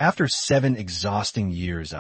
After 7 exhausting years,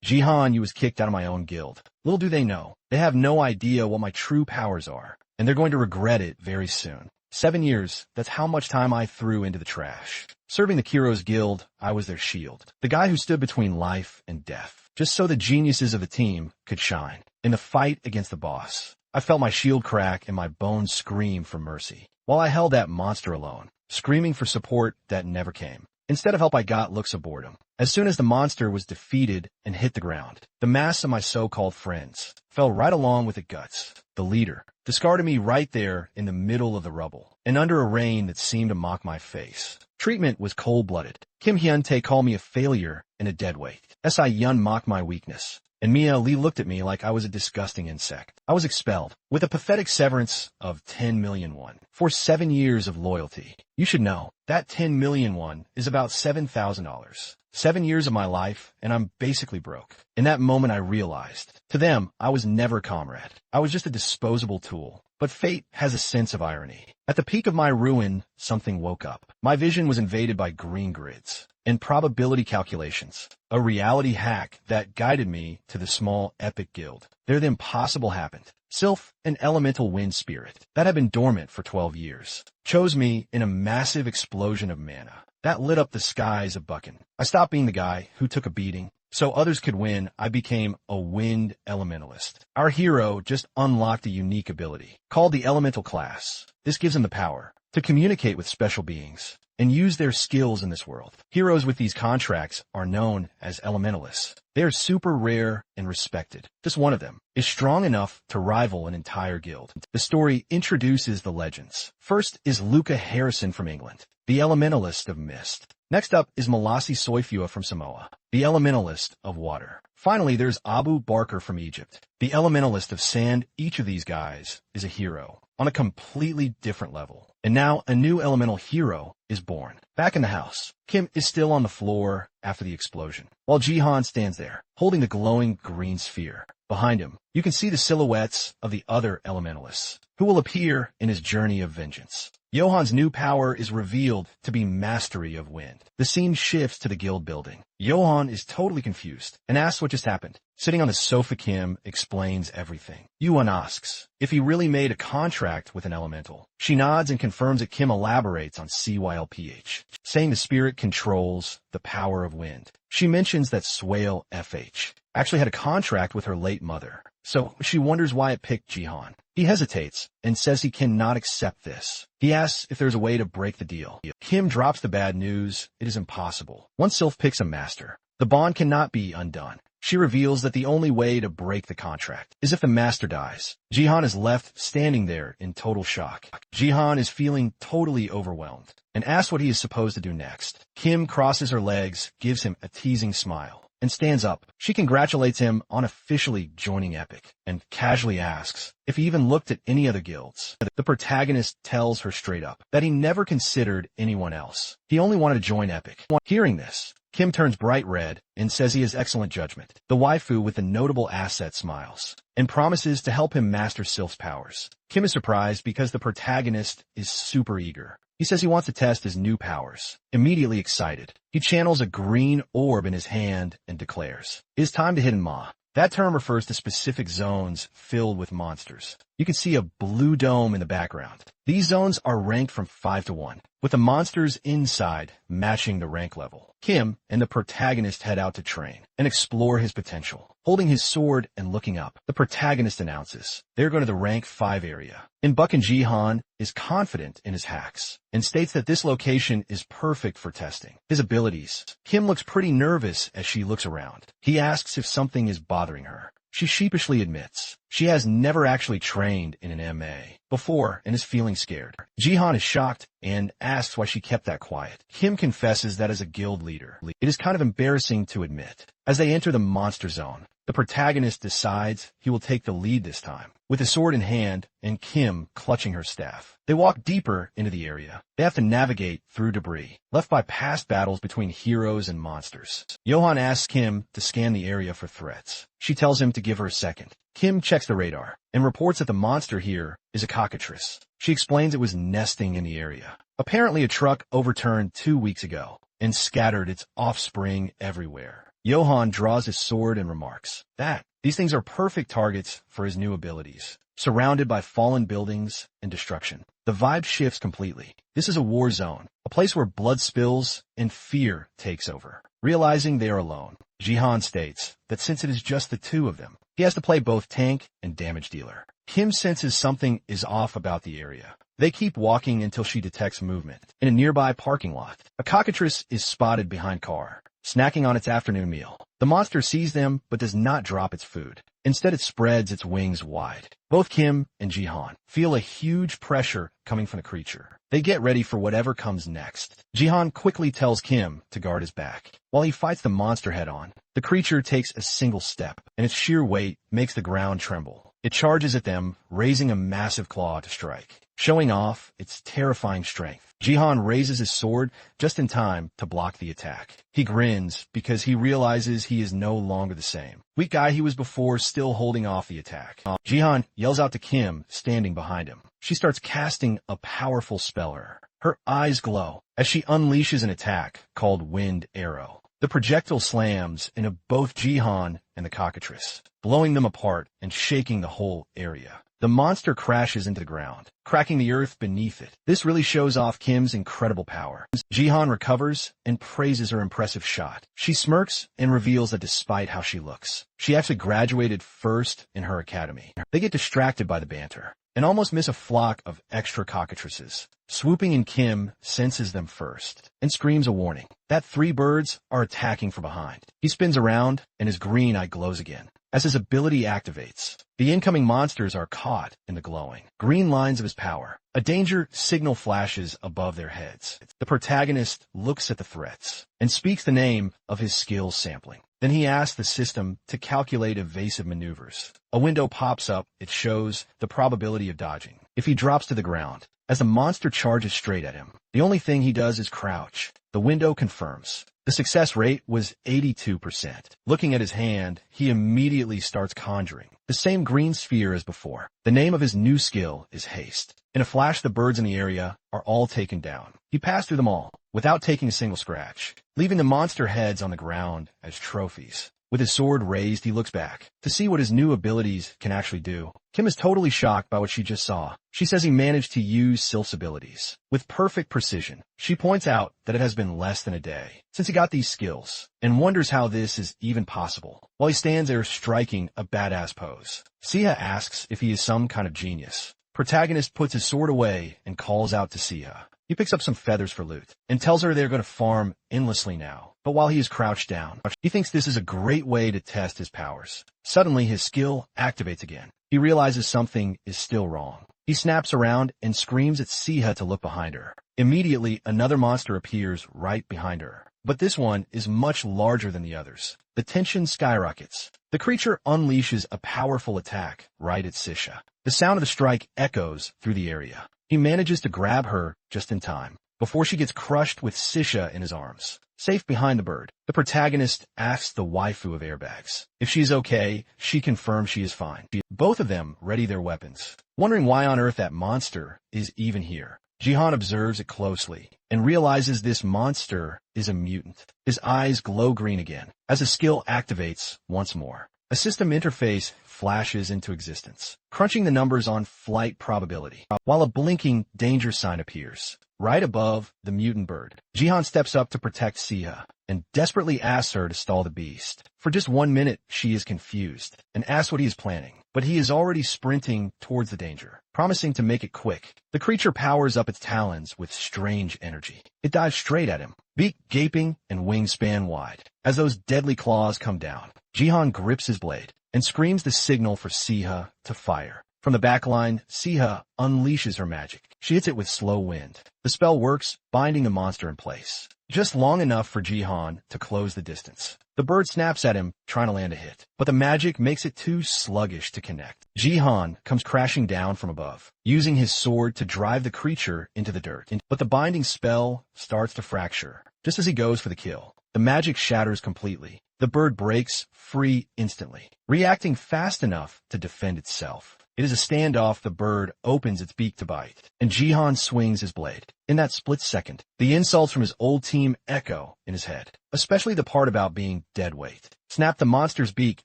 Jihan, was kicked out of my own guild. Little do they know, they have no idea what my true powers are, and they're going to regret it very soon. 7 years, that's how much time I threw into the trash. Serving the Kiro's guild, I was their shield. The guy who stood between life and death, just so the geniuses of the team could shine. In the fight against the boss, I felt my shield crack and my bones scream for mercy, while I held that monster alone, screaming for support that never came. Instead of help, I got looks of boredom. As soon as the monster was defeated and hit the ground, the mass of my so-called friends fell right along with the guts. The leader discarded me right there in the middle of the rubble, and under a rain that seemed to mock my face. Treatment was cold-blooded. Kim Hyun-tae called me a failure and a deadweight. S.I. Yun mocked my weakness, and Mia Lee looked at me like I was a disgusting insect. I was expelled, with a pathetic severance of 10 million won, for 7 years of loyalty. You should know, that 10 million won is about $7,000. 7 years of my life, and I'm basically broke. In that moment I realized, to them, I was never a comrade. I was just a disposable tool. But fate has a sense of irony. At the peak of my ruin, something woke up. My vision was invaded by green grids and probability calculations, a reality hack that guided me to the small epic guild. There the impossible happened. Sylph, an elemental wind spirit that had been dormant for 12 years, chose me in a massive explosion of mana that lit up the skies of Buchan. I stopped being the guy who took a beating so others could win. I became a wind elementalist. Our hero just unlocked a unique ability called the elemental class. This gives him the power to communicate with special beings and use their skills in this world. Heroes with these contracts are known as elementalists. They are super rare and respected. Just one of them is strong enough to rival an entire guild. The story introduces the legends. First is Luca Harrison from England, the elementalist of mist. Next up is Malasi Soifua from Samoa, the elementalist of water. Finally, there's Abu Barker from Egypt, the elementalist of sand. Each of these guys is a hero on a completely different level. And now a new elemental hero is born. Back in the house, Kim is still on the floor after the explosion, while Jihan stands there, holding the glowing green sphere. Behind him, you can see the silhouettes of the other elementalists, who will appear in his journey of vengeance. Johan's new power is revealed to be mastery of wind. The scene shifts to the guild building. Johan is totally confused and asks what just happened. Sitting on the sofa, Kim explains everything. Yuan asks if he really made a contract with an elemental. She nods and confirms that. Kim elaborates on CYLPH, saying the spirit controls the power of wind. She mentions that Swale FH actually had a contract with her late mother, so she wonders why it picked Jihan. He hesitates and says he cannot accept this. He asks if there's a way to break the deal. Kim drops the bad news. It is impossible. Once Sylph picks a master, the bond cannot be undone. She reveals that the only way to break the contract is if the master dies. Jihan is left standing there in total shock. Jihan is feeling totally overwhelmed and asks what he is supposed to do next. Kim crosses her legs, gives him a teasing smile, and stands up. She congratulates him on officially joining Epic and casually asks if he even looked at any other guilds. The protagonist tells her straight up that he never considered anyone else. He only wanted to join Epic. Hearing this, Kim turns bright red and says he has excellent judgment. The waifu with the notable asset smiles and promises to help him master Sylph's powers. Kim is surprised because the protagonist is super eager. He says he wants to test his new powers. Immediately excited, he channels a green orb in his hand and declares, "It is time to hit Ma." That term refers to specific zones filled with monsters. You can see a blue dome in the background. These zones are ranked from 5 to 1, with the monsters inside matching the rank level. Kim and the protagonist head out to train and explore his potential. Holding his sword and looking up, the protagonist announces they're going to the rank 5 area. In Buchan, Jihan is confident in his hacks and states that this location is perfect for testing his abilities. Kim looks pretty nervous as she looks around. He asks if something is bothering her. She sheepishly admits she has never actually trained in an MA before and is feeling scared. Jihan is shocked and asks why she kept that quiet. Kim confesses that as a guild leader, it is kind of embarrassing to admit. As they enter the monster zone, the protagonist decides he will take the lead this time. With a sword in hand and Kim clutching her staff, they walk deeper into the area. They have to navigate through debris left by past battles between heroes and monsters. Johan asks Kim to scan the area for threats. She tells him to give her a second. Kim checks the radar and reports that the monster here is a cockatrice. She explains it was nesting in the area. Apparently a truck overturned 2 weeks ago and scattered its offspring everywhere. Johann draws his sword and remarks that these things are perfect targets for his new abilities, surrounded by fallen buildings and destruction. The vibe shifts completely. This is a war zone, a place where blood spills and fear takes over. Realizing they are alone, Jihan states that since it is just the two of them, he has to play both tank and damage dealer. Kim senses something is off about the area. They keep walking until she detects movement. In a nearby parking lot, a cockatrice is spotted behind car, snacking on its afternoon meal. The monster sees them but does not drop its food. Instead, it spreads its wings wide. Both Kim and Jihan feel a huge pressure coming from the creature. They get ready for whatever comes next. Jihan quickly tells Kim to guard his back. While he fights the monster head-on, the creature takes a single step, and its sheer weight makes the ground tremble. It charges at them, raising a massive claw to strike, showing off its terrifying strength. Jihan raises his sword just in time to block the attack. He grins because he realizes he is no longer the same weak guy he was before, still holding off the attack. Jihan yells out to Kim, standing behind him. She starts casting a powerful spell. Her eyes glow as she unleashes an attack called Wind Arrow. The projectile slams into both Jihan and the cockatrice, blowing them apart and shaking the whole area. The monster crashes into the ground, cracking the earth beneath it. This really shows off Kim's incredible power. Jihan recovers and praises her impressive shot. She smirks and reveals that despite how she looks, she actually graduated first in her academy. They get distracted by the banter and almost miss a flock of extra cockatrices. Swooping in, Kim senses them first and screams a warning that 3 birds are attacking from behind. He spins around and his green eye glows again. As his ability activates, the incoming monsters are caught in the glowing green lines of his power. A danger signal flashes above their heads. The protagonist looks at the threats and speaks the name of his skills sampling. Then he asks the system to calculate evasive maneuvers. A window pops up. It shows the probability of dodging if he drops to the ground. As the monster charges straight at him, the only thing he does is crouch. The window confirms. The success rate was 82%. Looking at his hand, he immediately starts conjuring the same green sphere as before. The name of his new skill is Haste. In a flash, the birds in the area are all taken down. He passed through them all without taking a single scratch, leaving the monster heads on the ground as trophies. With his sword raised, he looks back to see what his new abilities can actually do. Kim is totally shocked by what she just saw. She says he managed to use Sylph's abilities with perfect precision. She points out that it has been less than a day since he got these skills and wonders how this is even possible. While he stands there striking a badass pose, Siha asks if he is some kind of genius. Protagonist puts his sword away and calls out to Siha. He picks up some feathers for loot and tells her they're going to farm endlessly now. But while he is crouched down, he thinks this is a great way to test his powers. Suddenly, his skill activates again. He realizes something is still wrong. He snaps around and screams at Siha to look behind her. Immediately, another monster appears right behind her. But this one is much larger than the others. The tension skyrockets. The creature unleashes a powerful attack right at Sisha. The sound of the strike echoes through the area. He manages to grab her just in time, before she gets crushed with Sisha in his arms. Safe behind the bird, the protagonist asks the waifu of airbags if she's okay. She confirms she is fine. Both of them ready their weapons, wondering why on earth that monster is even here. Jihan observes it closely and realizes this monster is a mutant. His eyes glow green again as the skill activates once more. A system interface flashes into existence, crunching the numbers on flight probability, while a blinking danger sign appears right above the mutant bird. Jihan steps up to protect Siha and desperately asks her to stall the beast. For just 1 minute, she is confused and asks what he is planning, but he is already sprinting towards the danger, promising to make it quick. The creature powers up its talons with strange energy. It dives straight at him, beak gaping and wings span wide. As those deadly claws come down, Jihan grips his blade and screams the signal for Siha to fire. From the back line, Siha unleashes her magic. She hits it with slow wind. The spell works, binding the monster in place, just long enough for Jihan to close the distance. The bird snaps at him, trying to land a hit, but the magic makes it too sluggish to connect. Jihan comes crashing down from above, using his sword to drive the creature into the dirt. But the binding spell starts to fracture just as he goes for the kill. The magic shatters completely. The bird breaks free instantly, reacting fast enough to defend itself. It is a standoff. The bird opens its beak to bite, and Jihan swings his blade. In that split second, the insults from his old team echo in his head, especially the part about being dead weight. Snap, the monster's beak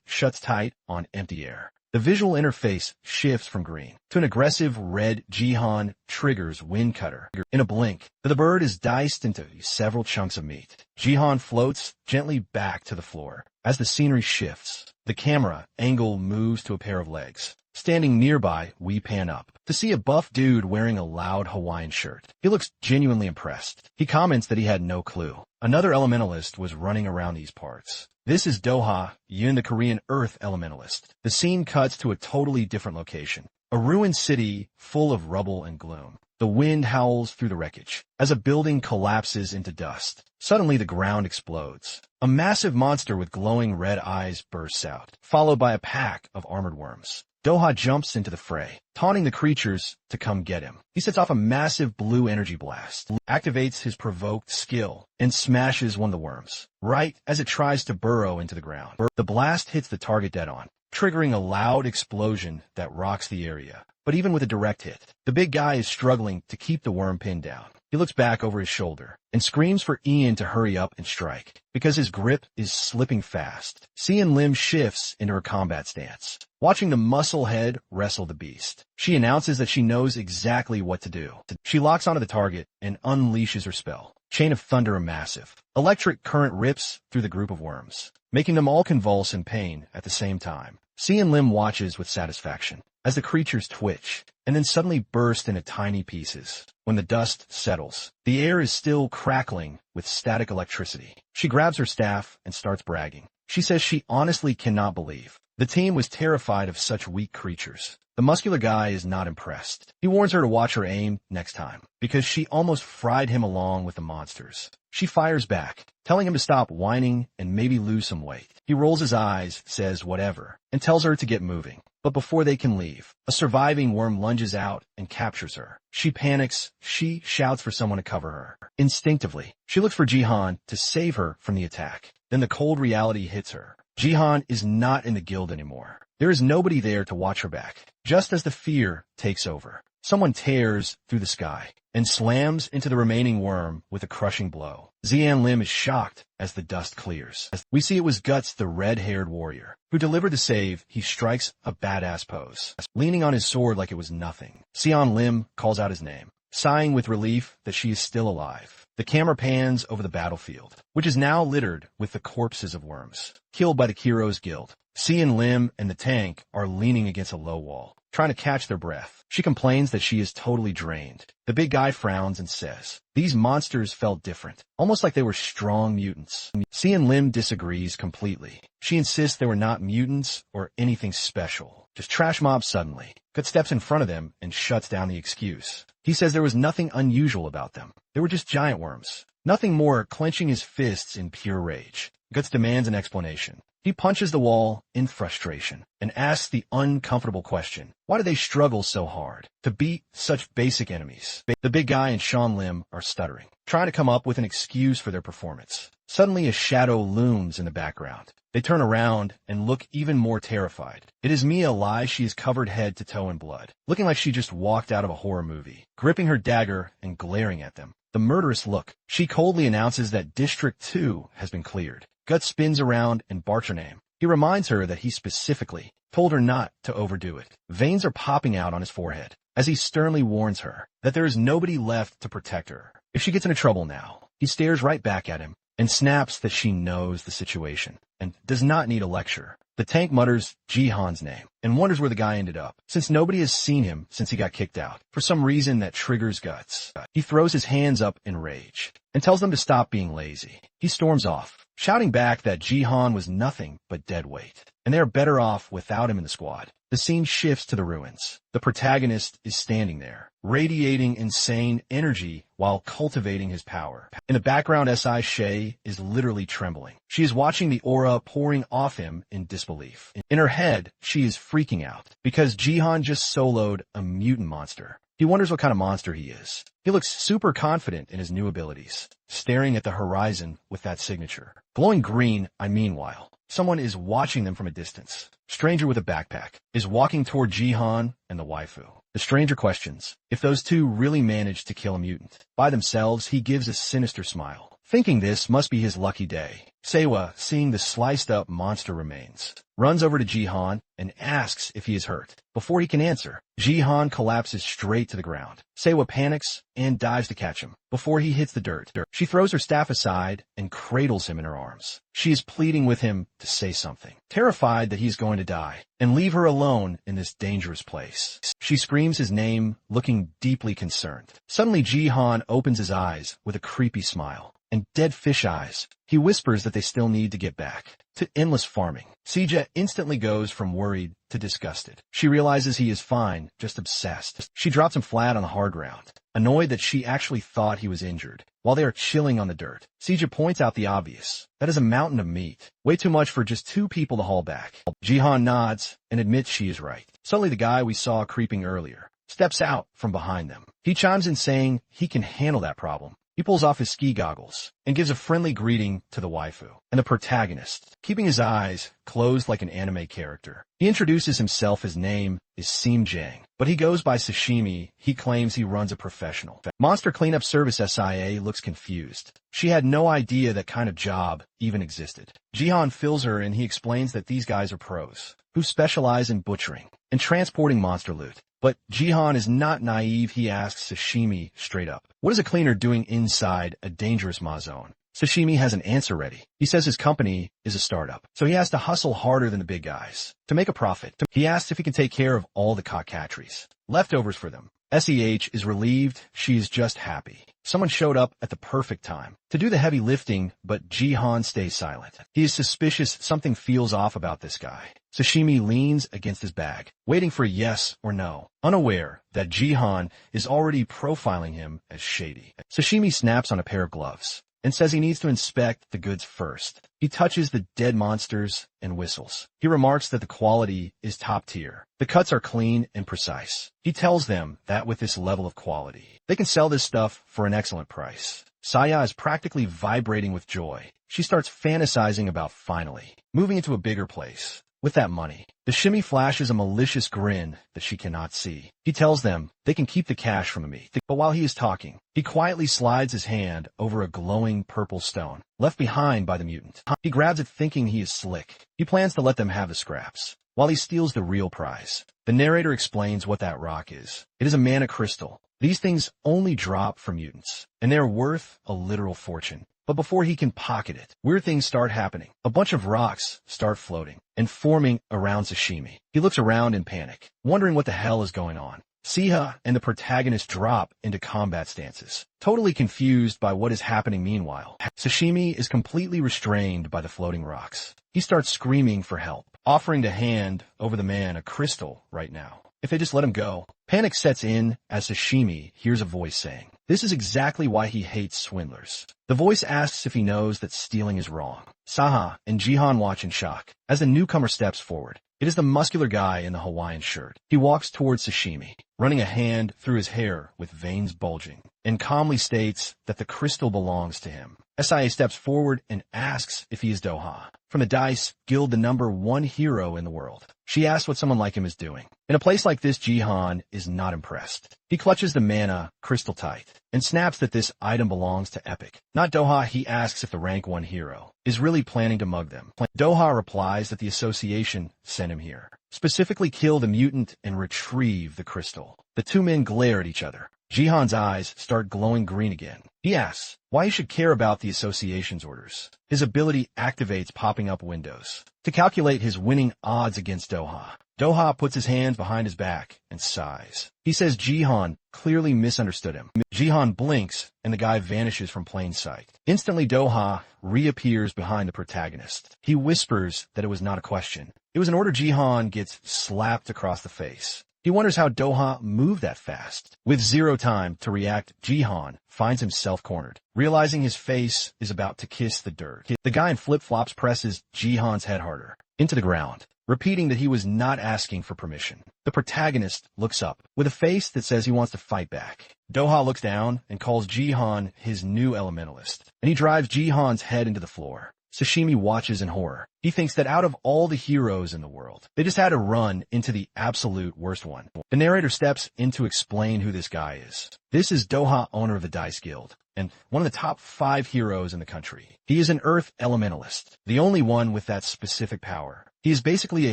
shuts tight on empty air. The visual interface shifts from green to an aggressive red. Jihan triggers Wind Cutter. In a blink, the bird is diced into several chunks of meat. Jihan floats gently back to the floor. As the scenery shifts, the camera angle moves to a pair of legs. Standing nearby, we pan up to see a buff dude wearing a loud Hawaiian shirt. He looks genuinely impressed. He comments that he had no clue another elementalist was running around these parts. This is Doha, Yun, the Korean Earth elementalist. The scene cuts to a totally different location. A ruined city full of rubble and gloom. The wind howls through the wreckage as a building collapses into dust. Suddenly the ground explodes. A massive monster with glowing red eyes bursts out, followed by a pack of armored worms. Doha jumps into the fray, taunting the creatures to come get him. He sets off a massive blue energy blast, activates his provoked skill, and smashes one of the worms, right as it tries to burrow into the ground. The blast hits the target dead on, triggering a loud explosion that rocks the area. But even with a direct hit, the big guy is struggling to keep the worm pinned down. He looks back over his shoulder and screams for Ian to hurry up and strike, because his grip is slipping fast. Sian Lim shifts into her combat stance, watching the muscle head wrestle the beast. She announces that she knows exactly what to do. She locks onto the target and unleashes her spell. Chain of Thunder Massive. Electric current rips through the group of worms, making them all convulse in pain at the same time. Sian Lim watches with satisfaction as the creatures twitch and then suddenly burst into tiny pieces. When the dust settles, the air is still crackling with static electricity. She grabs her staff and starts bragging. She says she honestly cannot believe the team was terrified of such weak creatures. The muscular guy is not impressed. He warns her to watch her aim next time, because she almost fried him along with the monsters. She fires back, telling him to stop whining and maybe lose some weight. He rolls his eyes, says whatever, and tells her to get moving. But before they can leave, a surviving worm lunges out and captures her. She panics. She shouts for someone to cover her. Instinctively, she looks for Jihan to save her from the attack. Then the cold reality hits her. Jihan is not in the guild anymore. There is nobody there to watch her back. Just as the fear takes over, someone tears through the sky and slams into the remaining worm with a crushing blow. Sian Lim is shocked as the dust clears. We see it was Guts, the red-haired warrior, who delivered the save. He strikes a badass pose, leaning on his sword like it was nothing. Sian Lim calls out his name, sighing with relief that she is still alive. The camera pans over the battlefield, which is now littered with the corpses of worms killed by the Kiro's Guild. Sian Lim and the tank are leaning against a low wall, trying to catch their breath. She complains that she is totally drained. The big guy frowns and says, "These monsters felt different, almost like they were strong mutants." Sian Lim disagrees completely. She insists they were not mutants or anything special, just trash mobs suddenly. Gut steps in front of them and shuts down the excuse. He says there was nothing unusual about them. They were just giant worms. Nothing more, clenching his fists in pure rage. Guts demands an explanation. He punches the wall in frustration and asks the uncomfortable question, why do they struggle so hard to beat such basic enemies? The big guy and Sean Lim are stuttering, trying to come up with an excuse for their performance. Suddenly a shadow looms in the background. They turn around and look even more terrified. It is Mia Lai. She is covered head to toe in blood, looking like she just walked out of a horror movie, gripping her dagger and glaring at them. The murderous look. She coldly announces that District 2 has been cleared. Gut spins around and barks her name. He reminds her that he specifically told her not to overdo it. Veins are popping out on his forehead as he sternly warns her that there is nobody left to protect her if she gets into trouble now. He stares right back at him and snaps that she knows the situation and does not need a lecture. The tank mutters Jihan's name and wonders where the guy ended up, since nobody has seen him since he got kicked out, for some reason that triggers Guts. He throws his hands up in rage and tells them to stop being lazy. He storms off, shouting back that Jihan was nothing but dead weight, and they are better off without him in the squad. The scene shifts to the ruins. The protagonist is standing there, radiating insane energy while cultivating his power. In the background, S.I. Shay is literally trembling. She is watching the aura pouring off him in disbelief. In her head, she is freaking out because Jihan just soloed a mutant monster. He wonders what kind of monster he is. He looks super confident in his new abilities, staring at the horizon with that signature. Glowing green, meanwhile, Someone is watching them from a distance. Stranger with a backpack is walking toward Jihan and the waifu. The stranger questions if those two really managed to kill a mutant. By themselves, he gives a sinister smile, thinking this must be his lucky day. Seiwa, seeing the sliced-up monster remains, runs over to Jihan and asks if he is hurt. Before he can answer, Jihan collapses straight to the ground. Seiwa panics and dives to catch him before he hits the dirt. She throws her staff aside and cradles him in her arms. She is pleading with him to say something, terrified that he's going to die and leave her alone in this dangerous place. She screams his name, looking deeply concerned. Suddenly, Jihan opens his eyes with a creepy smile and dead fish eyes. He whispers that they still need to get back to endless farming. Sija instantly goes from worried to disgusted. She realizes he is fine, just obsessed. She drops him flat on the hard ground, annoyed that she actually thought he was injured. While they are chilling on the dirt, Sija points out the obvious. That is a mountain of meat. Way too much for just two people to haul back. Jihan nods and admits she is right. Suddenly the guy we saw creeping earlier steps out from behind them. He chimes in saying he can handle that problem. He pulls off his ski goggles and gives a friendly greeting to the waifu and the protagonist, keeping his eyes closed like an anime character. He introduces himself. His name is Sim Jang, but he goes by Sashimi. He claims he runs a professional monster cleanup service. SIA looks confused. She had no idea that kind of job even existed. Jihan fills her and he explains that these guys are pros who specialize in butchering and transporting monster loot. But Jihan is not naive. He asks Sashimi straight up, what is a cleaner doing inside a dangerous zone? Sashimi has an answer ready. He says his company is a startup, so he has to hustle harder than the big guys to make a profit. He asks if he can take care of all the cockatrices, leftovers for them. SEH is relieved. She is just happy. Someone showed up at the perfect time to do the heavy lifting, but Jihan stays silent. He is suspicious. Something feels off about this guy. Sashimi leans against his bag, waiting for a yes or no, unaware that Jihan is already profiling him as shady. Sashimi snaps on a pair of gloves and says he needs to inspect the goods first. He touches the dead monsters and whistles. He remarks that the quality is top tier. The cuts are clean and precise. He tells them that with this level of quality, they can sell this stuff for an excellent price. Saya is practically vibrating with joy. She starts fantasizing about finally moving into a bigger place. With that money, the shimmy flashes a malicious grin that she cannot see. He tells them they can keep the cash from the meat. But while he is talking, he quietly slides his hand over a glowing purple stone left behind by the mutant. He grabs it thinking he is slick. He plans to let them have the scraps while he steals the real prize. The narrator explains what that rock is. It is a mana crystal. These things only drop from mutants, and they are worth a literal fortune. But before he can pocket it, weird things start happening. A bunch of rocks start floating and forming around Sashimi. He looks around in panic, wondering what the hell is going on. Siha and the protagonist drop into combat stances, totally confused by what is happening. Meanwhile, Sashimi is completely restrained by the floating rocks. He starts screaming for help, offering to hand over the man a crystal right now, if they just let him go. Panic sets in as Sashimi hears a voice saying, this is exactly why he hates swindlers. The voice asks if he knows that stealing is wrong. Saha and Jihan watch in shock as the newcomer steps forward. It is the muscular guy in the Hawaiian shirt. He walks towards Sashimi, running a hand through his hair with veins bulging, and calmly states that the crystal belongs to him. SIA steps forward and asks if he is Doha. From the Dice Guild, the #1 hero in the world. She asks what someone like him is doing. In a place like this, Jihan is not impressed. He clutches the mana crystal tight and snaps that this item belongs to Epic, not Doha. He asks if the rank 1 hero is really planning to mug them. Doha replies that the association sent him here, specifically kill the mutant and retrieve the crystal. The two men glare at each other. Jihan's eyes start glowing green again. He asks why he should care about the association's orders. His ability activates popping up windows to calculate his winning odds against Doha. Doha puts his hands behind his back and sighs. He says Jihan clearly misunderstood him. Jihan blinks and the guy vanishes from plain sight. Instantly, Doha reappears behind the protagonist. He whispers that it was not a question. It was an order. Jihan gets slapped across the face. He wonders how Doha moved that fast. With zero time to react, Jihan finds himself cornered, realizing his face is about to kiss the dirt. The guy in flip-flops presses Jihan's head harder into the ground, repeating that he was not asking for permission. The protagonist looks up with a face that says he wants to fight back. Doha looks down and calls Jihan his new elementalist, and he drives Jihan's head into the floor. Sashimi watches in horror. He thinks that out of all the heroes in the world, they just had to run into the absolute worst one. The narrator steps in to explain who this guy is. This is Doha, owner of the Dice Guild, and one of the top 5 heroes in the country. He is an Earth Elementalist, the only one with that specific power. He is basically a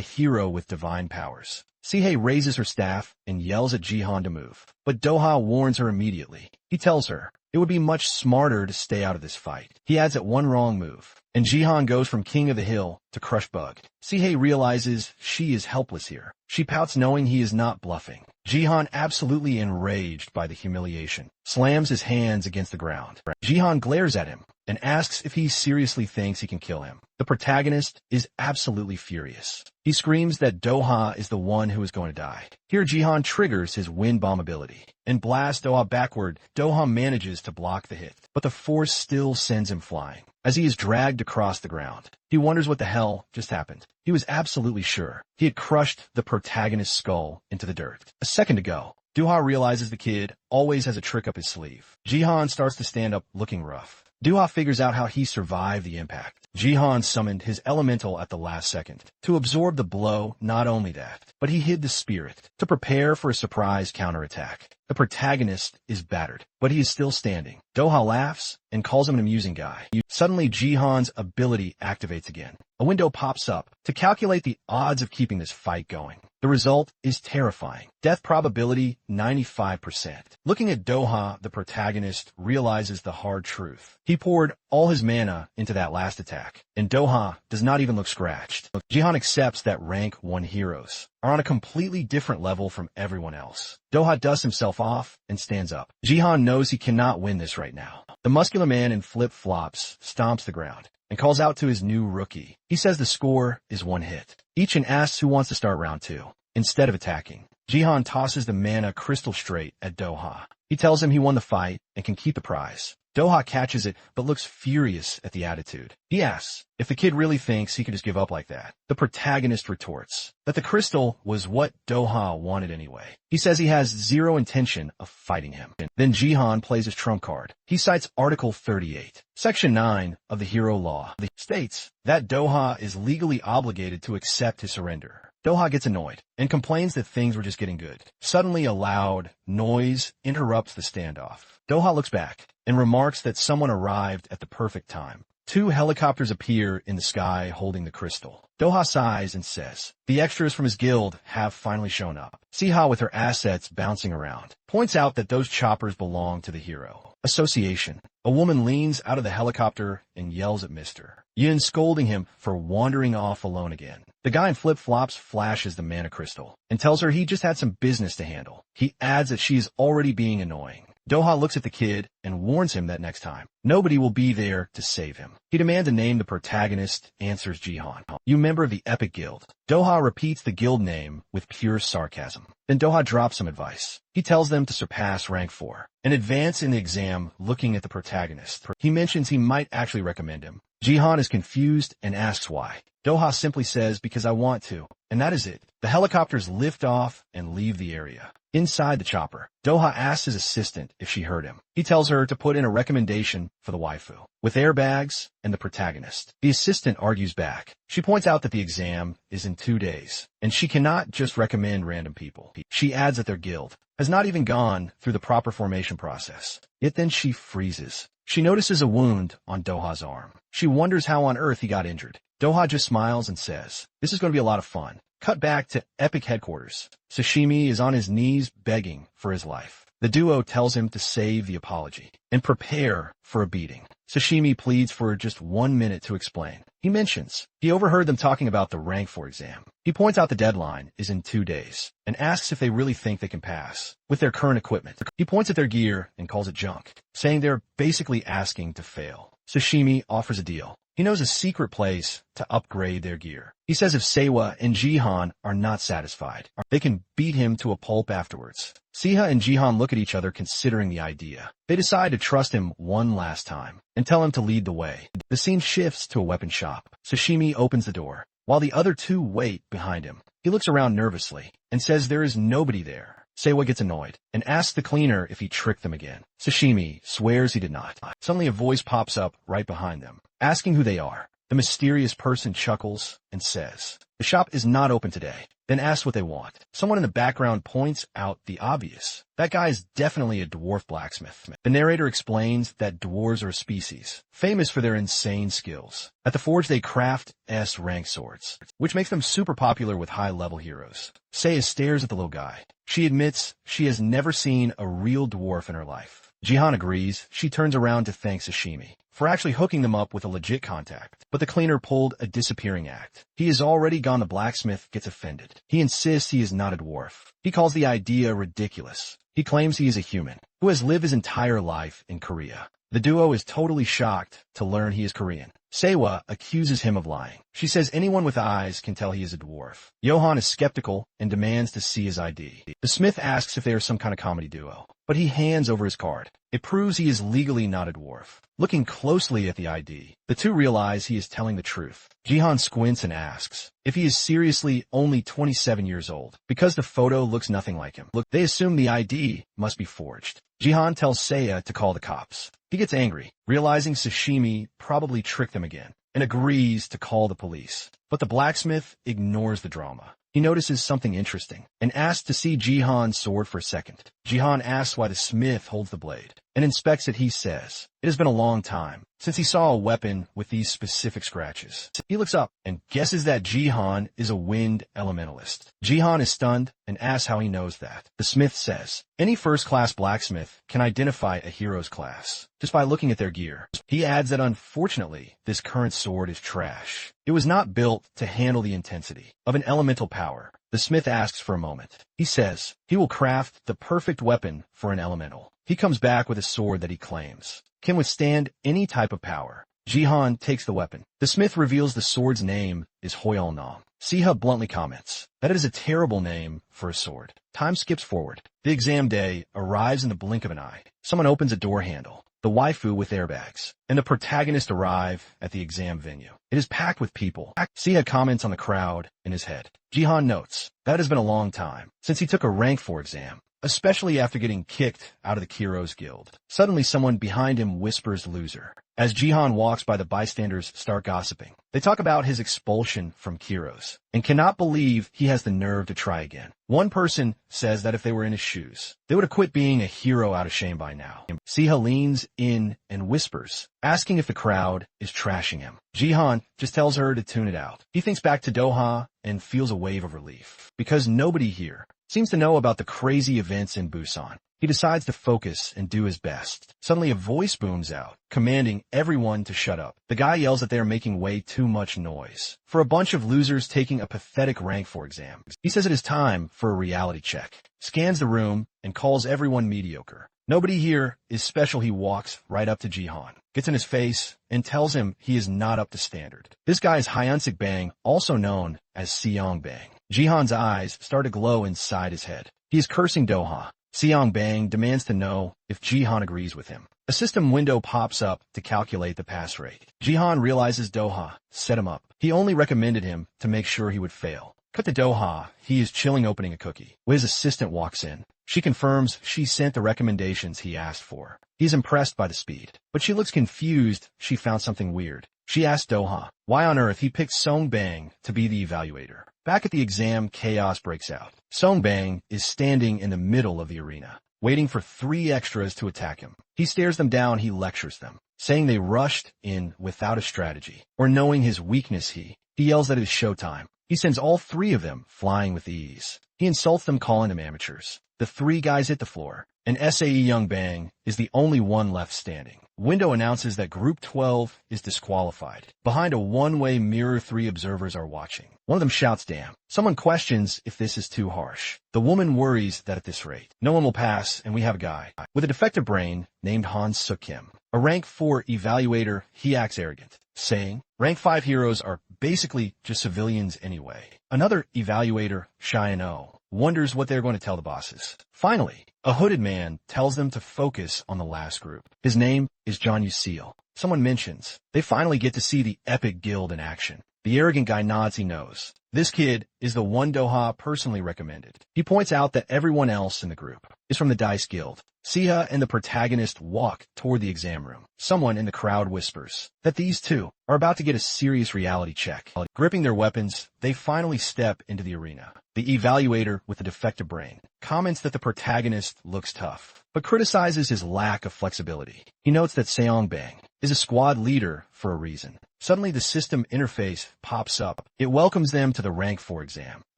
hero with divine powers. Sihei raises her staff and yells at Jihan to move, but Doha warns her immediately. He tells her it would be much smarter to stay out of this fight. He adds that one wrong move, and Jihan goes from king of the hill to crush bug. Sihei realizes she is helpless here. She pouts knowing he is not bluffing. Jihan, absolutely enraged by the humiliation, slams his hands against the ground. Jihan glares at him and asks if he seriously thinks he can kill him. The protagonist is absolutely furious. He screams that Doha is the one who is going to die. Here Jihan triggers his wind bomb ability and blasts Doha backward. Doha manages to block the hit, but the force still sends him flying. As he is dragged across the ground, he wonders what the hell just happened. He was absolutely sure he had crushed the protagonist's skull into the dirt. A second ago, Doha realizes the kid always has a trick up his sleeve. Jihan starts to stand up looking rough. Doha figures out how he survived the impact. Jihan summoned his elemental at the last second to absorb the blow. Not only that, but he hid the spirit to prepare for a surprise counterattack. The protagonist is battered, but he is still standing. Doha laughs and calls him an amusing guy. Suddenly, Jihan's ability activates again. A window pops up to calculate the odds of keeping this fight going. The result is terrifying. Death probability 95%. Looking at Doha, the protagonist realizes the hard truth. He poured all his mana into that last attack, and Doha does not even look scratched. Jihan accepts that rank 1 heroes are on a completely different level from everyone else. Doha dusts himself off and stands up. Jihan knows he cannot win this right now. The muscular man in flip-flops stomps the ground and calls out to his new rookie. He says the score is 1 hit each and asks who wants to start round 2. Instead of attacking, Jihan tosses the mana crystal straight at Doha. He tells him he won the fight and can keep the prize. Doha catches it, but looks furious at the attitude. He asks if the kid really thinks he could just give up like that. The protagonist retorts that the crystal was what Doha wanted anyway. He says he has zero intention of fighting him. Then Jihan plays his trump card. He cites Article 38, Section 9 of the Hero Law. It states that Doha is legally obligated to accept his surrender. Doha gets annoyed and complains that things were just getting good. Suddenly, a loud noise interrupts the standoff. Doha looks back and remarks that someone arrived at the perfect time. 2 helicopters appear in the sky holding the crystal. Doha sighs and says, the extras from his guild have finally shown up. Siha, with her assets bouncing around, points out that those choppers belong to the hero association. A woman leans out of the helicopter and yells at Mr. Yin, scolding him for wandering off alone again. The guy in flip-flops flashes the mana crystal and tells her he just had some business to handle. He adds that she is already being annoying. Doha looks at the kid and warns him that next time, nobody will be there to save him. He demands to name the protagonist, answers Jihan. You member of the Epic Guild. Doha repeats the guild name with pure sarcasm. Then Doha drops some advice. He tells them to surpass rank 4 and advance in the exam. Looking at the protagonist, he mentions he might actually recommend him. Jihan is confused and asks why. Doha simply says, because I want to. And that is it. The helicopters lift off and leave the area. Inside the chopper, Doha asks his assistant if she heard him. He tells her to put in a recommendation for the waifu, with airbags and the protagonist. The assistant argues back. She points out that the exam is in 2 days, and she cannot just recommend random people. She adds that their guild has not even gone through the proper formation process. Yet then she freezes. She notices a wound on Doha's arm. She wonders how on earth he got injured. Doha just smiles and says, this is going to be a lot of fun. Cut back to Epic headquarters. Sashimi is on his knees begging for his life. The duo tells him to save the apology and prepare for a beating. Sashimi pleads for just 1 minute to explain. He mentions he overheard them talking about the rank 4 exam. He points out the deadline is in 2 days and asks if they really think they can pass with their current equipment. He points at their gear and calls it junk, saying they're basically asking to fail. Sashimi offers a deal. He knows a secret place to upgrade their gear. He says if Seiwa and Jihan are not satisfied, they can beat him to a pulp afterwards. Siha and Jihan look at each other considering the idea. They decide to trust him one last time and tell him to lead the way. The scene shifts to a weapon shop. Sashimi opens the door, while the other 2 wait behind him. He looks around nervously and says there is nobody there. Seiwa gets annoyed and asks the cleaner if he tricked them again. Sashimi swears he did not. Suddenly a voice pops up right behind them, asking who they are. The mysterious person chuckles and says, "The shop is not open today," then asks what they want. Someone in the background points out the obvious. That guy is definitely a dwarf blacksmith. The narrator explains that dwarves are a species, famous for their insane skills. At the forge they craft S-rank swords, which makes them super popular with high-level heroes. Seiya stares at the little guy. She admits she has never seen a real dwarf in her life. Jihan agrees. She turns around to thank Sashimi for actually hooking them up with a legit contact. But the cleaner pulled a disappearing act. He has already gone. The blacksmith gets offended. He insists he is not a dwarf. He calls the idea ridiculous. He claims he is a human who has lived his entire life in Korea. The duo is totally shocked to learn he is Korean. Seiwa accuses him of lying. She says anyone with eyes can tell he is a dwarf. Johan is skeptical and demands to see his ID. The smith asks if they are some kind of comedy duo, but he hands over his card. It proves he is legally not a dwarf. Looking closely at the ID, the two realize he is telling the truth. Jihan squints and asks if he is seriously only 27 years old, because the photo looks nothing like him. They assume the ID must be forged. Jihan tells Seiya to call the cops. He gets angry, realizing Sashimi probably tricked them again, and agrees to call the police. But the blacksmith ignores the drama. He notices something interesting and asks to see Jihan's sword for a second. Jihan asks why the smith holds the blade and inspects it. He says it has been a long time since he saw a weapon with these specific scratches. He looks up and guesses that Jihan is a wind elementalist. Jihan is stunned and asks how he knows that. The smith says any first-class blacksmith can identify a hero's class just by looking at their gear. He adds that unfortunately, this current sword is trash. It was not built to handle the intensity of an elemental power. The smith asks for a moment. He says he will craft the perfect weapon for an elemental. He comes back with a sword that he claims can withstand any type of power. Jihan takes the weapon. The smith reveals the sword's name is Hoyol-nam. Siha bluntly comments that it is a terrible name for a sword. Time skips forward. The exam day arrives in the blink of an eye. Someone opens a door handle. The waifu with airbags, and the protagonist arrive at the exam venue. It is packed with people. Siha comments on the crowd in his head. Jihan notes that it has been a long time since he took a rank 4 exam, especially after getting kicked out of the Kiro's guild. Suddenly someone behind him whispers loser. As Jihan walks by, the bystanders start gossiping. They talk about his expulsion from Kiro's and cannot believe he has the nerve to try again. One person says that if they were in his shoes, they would have quit being a hero out of shame by now. Siha leans in and whispers, asking if the crowd is trashing him. Jihan just tells her to tune it out. He thinks back to Doha and feels a wave of relief because nobody here seems to know about the crazy events in Busan. He decides to focus and do his best. Suddenly a voice booms out, commanding everyone to shut up. The guy yells that they are making way too much noise for a bunch of losers taking a pathetic rank 4 exam. He says it is time for a reality check, scans the room, and calls everyone mediocre. Nobody here is special. He walks right up to Jihan, gets in his face, and tells him he is not up to standard. This guy is Hyunsik Bang, also known as Seong Bang. Jihan's eyes start to glow inside his head. He is cursing Doha. Seong Bang demands to know if Jihan agrees with him. A system window pops up to calculate the pass rate. Jihan realizes Doha set him up. He only recommended him to make sure he would fail. Cut to Doha. He is chilling opening a cookie. His assistant walks in. She confirms she sent the recommendations he asked for. He's impressed by the speed, but she looks confused. She found something weird. She asks Doha why on earth he picked Song Bang to be the evaluator. Back at the exam, chaos breaks out. Song Bang is standing in the middle of the arena, waiting for 3 extras to attack him. He stares them down. He lectures them, saying they rushed in without a strategy or knowing his weakness. He yells that it is showtime. He sends all 3 of them flying with ease. He insults them, calling them amateurs. The 3 guys hit the floor, and SAE Young Bang is the only one left standing. Window announces that Group 12 is disqualified. Behind a one-way mirror, 3 observers are watching. One of them shouts, "Damn." Someone questions if this is too harsh. The woman worries that at this rate, no one will pass, and we have a guy with a defective brain named Han Suk-kim. A rank 4 evaluator. He acts arrogant, saying rank 5 heroes are basically just civilians anyway. Another evaluator, Cheyenne-O, wonders what they're going to tell the bosses. Finally, a hooded man tells them to focus on the last group. His name is John Useal. Someone mentions they finally get to see the epic guild in action. The arrogant guy nods he knows. This kid is the one Doha personally recommended. He points out that everyone else in the group is from the Dice Guild. Siha and the protagonist walk toward the exam room. Someone in the crowd whispers that these two are about to get a serious reality check. Gripping their weapons, they finally step into the arena. The evaluator with the defective brain comments that the protagonist looks tough, but criticizes his lack of flexibility. He notes that Seongbang is a squad leader for a reason. Suddenly the system interface pops up. It welcomes them to the rank 4 exam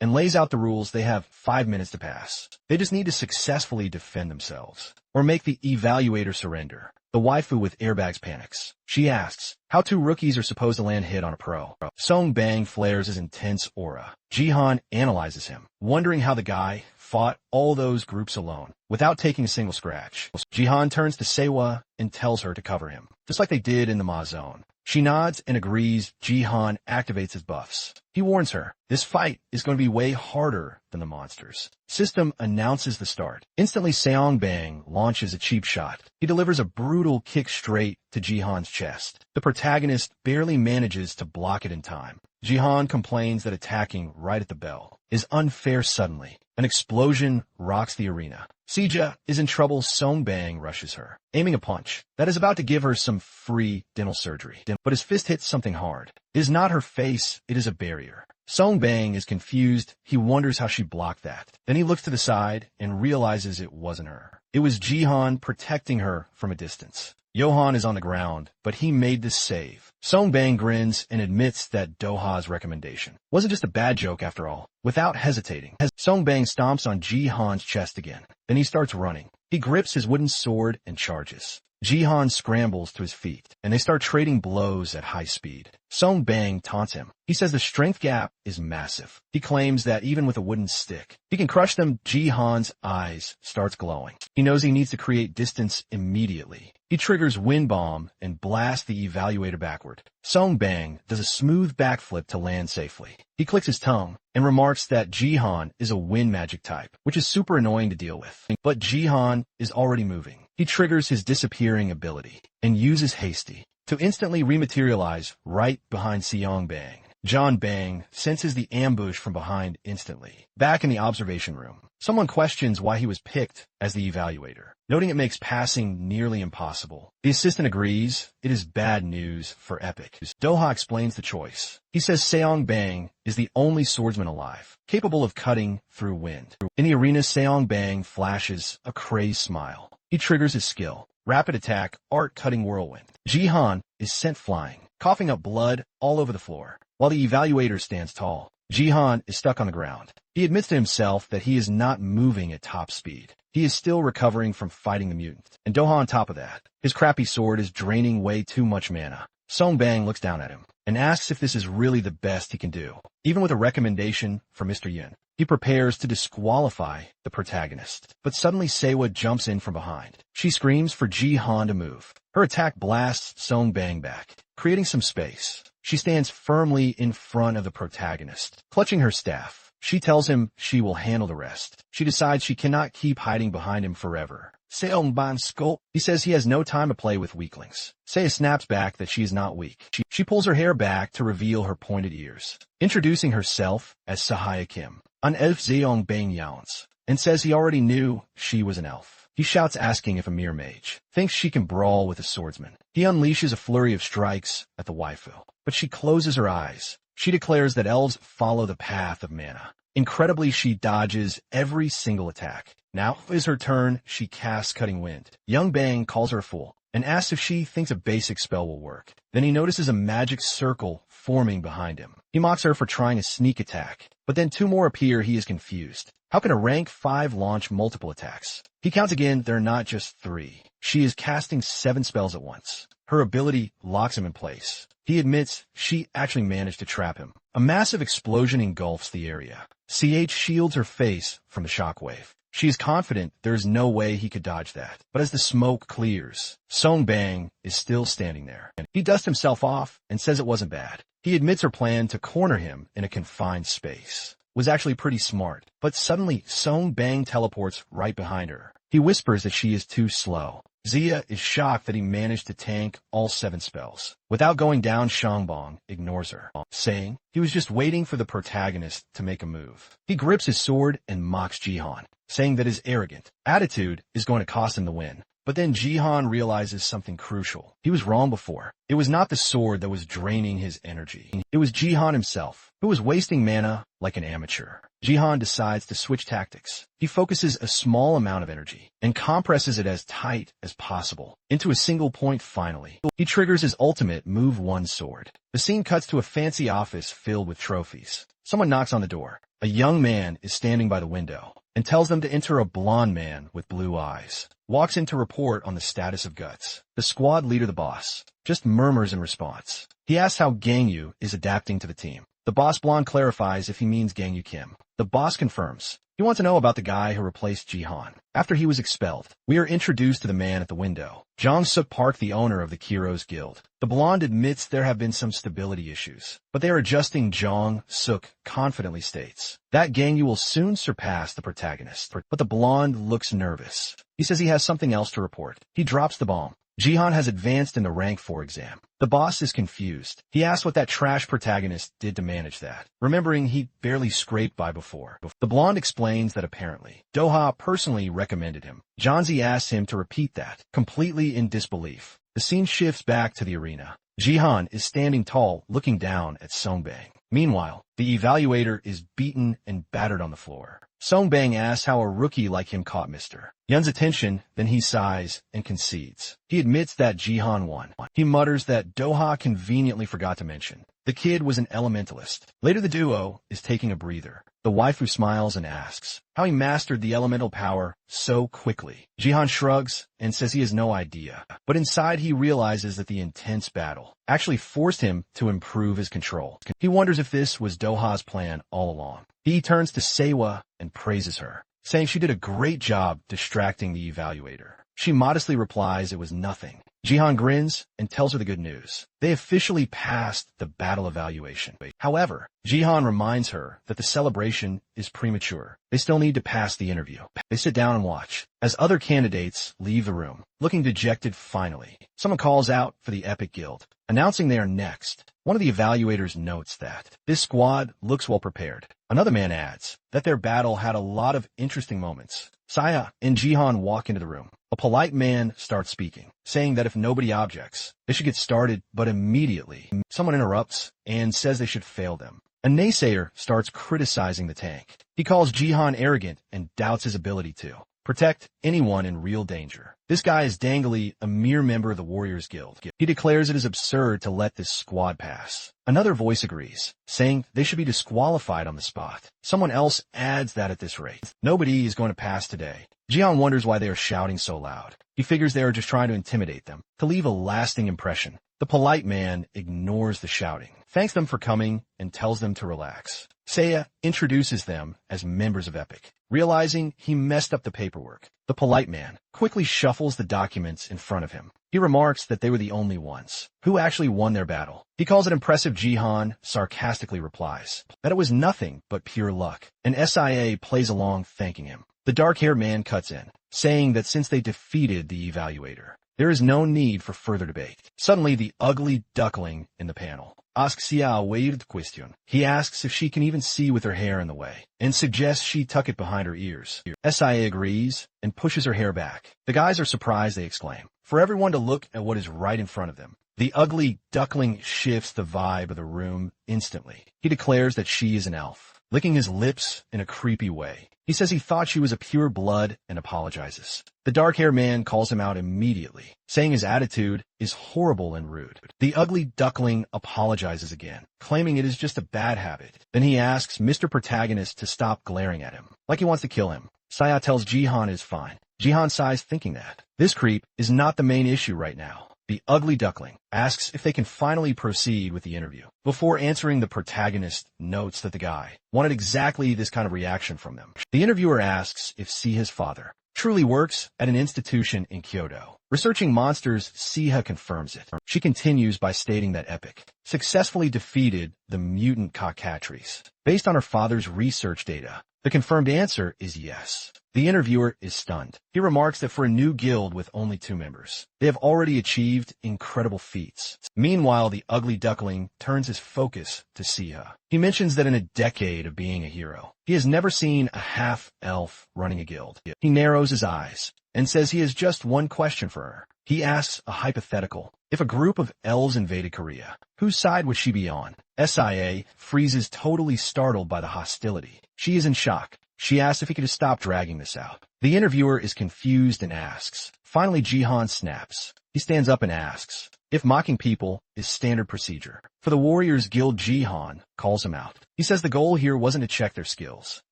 and lays out the rules. They have 5 minutes to pass. They just need to successfully defend themselves or make the evaluator surrender. The waifu with airbags panics. She asks how 2 rookies are supposed to land hit on a pro. Seongbang flares his intense aura. Jihan analyzes him, wondering how the guy fought all those groups alone without taking a single scratch. Jihan turns to Sewa and tells her to cover him, just like they did in the Ma Zone. She nods and agrees. Jihan activates his buffs. He warns her, this fight is going to be way harder than the monsters. System announces the start. Instantly, Seongbang launches a cheap shot. He delivers a brutal kick straight to Jihan's chest. The protagonist barely manages to block it in time. Jihan complains that attacking right at the bell is unfair. Suddenly, an explosion rocks the arena. Sija is in trouble. Seongbang rushes her, aiming a punch that is about to give her some free dental surgery. But his fist hits something hard. It is not her face, it is a barrier. Seongbang is confused. He wonders how she blocked that. Then he looks to the side and realizes it wasn't her. It was Jihan protecting her from a distance. Johan is on the ground, but he made this save. Seongbang grins and admits that Doha's recommendation wasn't just a bad joke after all. Without hesitating, Seongbang stomps on Jihan's chest again. Then he starts running. He grips his wooden sword and charges. Jihan scrambles to his feet, and they start trading blows at high speed. Seongbang taunts him. He says the strength gap is massive. He claims that even with a wooden stick, he can crush them. Jihan's eyes starts glowing. He knows he needs to create distance immediately. He triggers Wind Bomb and blasts the evaluator backward. Seongbang does a smooth backflip to land safely. He clicks his tongue and remarks that Jihan is a wind magic type, which is super annoying to deal with. But Jihan is already moving. He triggers his disappearing ability and uses Hasty to instantly rematerialize right behind Seongbang. John Bang senses the ambush from behind instantly. Back in the observation room, someone questions why he was picked as the evaluator, noting it makes passing nearly impossible. The assistant agrees. It is bad news for Epic. Doha explains the choice. He says Seongbang is the only swordsman alive, capable of cutting through wind. In the arena, Seongbang flashes a crazed smile. He triggers his skill, Rapid Attack, Art-Cutting Whirlwind. Jihan is sent flying, coughing up blood all over the floor, while the evaluator stands tall. Jihan is stuck on the ground. He admits to himself that he is not moving at top speed. He is still recovering from fighting the mutant. And Doha on top of that, his crappy sword is draining way too much mana. Seongbang looks down at him and asks if this is really the best he can do. Even with a recommendation from Mr. Yun, he prepares to disqualify the protagonist. But suddenly Sewa jumps in from behind. She screams for Jihan to move. Her attack blasts Seongbang back, creating some space. She stands firmly in front of the protagonist, clutching her staff. She tells him she will handle the rest. She decides she cannot keep hiding behind him forever. Seongbang scope. He says he has no time to play with weaklings. Seiya snaps back that she is not weak. She pulls her hair back to reveal her pointed ears, introducing herself as Sahaya Kim, an elf Seongbang yawns, and says he already knew she was an elf. He shouts asking if a mere mage thinks she can brawl with a swordsman. He unleashes a flurry of strikes at the waifu, but she closes her eyes. She declares that elves follow the path of mana. Incredibly, she dodges every single attack. Now is her turn. She casts Cutting Wind. Young Bang calls her a fool and asks if she thinks a basic spell will work. Then he notices a magic circle forming behind him. He mocks her for trying a sneak attack, but then 2 more appear. He is confused. How can a rank 5 launch multiple attacks? He counts again. There are not just 3. She is casting 7 spells at once. Her ability locks him in place. He admits she actually managed to trap him. A massive explosion engulfs the area. CH shields her face from the shockwave. She is confident there is no way he could dodge that. But as the smoke clears, Seongbang is still standing there. He dusts himself off and says it wasn't bad. He admits her plan to corner him in a confined space was actually pretty smart. But suddenly, Seongbang teleports right behind her. He whispers that she is too slow. Zia is shocked that he managed to tank all 7 spells. Without going down, Shangbong ignores her, saying he was just waiting for the protagonist to make a move. He grips his sword and mocks Jihan, saying that his arrogant attitude is going to cost him the win. But then Jihan realizes something crucial. He was wrong before. It was not the sword that was draining his energy. It was Jihan himself, who was wasting mana like an amateur. Jihan decides to switch tactics. He focuses a small amount of energy and compresses it as tight as possible into a single point finally. He triggers his ultimate Move 1 sword. The scene cuts to a fancy office filled with trophies. Someone knocks on the door. A young man is standing by the window and tells them to enter. A blonde man with blue eyes walks in to report on the status of Guts. The squad leader, the boss, just murmurs in response. He asks how Gangyu is adapting to the team. The boss blonde clarifies if he means Gangyu Kim. The boss confirms. He wants to know about the guy who replaced Jihan after he was expelled. We are introduced to the man at the window, Jong Suk Park, the owner of the Kiro's Guild. The blonde admits there have been some stability issues, but they are adjusting. Jong Suk confidently states that Gangyu will soon surpass the protagonist. But the blonde looks nervous. He says he has something else to report. He drops the bomb. Jihan has advanced in the rank 4 exam. The boss is confused. He asks what that trash protagonist did to manage that, remembering he barely scraped by before. The blonde explains that apparently Doha personally recommended him. Janzi asks him to repeat that, completely in disbelief. The scene shifts back to the arena. Jihan is standing tall, looking down at Songbang. Meanwhile, the evaluator is beaten and battered on the floor. Songbang asks how a rookie like him caught Mr. Yun's attention, then he sighs and concedes. He admits that Jihan won. He mutters that Doha conveniently forgot to mention the kid was an elementalist. Later the duo is taking a breather. The waifu smiles and asks how he mastered the elemental power so quickly. Jihan shrugs and says he has no idea. But inside he realizes that the intense battle actually forced him to improve his control. He wonders if this was Doha's plan all along. He turns to Seiwa and praises her, saying she did a great job distracting the evaluator. She modestly replies it was nothing. Jihan grins and tells her the good news. They officially passed the battle evaluation. However, Jihan reminds her that the celebration is premature. They still need to pass the interview. They sit down and watch as other candidates leave the room, looking dejected finally. Someone calls out for the Epic Guild, announcing they are next. One of the evaluators notes that this squad looks well prepared. Another man adds that their battle had a lot of interesting moments. Saya and Jihan walk into the room. A polite man starts speaking, saying that if nobody objects, they should get started, but immediately someone interrupts and says they should fail them. A naysayer starts criticizing the tank. He calls Jihan arrogant and doubts his ability to protect anyone in real danger. This guy is Dangly, a mere member of the Warriors Guild. He declares it is absurd to let this squad pass. Another voice agrees, saying they should be disqualified on the spot. Someone else adds that at this rate, nobody is going to pass today. Jihan wonders why they are shouting so loud. He figures they are just trying to intimidate them, to leave a lasting impression. The polite man ignores the shouting, thanks them for coming, and tells them to relax. Seiya introduces them as members of Epic. Realizing he messed up the paperwork, the polite man quickly shuffles the documents in front of him. He remarks that they were the only ones who actually won their battle. He calls it impressive. Jihan sarcastically replies that it was nothing but pure luck, and SIA plays along thanking him. The dark-haired man cuts in, saying that since they defeated the evaluator, there is no need for further debate. Suddenly, the ugly duckling in the panel asks Xia a weird question. He asks if she can even see with her hair in the way, and suggests she tuck it behind her ears. SIA agrees and pushes her hair back. The guys are surprised, they exclaim, for everyone to look at what is right in front of them. The ugly duckling shifts the vibe of the room instantly. He declares that she is an elf, licking his lips in a creepy way. He says he thought she was a pure blood and apologizes. The dark-haired man calls him out immediately, saying his attitude is horrible and rude. The ugly duckling apologizes again, claiming it is just a bad habit. Then he asks Mr. Protagonist to stop glaring at him, like he wants to kill him. Saya tells Jihan it is fine. Jihan sighs, thinking that this creep is not the main issue right now. The ugly duckling asks if they can finally proceed with the interview. Before answering, the protagonist notes that the guy wanted exactly this kind of reaction from them. The interviewer asks if Siha's father truly works at an institution in Kyoto. Researching monsters, Siha confirms it. She continues by stating that Epic successfully defeated the mutant cockatrice. Based on her father's research data, The confirmed answer is yes. The interviewer is stunned. He remarks that for a new guild with only 2 members, they have already achieved incredible feats. Meanwhile, the ugly duckling turns his focus to Siha. He mentions that in a decade of being a hero, he has never seen a half-elf running a guild. He narrows his eyes and says he has just one question for her. He asks a hypothetical. If a group of elves invaded Korea, whose side would she be on? Sia freezes, totally startled by the hostility. She is in shock. She asks if he could just stop dragging this out. The interviewer is confused and asks. Finally, Jihan snaps. He stands up and asks if mocking people is standard procedure. For the Warriors Guild, Jihan calls him out. He says the goal here wasn't to check their skills,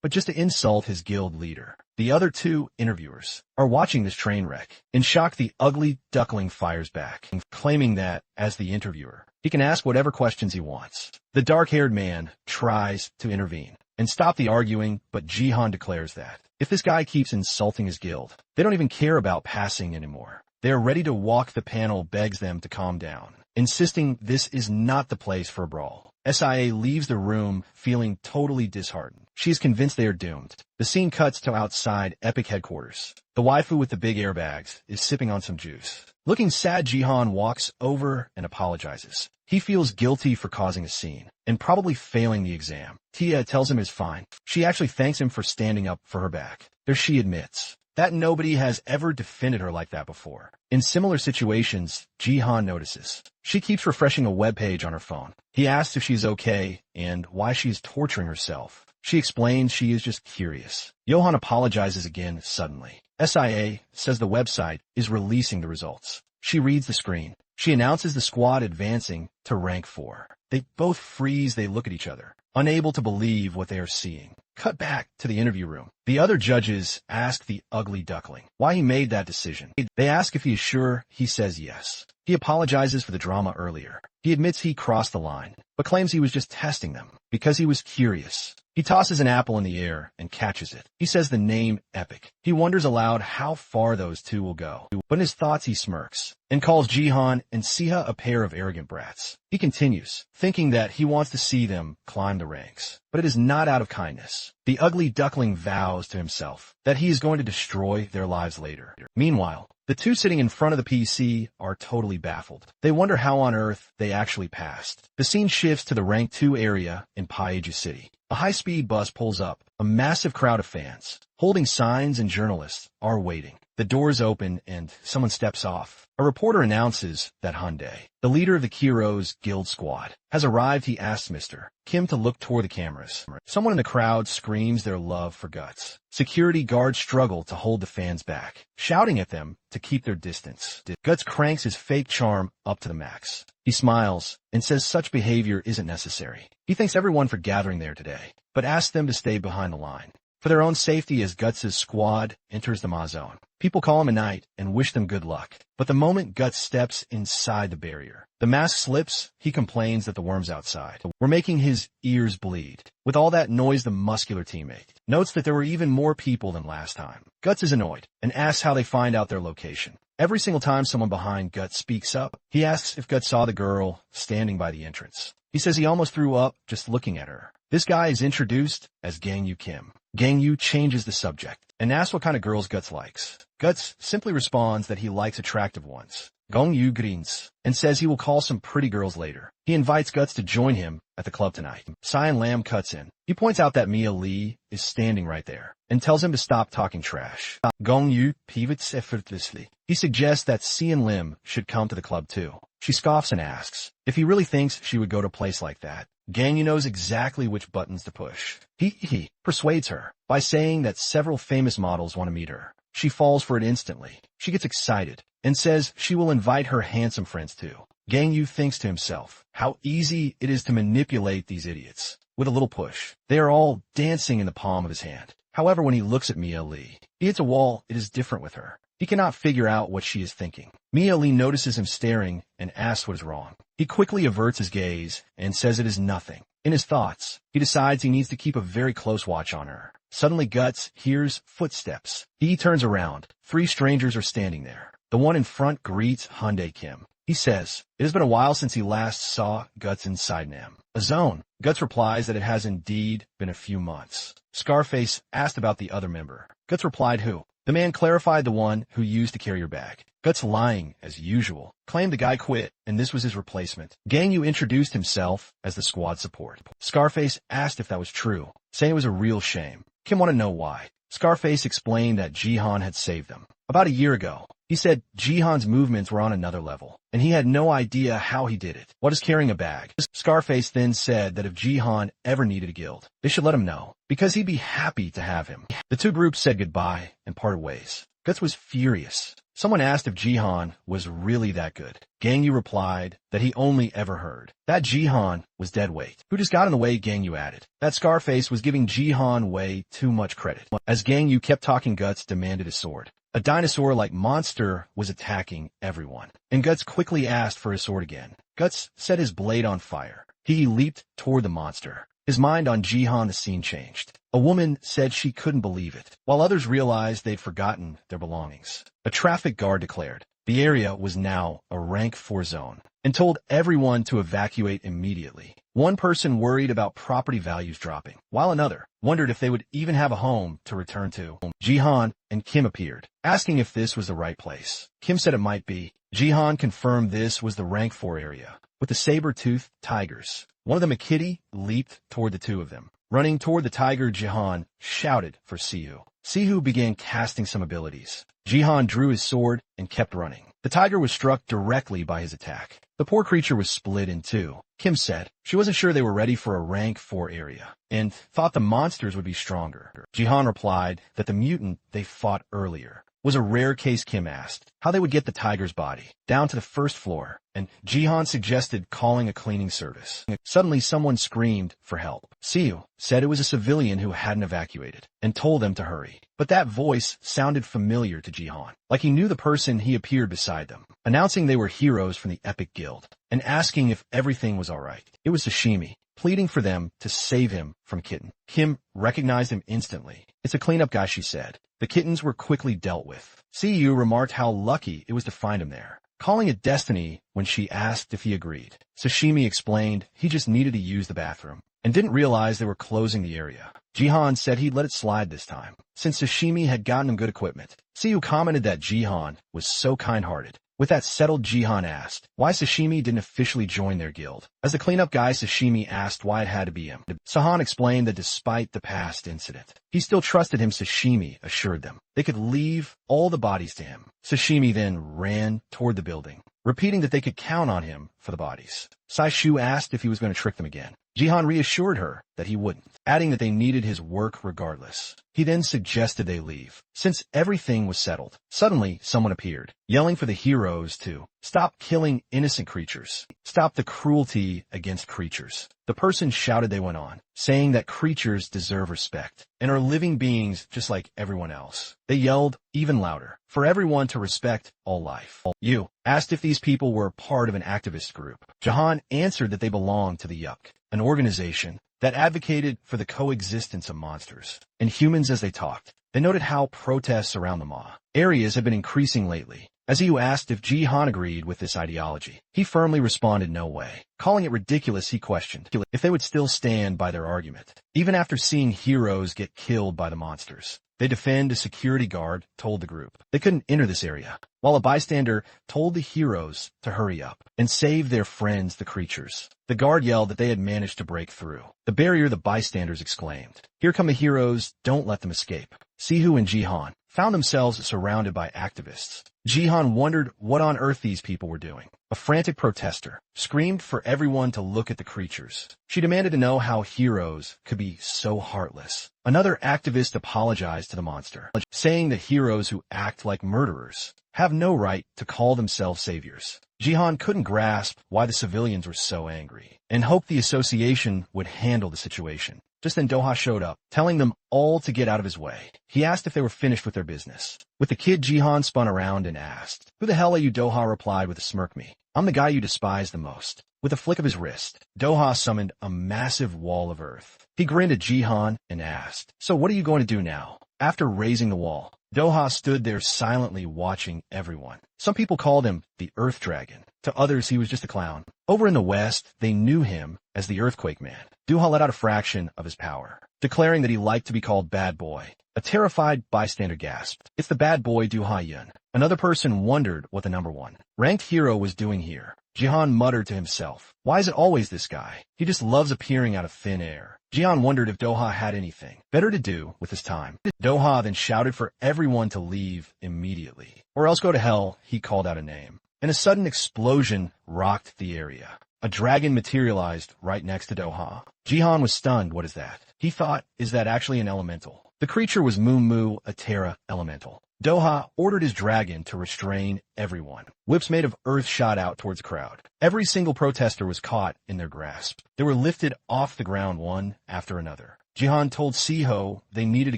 but just to insult his guild leader. The other 2 interviewers are watching this train wreck. In shock, the ugly duckling fires back, claiming that, as the interviewer, he can ask whatever questions he wants. The dark-haired man tries to intervene and stop the arguing, but Jihan declares that if this guy keeps insulting his guild, they don't even care about passing anymore. They are ready to walk. The panel begs them to calm down, insisting this is not the place for a brawl. Sia leaves the room feeling totally disheartened. She is convinced they are doomed. The scene cuts to outside Epic headquarters. The waifu with the big airbags is sipping on some juice. Looking sad, Jihan walks over and apologizes. He feels guilty for causing a scene and probably failing the exam. Tia tells him it's fine. She actually thanks him for standing up for her back. There she admits that nobody has ever defended her like that before. In similar situations, Jihan notices she keeps refreshing a web page on her phone. He asks if she's okay and why she is torturing herself. She explains she is just curious. Johan apologizes again suddenly. Sia says the website is releasing the results. She reads the screen. She announces the squad advancing to rank 4. They both freeze. They look at each other, unable to believe what they are seeing. Cut back to the interview room. The other judges ask the ugly duckling why he made that decision. They ask if he is sure. He says yes. He apologizes for the drama earlier. He admits he crossed the line, but claims he was just testing them because he was curious. He tosses an apple in the air and catches it. He says the name Epic. He wonders aloud how far those 2 will go, but in his thoughts he smirks and calls Jihan and Siha a pair of arrogant brats. He continues, thinking that he wants to see them climb the ranks, but it is not out of kindness. The ugly duckling vows to himself that he is going to destroy their lives later. Meanwhile, the 2 sitting in front of the PC are totally baffled. They wonder how on earth they actually passed. The scene shifts to the rank 2 area in Paiju City. A high-speed bus pulls up. A massive crowd of fans, holding signs and journalists, are waiting. The doors open and someone steps off. A reporter announces that Hyundai, the leader of the Kiro's guild squad, has arrived. He asks Mr. Kim to look toward the cameras. Someone in the crowd screams their love for Guts. Security guards struggle to hold the fans back, shouting at them to keep their distance. Guts cranks his fake charm up to the max. He smiles and says such behavior isn't necessary. He thanks everyone for gathering there today, but asks them to stay behind the line for their own safety as Guts' squad enters the Ma zone. People call him a knight and wish them good luck, but the moment Guts steps inside the barrier, the mask slips. He complains that the worms outside were making his ears bleed. With all that noise, the muscular teammate notes that there were even more people than last time. Guts is annoyed and asks how they find out their location. Every single time someone behind Guts speaks up, he asks if Guts saw the girl standing by the entrance. He says he almost threw up just looking at her. This guy is introduced as Gangyu Kim. Gangyu changes the subject and asks what kind of girls Guts likes. Guts simply responds that he likes attractive ones. Gongyu grins and says he will call some pretty girls later. He invites Guts to join him at the club tonight. Cyan Lam cuts in. He points out that Mia Lee is standing right there and tells him to stop talking trash. Gongyu pivots effortlessly. He suggests that Cyan Lim should come to the club too. She scoffs and asks if he really thinks she would go to a place like that. Gangyu knows exactly which buttons to push. He persuades her by saying that several famous models want to meet her. She falls for it instantly. She gets excited and says she will invite her handsome friends too. Gangyu thinks to himself how easy it is to manipulate these idiots. With a little push, they are all dancing in the palm of his hand. However, when he looks at Mia Lee, he hits a wall. It is different with her. He cannot figure out what she is thinking. Mia Lee notices him staring and asks what is wrong. He quickly averts his gaze and says it is nothing. In his thoughts, he decides he needs to keep a very close watch on her. Suddenly, Guts hears footsteps. He turns around. 3 strangers are standing there. The one in front greets Hyundai Kim. He says, it has been a while since he last saw Guts inside Nam. A zone. Guts replies that it has indeed been a few months. Scarface asked about the other member. Guts replied, who? The man clarified, the one who used to carry your bag. Guts, lying as usual, claimed the guy quit and this was his replacement. Ganyu introduced himself as the squad support. Scarface asked if that was true, saying it was a real shame. Kim wanted to know why. Scarface explained that Jihan had saved them. About a year ago, he said Jihan's movements were on another level, and he had no idea how he did it. What is carrying a bag? Scarface then said that if Jihan ever needed a guild, they should let him know, because he'd be happy to have him. The two groups said goodbye and parted ways. Guts was furious. Someone asked if Jihan was really that good. Ganyu replied that he only ever heard that Jihan was dead weight. Who just got in the way, Ganyu added. That Scarface was giving Jihan way too much credit. As Ganyu kept talking, Guts demanded his sword. A dinosaur-like monster was attacking everyone, and Guts quickly asked for his sword again. Guts set his blade on fire. He leaped toward the monster. His mind on Jihan, the scene changed. A woman said she couldn't believe it, while others realized they'd forgotten their belongings. A traffic guard declared the area was now a rank 4 zone and told everyone to evacuate immediately. One person worried about property values dropping, while another wondered if they would even have a home to return to. Jihan and Kim appeared, asking if this was the right place. Kim said it might be. Jihan confirmed this was the rank 4 area, with the saber-toothed tigers. One of them, a kitty, leaped toward the two of them. Running toward the tiger, Jihan shouted for Sihu. Sihu began casting some abilities. Jihan drew his sword and kept running. The tiger was struck directly by his attack. The poor creature was split in two. Kim said she wasn't sure they were ready for a rank 4 area and thought the monsters would be stronger. Jihan replied that the mutant they fought earlier was a rare case. Kim asked how they would get the tiger's body down to the first floor, and Jihan suggested calling a cleaning service. Suddenly, someone screamed for help. Siu said it was a civilian who hadn't evacuated and told them to hurry. But that voice sounded familiar to Jihan, like he knew the person. He appeared beside them, announcing they were heroes from the Epic Guild and asking if everything was all right. It was Sashimi, pleading for them to save him from Kitten. Kim recognized him instantly. It's a cleanup guy, she said. The kittens were quickly dealt with. Siu remarked how lucky it was to find him there, calling it destiny when she asked if he agreed. Sashimi explained he just needed to use the bathroom and didn't realize they were closing the area. Jihan said he'd let it slide this time, since Sashimi had gotten him good equipment. Siu commented that Jihan was so kind-hearted. With that settled, Jihan asked why Sashimi didn't officially join their guild. As the cleanup guy, Sashimi asked why it had to be him. Sahan explained that despite the past incident, he still trusted him. Sashimi assured them they could leave all the bodies to him. Sashimi then ran toward the building, repeating that they could count on him for the bodies. Saishu asked if he was going to trick them again. Jihan reassured her that he wouldn't, adding that they needed his work regardless. He then suggested they leave, since everything was settled. Suddenly, someone appeared, yelling for the heroes to stop killing innocent creatures, stop the cruelty against creatures. The person shouted. They went on, saying that creatures deserve respect and are living beings just like everyone else. They yelled even louder for everyone to respect all life. Yu asked if these people were part of an activist group. Jahan answered that they belonged to the Yuck, an organization that advocated for the coexistence of monsters and humans. As they talked, they noted how protests around the Ma areas have been increasing lately. As Yu asked if Jihan agreed with this ideology, he firmly responded no way. Calling it ridiculous, he questioned if they would still stand by their argument, even after seeing heroes get killed by the monsters. They defend. A security guard told the group they couldn't enter this area, while a bystander told the heroes to hurry up and save their friends, the creatures. The guard yelled that they had managed to break through the barrier. The bystanders exclaimed, "Here come the heroes, don't let them escape." Sihu and Jihan found themselves surrounded by activists. Jihan wondered what on earth these people were doing. A frantic protester screamed for everyone to look at the creatures. She demanded to know how heroes could be so heartless. Another activist apologized to the monster, saying that heroes who act like murderers have no right to call themselves saviors. Jihan couldn't grasp why the civilians were so angry and hoped the association would handle the situation. Just then Doha showed up, telling them all to get out of his way. He asked if they were finished with their business. With the kid, Jihan spun around and asked, "Who the hell are you?" Doha replied with a smirk. "Me. I'm the guy you despise the most." With a flick of his wrist, Doha summoned a massive wall of earth. He grinned at Jihan and asked, "So what are you going to do now?" After raising the wall, Doha stood there silently watching everyone. Some people called him the Earth Dragon, To others, he was just a clown. Over in the West, they knew him as the Earthquake Man. Duha let out a fraction of his power, declaring that he liked to be called Bad Boy. A terrified bystander gasped. It's the Bad Boy Duha Yun. Another person wondered what the number one ranked hero was doing here. Jihan muttered to himself, why is it always this guy? He just loves appearing out of thin air. Jihan wondered if Doha had anything better to do with his time. Doha then shouted for everyone to leave immediately, or else go to hell. He called out a name, and a sudden explosion rocked the area. A dragon materialized right next to Doha. Jihan was stunned. What is that? He thought, is that actually an elemental? The creature was Mumu, a Terra elemental. Doha ordered his dragon to restrain everyone. Whips made of earth shot out towards the crowd. Every single protester was caught in their grasp. They were lifted off the ground one after another. Jihan told Siho they needed to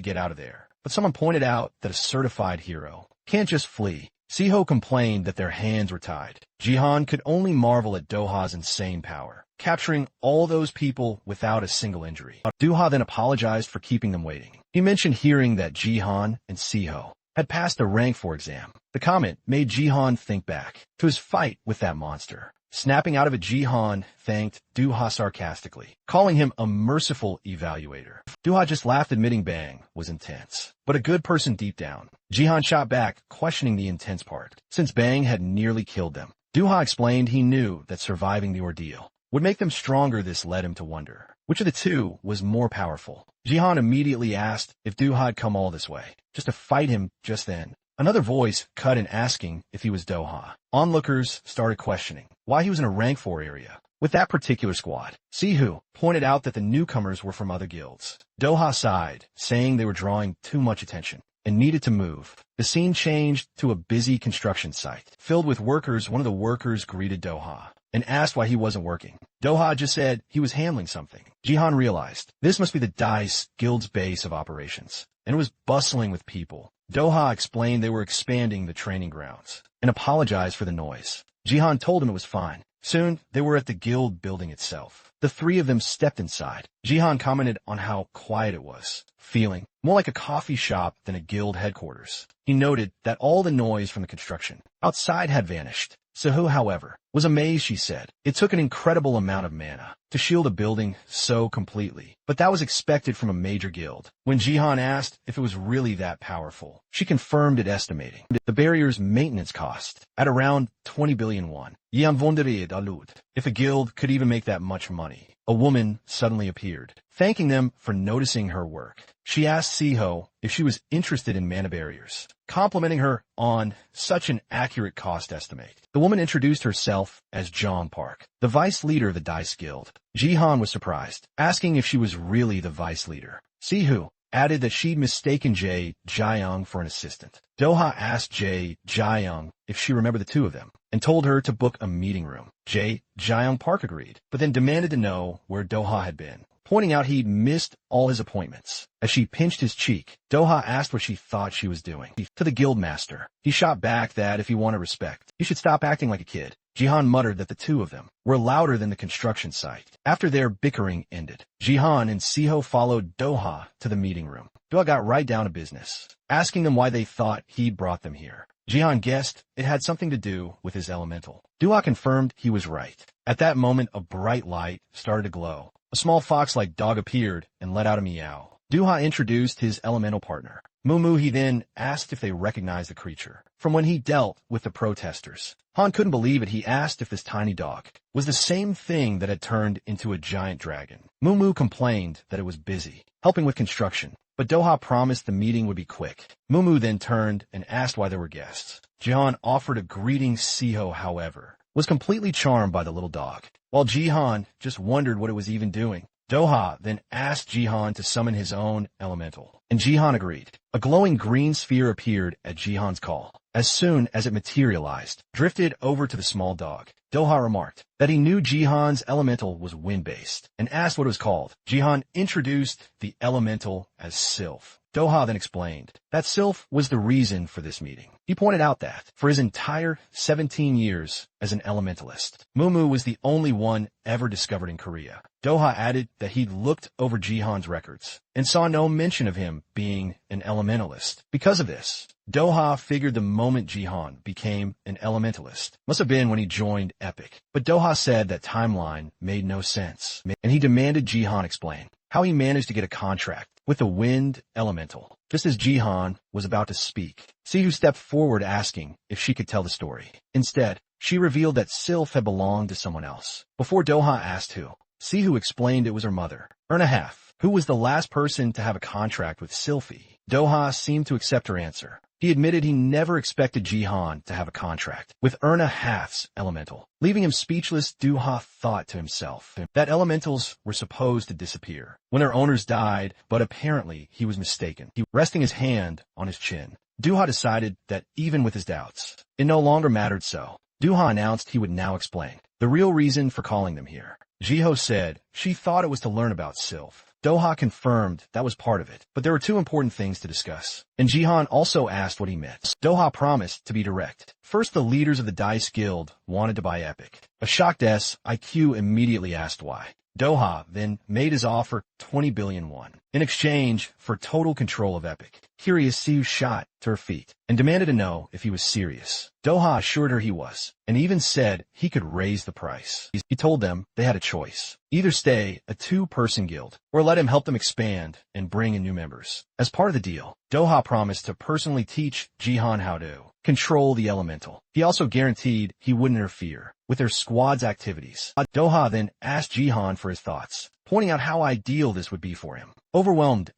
get out of there, but someone pointed out that a certified hero can't just flee. Siho complained that their hands were tied. Jihan could only marvel at Doha's insane power, capturing all those people without a single injury. Doha then apologized for keeping them waiting. He mentioned hearing that Jihan and Siho had passed a rank 4 exam. The comment made Jihan think back to his fight with that monster. Snapping out of it, Jihan thanked Duha sarcastically, calling him a merciful evaluator. Duha just laughed, admitting Bang was intense, but a good person deep down. Jihan shot back, questioning the intense part, since Bang had nearly killed them. Duha explained he knew that surviving the ordeal would make them stronger. This led him to wonder which of the two was more powerful. Jihan immediately asked if Duha had come all this way just to fight him. Just then, another voice cut in, asking if he was Doha. Onlookers started questioning why he was in a rank 4 area with that particular squad. Sihu pointed out that the newcomers were from other guilds. Doha sighed, saying they were drawing too much attention and needed to move. The scene changed to a busy construction site filled with workers. One of the workers greeted Doha and asked why he wasn't working. Doha just said he was handling something. Jihan realized this must be the Dice Guild's base of operations, and it was bustling with people. Doha explained they were expanding the training grounds and apologized for the noise. Jihan told him it was fine. Soon, they were at the guild building itself. The three of them stepped inside. Jihan commented on how quiet it was, feeling more like a coffee shop than a guild headquarters. He noted that all the noise from the construction outside had vanished. Suhu, however, was amazed. She said it took an incredible amount of mana to shield a building so completely, but that was expected from a major guild. When Jihan asked if it was really that powerful, she confirmed it, estimating the barrier's maintenance cost at around 20 billion won. If a guild could even make that much money. A woman suddenly appeared, thanking them for noticing her work. She asked Siho if she was interested in mana barriers, complimenting her on such an accurate cost estimate. The woman introduced herself as Jong Park, the vice leader of the Dice Guild. Jihan was surprised, asking if she was really the vice leader. Sihu added that she'd mistaken Jae Jiang for an assistant. Doha asked Jae Jiang if she remembered the two of them, and told her to book a meeting room. Jae Jiang Park agreed, but then demanded to know where Doha had been, pointing out he'd missed all his appointments. As she pinched his cheek, Doha asked what she thought she was doing. To the guild master, he shot back that if he wanted respect, he should stop acting like a kid. Jihan muttered that the two of them were louder than the construction site. After their bickering ended, Jihan and Siho followed Doha to the meeting room. Doha got right down to business, asking them why they thought he'd brought them here. Jihan guessed it had something to do with his elemental. Doha confirmed he was right. At that moment, a bright light started to glow. A small fox-like dog appeared and let out a meow. Doha introduced his elemental partner, Mumu. He then asked if they recognized the creature from when he dealt with the protesters. Han couldn't believe it. He asked if this tiny dog was the same thing that had turned into a giant dragon. Mumu complained that it was busy, helping with construction, but Doha promised the meeting would be quick. Mumu then turned and asked why there were guests. Jihan offered a greeting. Siho, however, was completely charmed by the little dog, while Jihan just wondered what it was even doing. Doha then asked Jihan to summon his own elemental, and Jihan agreed. A glowing green sphere appeared at Jihan's call. As soon as it materialized, drifted over to the small dog. Doha remarked that he knew Jihan's elemental was wind-based and asked what it was called. Jihan introduced the elemental as Sylph. Doha then explained that Sylph was the reason for this meeting. He pointed out that, for his entire 17 years as an elementalist, Mumu was the only one ever discovered in Korea. Doha added that he'd looked over Jihan's records and saw no mention of him being an elementalist. Because of this, Doha figured the moment Jihan became an elementalist must have been when he joined Epic. But Doha said that timeline made no sense, and he demanded Jihan explain how he managed to get a contract with the wind elemental. Just as Jihan was about to speak, Sihu stepped forward asking if she could tell the story. Instead, she revealed that Sylph had belonged to someone else. Before Doha asked who, Sihu explained it was her mother, Erna, who was the last person to have a contract with Sylphie. Doha seemed to accept her answer. He admitted he never expected Jihan to have a contract with Erna Hath's elemental. Leaving him speechless, Doha thought to himself that elementals were supposed to disappear when their owners died, but apparently he was mistaken. Resting his hand on his chin, Doha decided that even with his doubts, it no longer mattered so. Doha announced he would now explain the real reason for calling them here. Jiho said she thought it was to learn about Sylph. Doha confirmed that was part of it, but there were two important things to discuss, and Jihan also asked what he meant. Doha promised to be direct. First, the leaders of the Dice Guild wanted to buy Epic. A shocked IQ immediately asked why. Doha then made his offer 20 billion won in exchange for total control of Epic. Curious, Siu shot to her feet and demanded to know if he was serious. Doha assured her he was, and even said he could raise the price. He told them they had a choice. Either stay a two-person guild, or let him help them expand and bring in new members. As part of the deal, Doha promised to personally teach Jihan how to control the elemental. He also guaranteed he wouldn't interfere with their squad's activities. Doha then asked Jihan for his thoughts, pointing out how ideal this would be for him. Overwhelmed,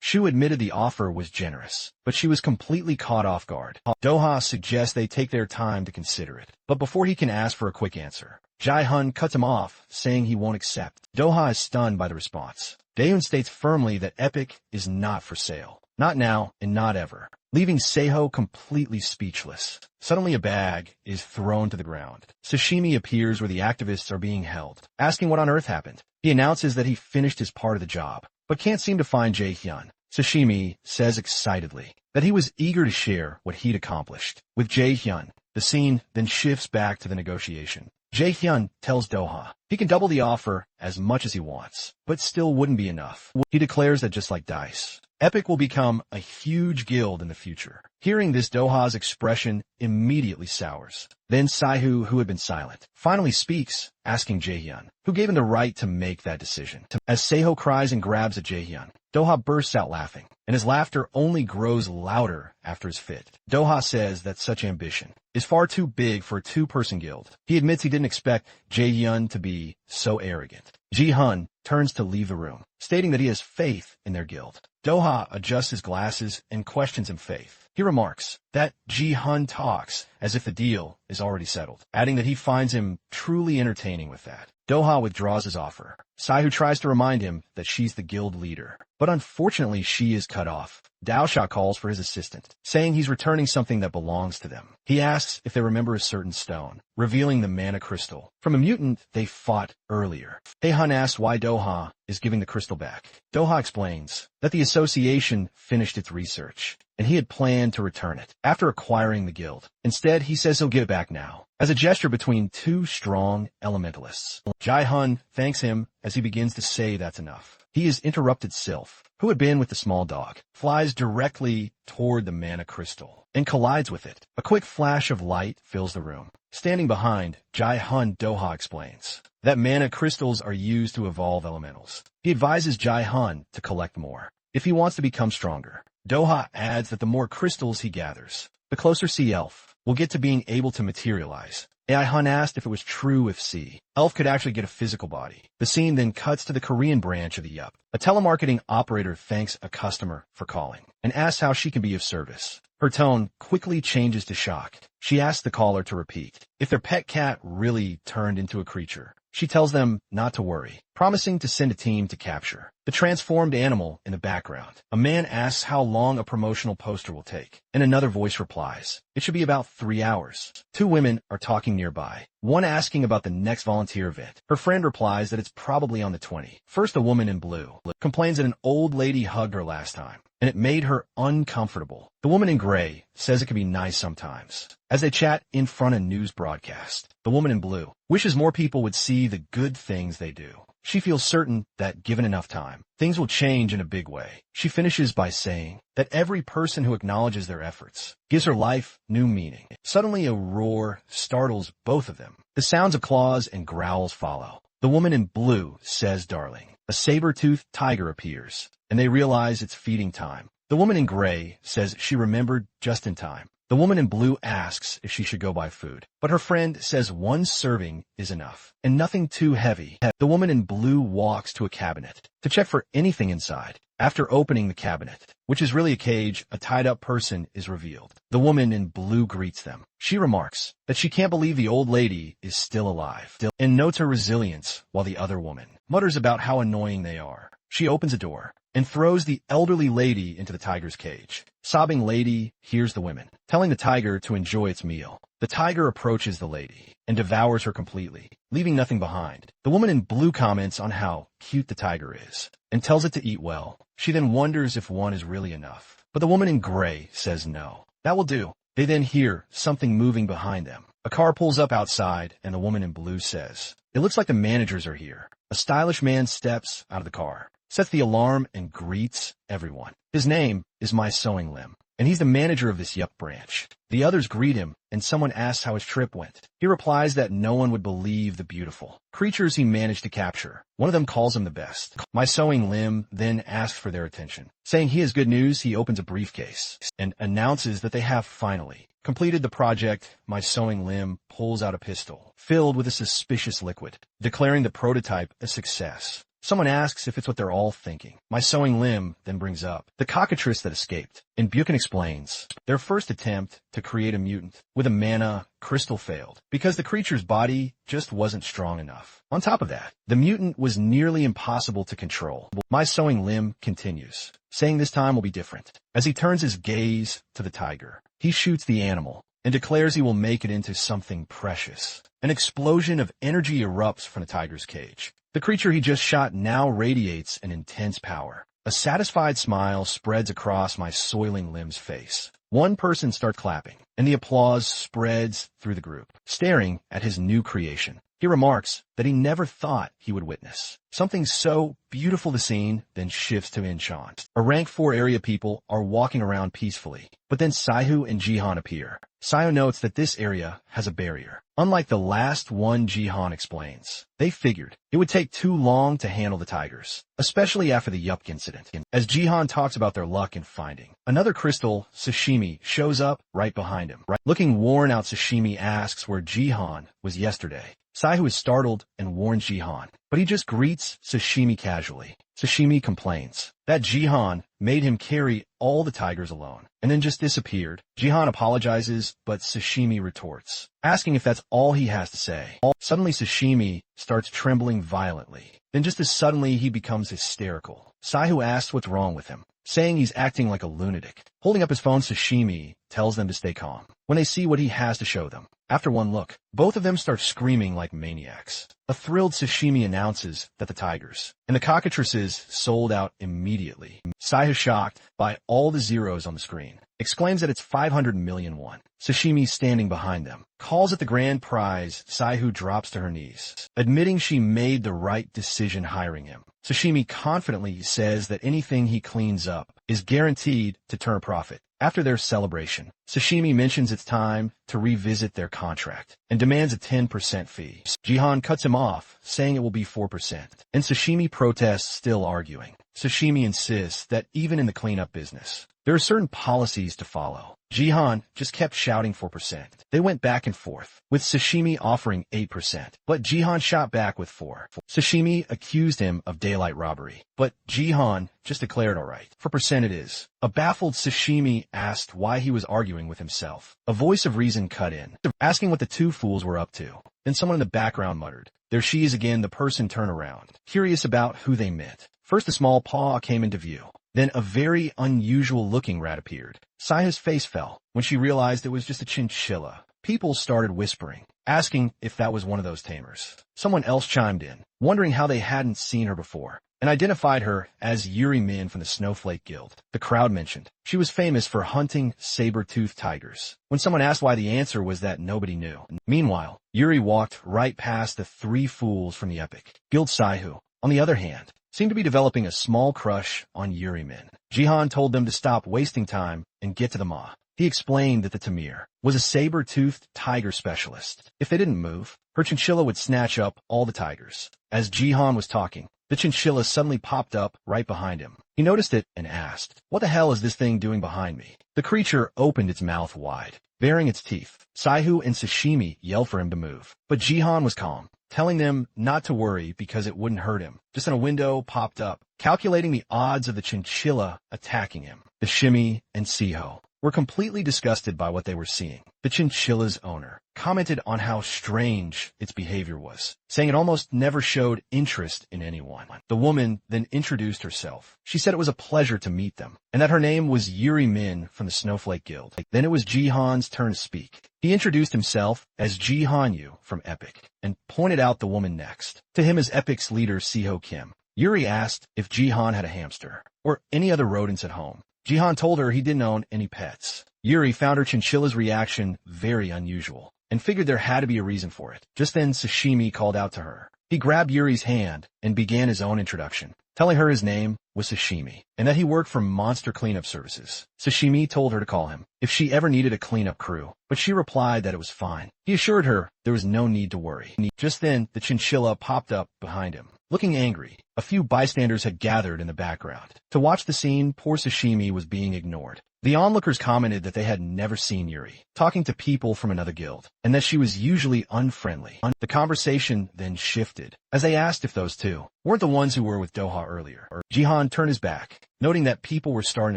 Shu admitted the offer was generous, but she was completely caught off guard. Doha suggests they take their time to consider it, but before he can ask for a quick answer, Jae-hun cuts him off, saying he won't accept. Doha is stunned by the response. Daeun states firmly that Epic is not for sale. Not now and not ever, leaving Seho completely speechless. Suddenly a bag is thrown to the ground. Sashimi appears where the activists are being held, asking what on earth happened. He announces that he finished his part of the job, but can't seem to find Jae-hyun. Sashimi says excitedly that he was eager to share what he'd accomplished with Jae-hyun. The scene then shifts back to the negotiation. Jae-hyun tells Doha he can double the offer as much as he wants, but still wouldn't be enough. He declares that just like Dice, Epic will become a huge guild in the future. Hearing this, Doha's expression immediately sours. Then Saihu, who had been silent, finally speaks, asking Jaehyun, who gave him the right to make that decision. As Seho cries and grabs at Jaehyun, Doha bursts out laughing, and his laughter only grows louder after his fit. Doha says that such ambition is far too big for a two-person guild. He admits he didn't expect Jaehyun to be so arrogant. Ji-hun turns to leave the room, stating that he has faith in their guild. Doha adjusts his glasses and questions him faith. He remarks that Ji-hun talks as if the deal is already settled, adding that he finds him truly entertaining with that. Doha withdraws his offer. Saihu tries to remind him that she's the guild leader, but unfortunately she is cut off. Daosha calls for his assistant, saying he's returning something that belongs to them. He asks if they remember a certain stone, revealing the mana crystal from a mutant they fought earlier. Daehyun asks why Doha is giving the crystal back. Doha explains that the association finished its research, and he had planned to return it after acquiring the guild. Instead, he says he'll give it back now, as a gesture between two strong elementalists. Jae-hun thanks him as he begins to say that's enough. He is interrupted. Sylph, who had been with the small dog, flies directly toward the mana crystal and collides with it. A quick flash of light fills the room. Standing behind, Jae-hun, Doha explains that mana crystals are used to evolve elementals. He advises Jae-hun to collect more if he wants to become stronger. Doha adds that the more crystals he gathers, the closer Sea Elf will get to being able to materialize. Jae-hun asked if it was true if Sea Elf could actually get a physical body. The scene then cuts to the Korean branch of the Yup. A telemarketing operator thanks a customer for calling and asks how she can be of service. Her tone quickly changes to shock. She asks the caller to repeat if their pet cat really turned into a creature. She tells them not to worry, promising to send a team to capture the transformed animal. In the background, a man asks how long a promotional poster will take, and another voice replies, it should be about 3 hours. Two women are talking nearby, one asking about the next volunteer event. Her friend replies that it's probably on the 20th. First, a woman in blue complains that an old lady hugged her last time. and it made her uncomfortable. The woman in gray says it can be nice sometimes. As they chat in front of news broadcast, the woman in blue wishes more people would see the good things they do. She feels certain that, given enough time, things will change in a big way. She finishes by saying that every person who acknowledges their efforts gives her life new meaning. Suddenly a roar startles both of them. The sounds of claws and growls follow. The woman in blue says, "Darling." A saber-toothed tiger appears, and they realize it's feeding time. The woman in gray says she remembered just in time. The woman in blue asks if she should go buy food, but her friend says one serving is enough, and nothing too heavy. The woman in blue walks to a cabinet to check for anything inside. After opening the cabinet, which is really a cage, a tied-up person is revealed. The woman in blue greets them. She remarks that she can't believe the old lady is still alive, and notes her resilience, while the other woman mutters about how annoying they are. She opens a door and throws the elderly lady into the tiger's cage. Sobbing lady hears the women telling the tiger to enjoy its meal. The tiger approaches the lady and devours her completely, leaving nothing behind. The woman in blue comments on how cute the tiger is and tells it to eat well. She then wonders if one is really enough, but the woman in gray says no. That will do. They then hear something moving behind them. A car pulls up outside, and the woman in blue says, "It looks like the managers are here." A stylish man steps out of the car, sets the alarm, and greets everyone. His name is My Sewing Limb, and he's the manager of this Yup branch. The others greet him, and someone asks how his trip went. He replies that no one would believe the beautiful creatures he managed to capture. One of them calls him the best. My Sewing Limb then asks for their attention. Saying he has good news, he opens a briefcase and announces that they have finally completed the project. My Sewing Limb pulls out a pistol filled with a suspicious liquid, declaring the prototype a success. Someone asks if it's what they're all thinking. My Sewing Limb then brings up the cockatrice that escaped, and Buchan explains their first attempt to create a mutant with a mana crystal failed because the creature's body just wasn't strong enough. On top of that, the mutant was nearly impossible to control. My Sewing Limb continues, saying this time will be different. As he turns his gaze to the tiger, he shoots the animal and declares he will make it into something precious. An explosion of energy erupts from the tiger's cage. The creature he just shot now radiates an intense power. A satisfied smile spreads across My Soiling Limb's face. One person starts clapping, and the applause spreads through the group, staring at his new creation. He remarks that he never thought he would witness something so beautiful. The scene then shifts to Incheon. A rank 4 area people are walking around peacefully, but then Saihu and Jihan appear. Saihu notes that this area has a barrier. Unlike the last one, Jihan explains, they figured it would take too long to handle the tigers, especially after the Yup incident. As Jihan talks about their luck in finding another crystal, Sashimi shows up right behind him. Looking worn out, Sashimi asks where Jihan was yesterday. Saihu is startled and warns Jihan, but he just greets Sashimi casually. Sashimi complains that Jihan made him carry all the tigers alone and then just disappeared. Jihan apologizes, but Sashimi retorts, asking if that's all he has to say. Suddenly Sashimi starts trembling violently. Then just as suddenly he becomes hysterical. Saihu asks what's wrong with him, saying he's acting like a lunatic. Holding up his phone, Sashimi tells them to stay calm when they see what he has to show them. After one look, both of them start screaming like maniacs. A thrilled Sashimi announces that the tigers and the cockatrices sold out immediately. Saihu, shocked by all the zeros on the screen, exclaims that it's 500 million won. Sashimi, standing behind them, calls it the grand prize. Saihu drops to her knees, admitting she made the right decision hiring him. Sashimi confidently says that anything he cleans up is guaranteed to turn a profit. After their celebration, Sashimi mentions it's time to revisit their contract and demands a 10% fee. Jihan cuts him off, saying it will be 4%, and Sashimi protests, still arguing. Sashimi insists that even in the cleanup business, there are certain policies to follow. Jihan just kept shouting 4%. They went back and forth, with Sashimi offering 8%, but Jihan shot back with 4. Sashimi accused him of daylight robbery, but Jihan just declared all right. 4% it is. A baffled Sashimi asked why he was arguing with himself. A voice of reason cut in, asking what the two fools were up to. Then someone in the background muttered, "There she is again." The person turned around, curious about who they meant. First a small paw came into view. Then a very unusual-looking rat appeared. Saihu's face fell when she realized it was just a chinchilla. People started whispering, asking if that was one of those tamers. Someone else chimed in, wondering how they hadn't seen her before. and identified her as Yuri Min from the Snowflake Guild. The crowd mentioned she was famous for hunting saber-toothed tigers. When someone asked why, the answer was that nobody knew. Meanwhile, Yuri walked right past the three fools from the epic guild. Saihu, on the other hand, seemed to be developing a small crush on Yuri Min. Jihan told them to stop wasting time and get to the Ma. He explained that the Tamir was a saber-toothed tiger specialist. If they didn't move, her chinchilla would snatch up all the tigers. As Jihan was talking, the chinchilla suddenly popped up right behind him. He noticed it and asked, "What the hell is this thing doing behind me?" The creature opened its mouth wide, baring its teeth. Saihu and Sashimi yelled for him to move, but Jihan was calm, telling them not to worry because it wouldn't hurt him. Just then a window popped up, calculating the odds of the chinchilla attacking him. The Shimi and Siho were completely disgusted by what they were seeing. The chinchilla's owner commented on how strange its behavior was, saying it almost never showed interest in anyone. The woman then introduced herself. She said it was a pleasure to meet them, and that her name was Yuri Min from the Snowflake Guild. Then it was Jihan's turn to speak. He introduced himself as Jihan Yu from Epic, and pointed out the woman next. To him as Epic's leader, Siho Kim. Yuri asked if Jihan had a hamster, or any other rodents at home. Jihan told her he didn't own any pets. Yuri found her chinchilla's reaction very unusual, and figured there had to be a reason for it. Just then Sashimi called out to her. He grabbed Yuri's hand and began his own introduction, telling her his name was Sashimi, and that he worked for monster cleanup services. Sashimi told her to call him if she ever needed a cleanup crew, but she replied that it was fine. He assured her there was no need to worry. Just then, the chinchilla popped up behind him, looking angry. A few bystanders had gathered in the background. To watch the scene, poor Sashimi was being ignored. The onlookers commented that they had never seen Yuri talking to people from another guild, and that she was usually unfriendly. The conversation then shifted, as they asked if those two weren't the ones who were with Doha earlier. Jihan turned his back, noting that people were starting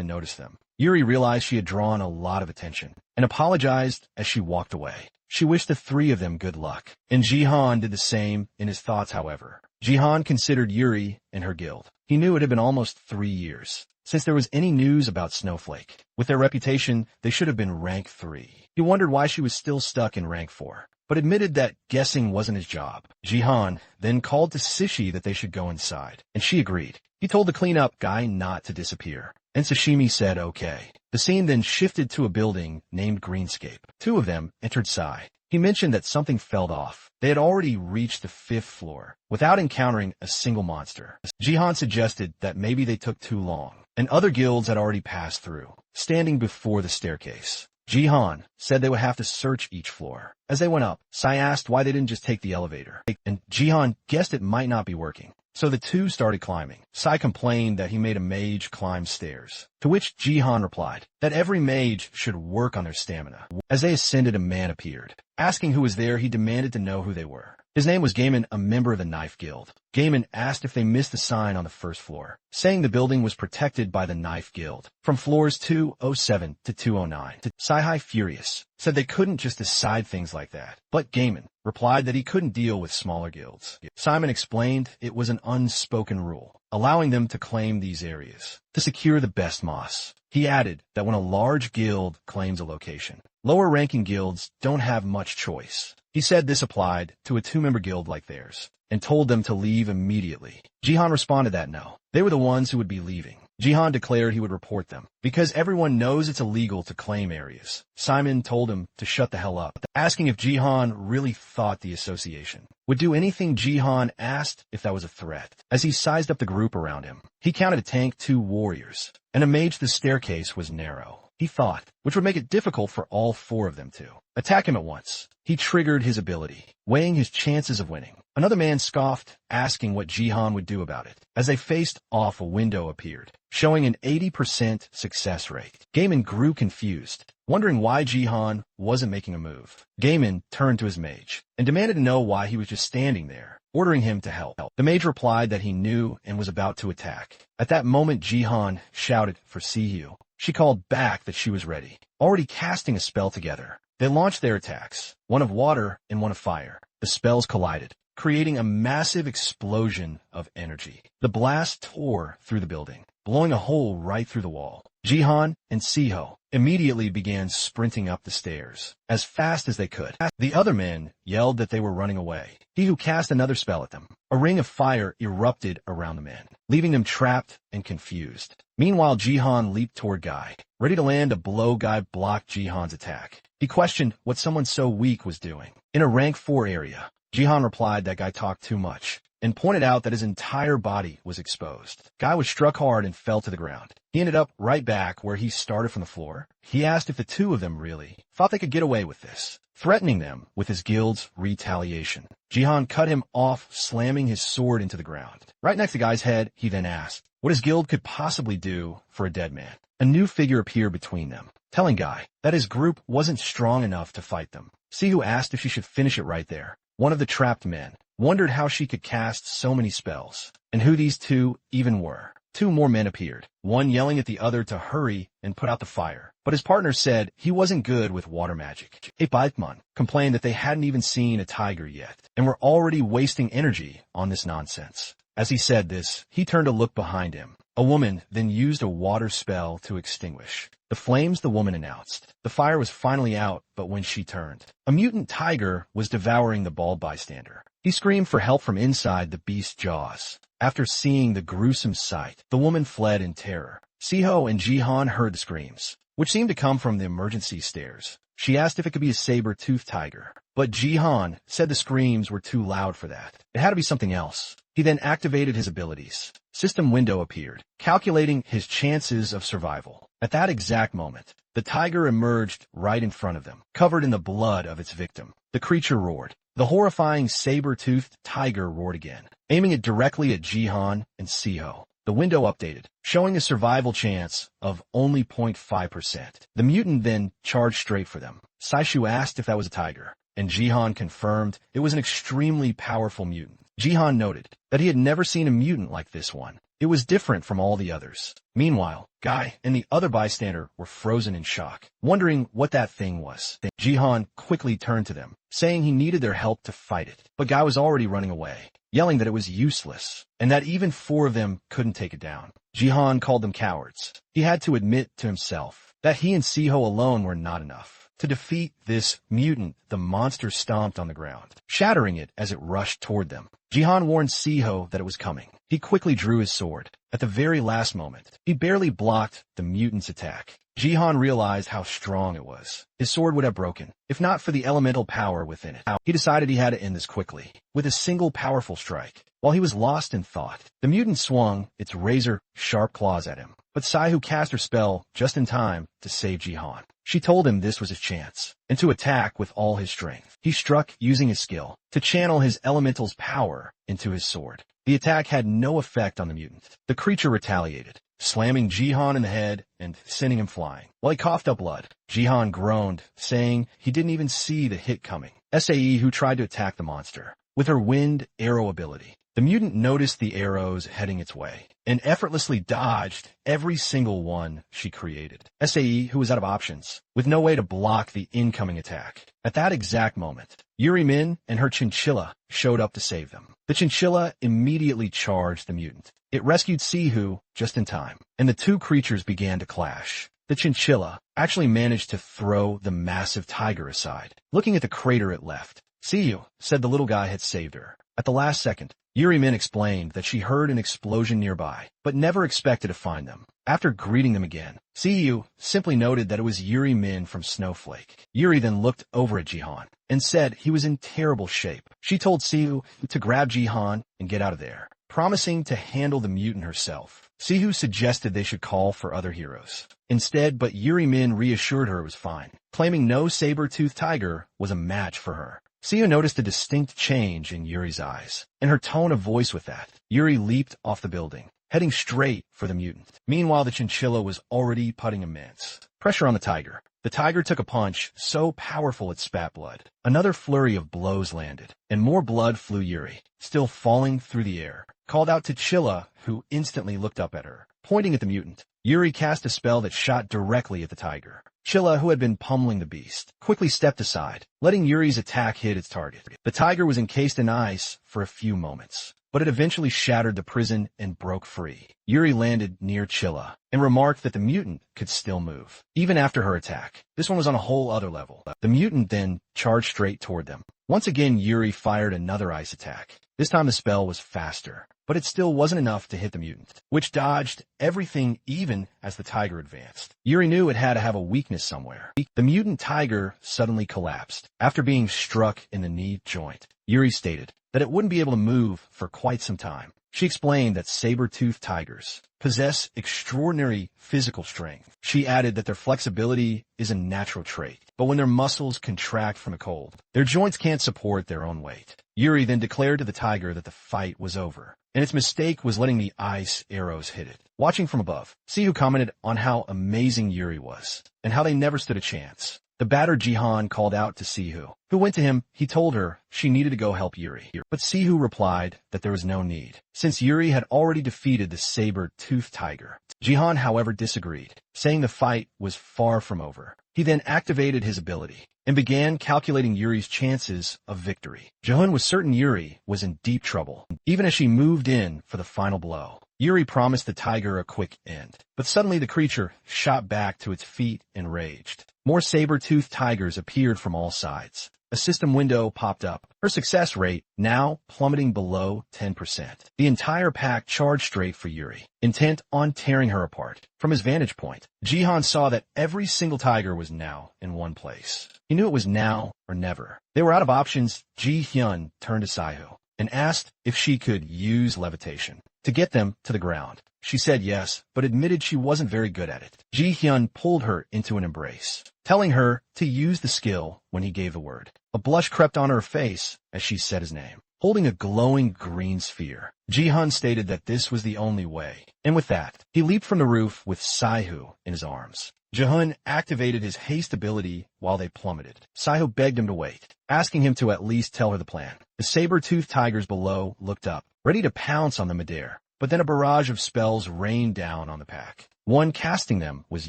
to notice them. Yuri realized she had drawn a lot of attention, and apologized as she walked away. She wished the three of them good luck, and Jihan did the same in his thoughts. However, Jihan considered Yuri and her guild. He knew it had been almost 3 years since there was any news about Snowflake. With their reputation, they should have been rank 3. He wondered why she was still stuck in rank 4, but admitted that guessing wasn't his job. Jihan then called to Sishi that they should go inside, and she agreed. He told the cleanup guy not to disappear, and Sashimi said okay. The scene then shifted to a building named Greenscape. Two of them entered Sai. He mentioned that something fell off. They had already reached the 5th floor without encountering a single monster. Jihan suggested that maybe they took too long, and other guilds had already passed through, standing before the staircase. Jihan said they would have to search each floor. As they went up, Sai asked why they didn't just take the elevator, and Jihan guessed it might not be working. So the two started climbing. Sai complained that he made a mage climb stairs, to which Jihan replied that every mage should work on their stamina. As they ascended, a man appeared. Asking who was there, he demanded to know who they were. His name was Gaiman, a member of the Knife Guild. Gaiman asked if they missed the sign on the 1st floor, saying the building was protected by the Knife Guild from floors 207 to 209. Sai, furious, said they couldn't just decide things like that. But Gaiman replied that he couldn't deal with smaller guilds. Simon explained it was an unspoken rule, allowing them to claim these areas to secure the best moss. He added that when a large guild claims a location, lower-ranking guilds don't have much choice. He said this applied to a 2-member guild like theirs, and told them to leave immediately. Jihan responded that no, they were the ones who would be leaving. Jihan declared he would report them, because everyone knows it's illegal to claim areas. Simon told him to shut the hell up, asking if Jihan really thought the association would do anything. Jihan asked if that was a threat. As he sized up the group around him, he counted a tank, 2 warriors, and a mage. The staircase was narrow, he thought, which would make it difficult for all 4 of them to attack him at once. He triggered his ability, weighing his chances of winning. Another man scoffed, asking what Jihan would do about it. As they faced off, a window appeared, showing an 80% success rate. Gaiman grew confused, wondering why Jihan wasn't making a move. Gaiman turned to his mage and demanded to know why he was just standing there, ordering him to help. The mage replied that he knew and was about to attack. At that moment, Jihan shouted for Sihu. She called back that she was ready, already casting a spell together. They launched their attacks, one of water and one of fire. The spells collided, creating a massive explosion of energy. The blast tore through the building, blowing a hole right through the wall. Jihan and Siho immediately began sprinting up the stairs as fast as they could. The other men yelled that they were running away. He who cast another spell at them. A ring of fire erupted around the men, leaving them trapped and confused. Meanwhile, Jihan leaped toward Guy, ready to land a blow. Guy blocked Jihan's attack. He questioned what someone so weak was doing. In a rank 4 area, Jihan replied that Guy talked too much and pointed out that his entire body was exposed. Guy was struck hard and fell to the ground. He ended up right back where he started from the floor. He asked if the two of them really thought they could get away with this, threatening them with his guild's retaliation. Jihan cut him off, slamming his sword into the ground. Right next to Guy's head, he then asked what his guild could possibly do for a dead man. A new figure appeared between them, telling Guy that his group wasn't strong enough to fight them. Sihu asked if she should finish it right there. One of the trapped men wondered how she could cast so many spells, and who these two even were. Two more men appeared, one yelling at the other to hurry and put out the fire. But his partner said he wasn't good with water magic. A Baikman complained that they hadn't even seen a tiger yet, and were already wasting energy on this nonsense. As he said this, he turned to look behind him. A woman then used a water spell to extinguish the flames. The woman announced the fire was finally out, but when she turned, a mutant tiger was devouring the bald bystander. He screamed for help from inside the beast's jaws. After seeing the gruesome sight, the woman fled in terror. Siho and Jihan heard the screams, which seemed to come from the emergency stairs. She asked if it could be a saber-toothed tiger, but Jihan said the screams were too loud for that. It had to be something else. He then activated his abilities. System window appeared, calculating his chances of survival. At that exact moment, the tiger emerged right in front of them, covered in the blood of its victim. The creature roared. The horrifying saber-toothed tiger roared again, aiming it directly at Jihan and Siho. The window updated, showing a survival chance of only 0.5%. The mutant then charged straight for them. Saishu asked if that was a tiger, and Jihan confirmed it was an extremely powerful mutant. Jihan noted that he had never seen a mutant like this one. It was different from all the others. Meanwhile, Guy and the other bystander were frozen in shock, wondering what that thing was. Then Jihan quickly turned to them, saying he needed their help to fight it. But Guy was already running away, yelling that it was useless, and that even 4 of them couldn't take it down. Jihan called them cowards. He had to admit to himself that he and Siho alone were not enough to defeat this mutant. The monster stomped on the ground, shattering it as it rushed toward them. Jihan warned Siho that it was coming. He quickly drew his sword. At the very last moment, he barely blocked the mutant's attack. Jihan realized how strong it was. His sword would have broken, if not for the elemental power within it. He decided he had to end this quickly, with a single powerful strike. While he was lost in thought, the mutant swung its razor-sharp claws at him. But Sihu cast her spell just in time to save Jihan. She told him this was his chance, and to attack with all his strength. He struck using his skill to channel his elemental's power into his sword. The attack had no effect on the mutant. The creature retaliated, slamming Jihan in the head and sending him flying. While he coughed up blood, Jihan groaned, saying he didn't even see the hit coming. Sae, who tried to attack the monster with her wind arrow ability. The mutant noticed the arrows heading its way and effortlessly dodged every single one she created. Sae, who was out of options, with no way to block the incoming attack. At that exact moment, Yuri Min and her chinchilla showed up to save them. The chinchilla immediately charged the mutant. It rescued Sihu just in time, and the two creatures began to clash. The chinchilla actually managed to throw the massive tiger aside. Looking at the crater it left, Sihu said the little guy had saved her. At the last second, Yuri Min explained that she heard an explosion nearby, but never expected to find them. After greeting them again, Siyu simply noted that it was Yuri Min from Snowflake. Yuri then looked over at Jihan and said he was in terrible shape. She told Siyu to grab Jihan and get out of there, promising to handle the mutant herself. Sihu suggested they should call for other heroes instead, but Yuri Min reassured her it was fine, claiming no saber-toothed tiger was a match for her. Siyu noticed a distinct change in Yuri's eyes, and her tone of voice with that. Yuri leaped off the building, heading straight for the mutant. Meanwhile, the chinchilla was already putting immense pressure on the tiger. The tiger took a punch so powerful it spat blood. Another flurry of blows landed, and more blood flew. Yuri, still falling through the air, called out to Chilla, who instantly looked up at her, pointing at the mutant. Yuri cast a spell that shot directly at the tiger. Chilla, who had been pummeling the beast, quickly stepped aside, letting Yuri's attack hit its target. The tiger was encased in ice for a few moments, but it eventually shattered the prison and broke free. Yuri landed near Chilla and remarked that the mutant could still move, even after her attack. This one was on a whole other level. The mutant then charged straight toward them. Once again, Yuri fired another ice attack. This time the spell was faster, but it still wasn't enough to hit the mutant, which dodged everything even as the tiger advanced. Yuri knew it had to have a weakness somewhere. The mutant tiger suddenly collapsed after being struck in the knee joint. Yuri stated that it wouldn't be able to move for quite some time. She explained that saber-toothed tigers possess extraordinary physical strength. She added that their flexibility is a natural trait, but when their muscles contract from the cold, their joints can't support their own weight. Yuri then declared to the tiger that the fight was over, and its mistake was letting the ice arrows hit it. Watching from above, Sihu commented on how amazing Yuri was, and how they never stood a chance. The battered Jihan called out to Sihu, who went to him. He told her she needed to go help Yuri, but Sihu replied that there was no need, since Yuri had already defeated the saber-toothed tiger. Jihan, however, disagreed, saying the fight was far from over. He then activated his ability and began calculating Yuri's chances of victory. Jihun was certain Yuri was in deep trouble, even as she moved in for the final blow. Yuri promised the tiger a quick end, but suddenly the creature shot back to its feet and raged. More saber-toothed tigers appeared from all sides. A system window popped up, her success rate now plummeting below 10%. The entire pack charged straight for Yuri, intent on tearing her apart. From his vantage point, Jihan saw that every single tiger was now in one place. He knew it was now or never. They were out of options. Ji Hyun turned to Sihu and asked if she could use levitation to get them to the ground. She said yes, but admitted she wasn't very good at it. Ji Hyun pulled her into an embrace, telling her to use the skill when he gave the word. A blush crept on her face as she said his name, holding a glowing green sphere. Jihan stated that this was the only way, and with that, he leaped from the roof with Sihu in his arms. Jihun activated his haste ability while they plummeted. Sihu begged him to wait, asking him to at least tell her the plan. The saber-toothed tigers below looked up, ready to pounce on the midair, but then a barrage of spells rained down on the pack. One casting them was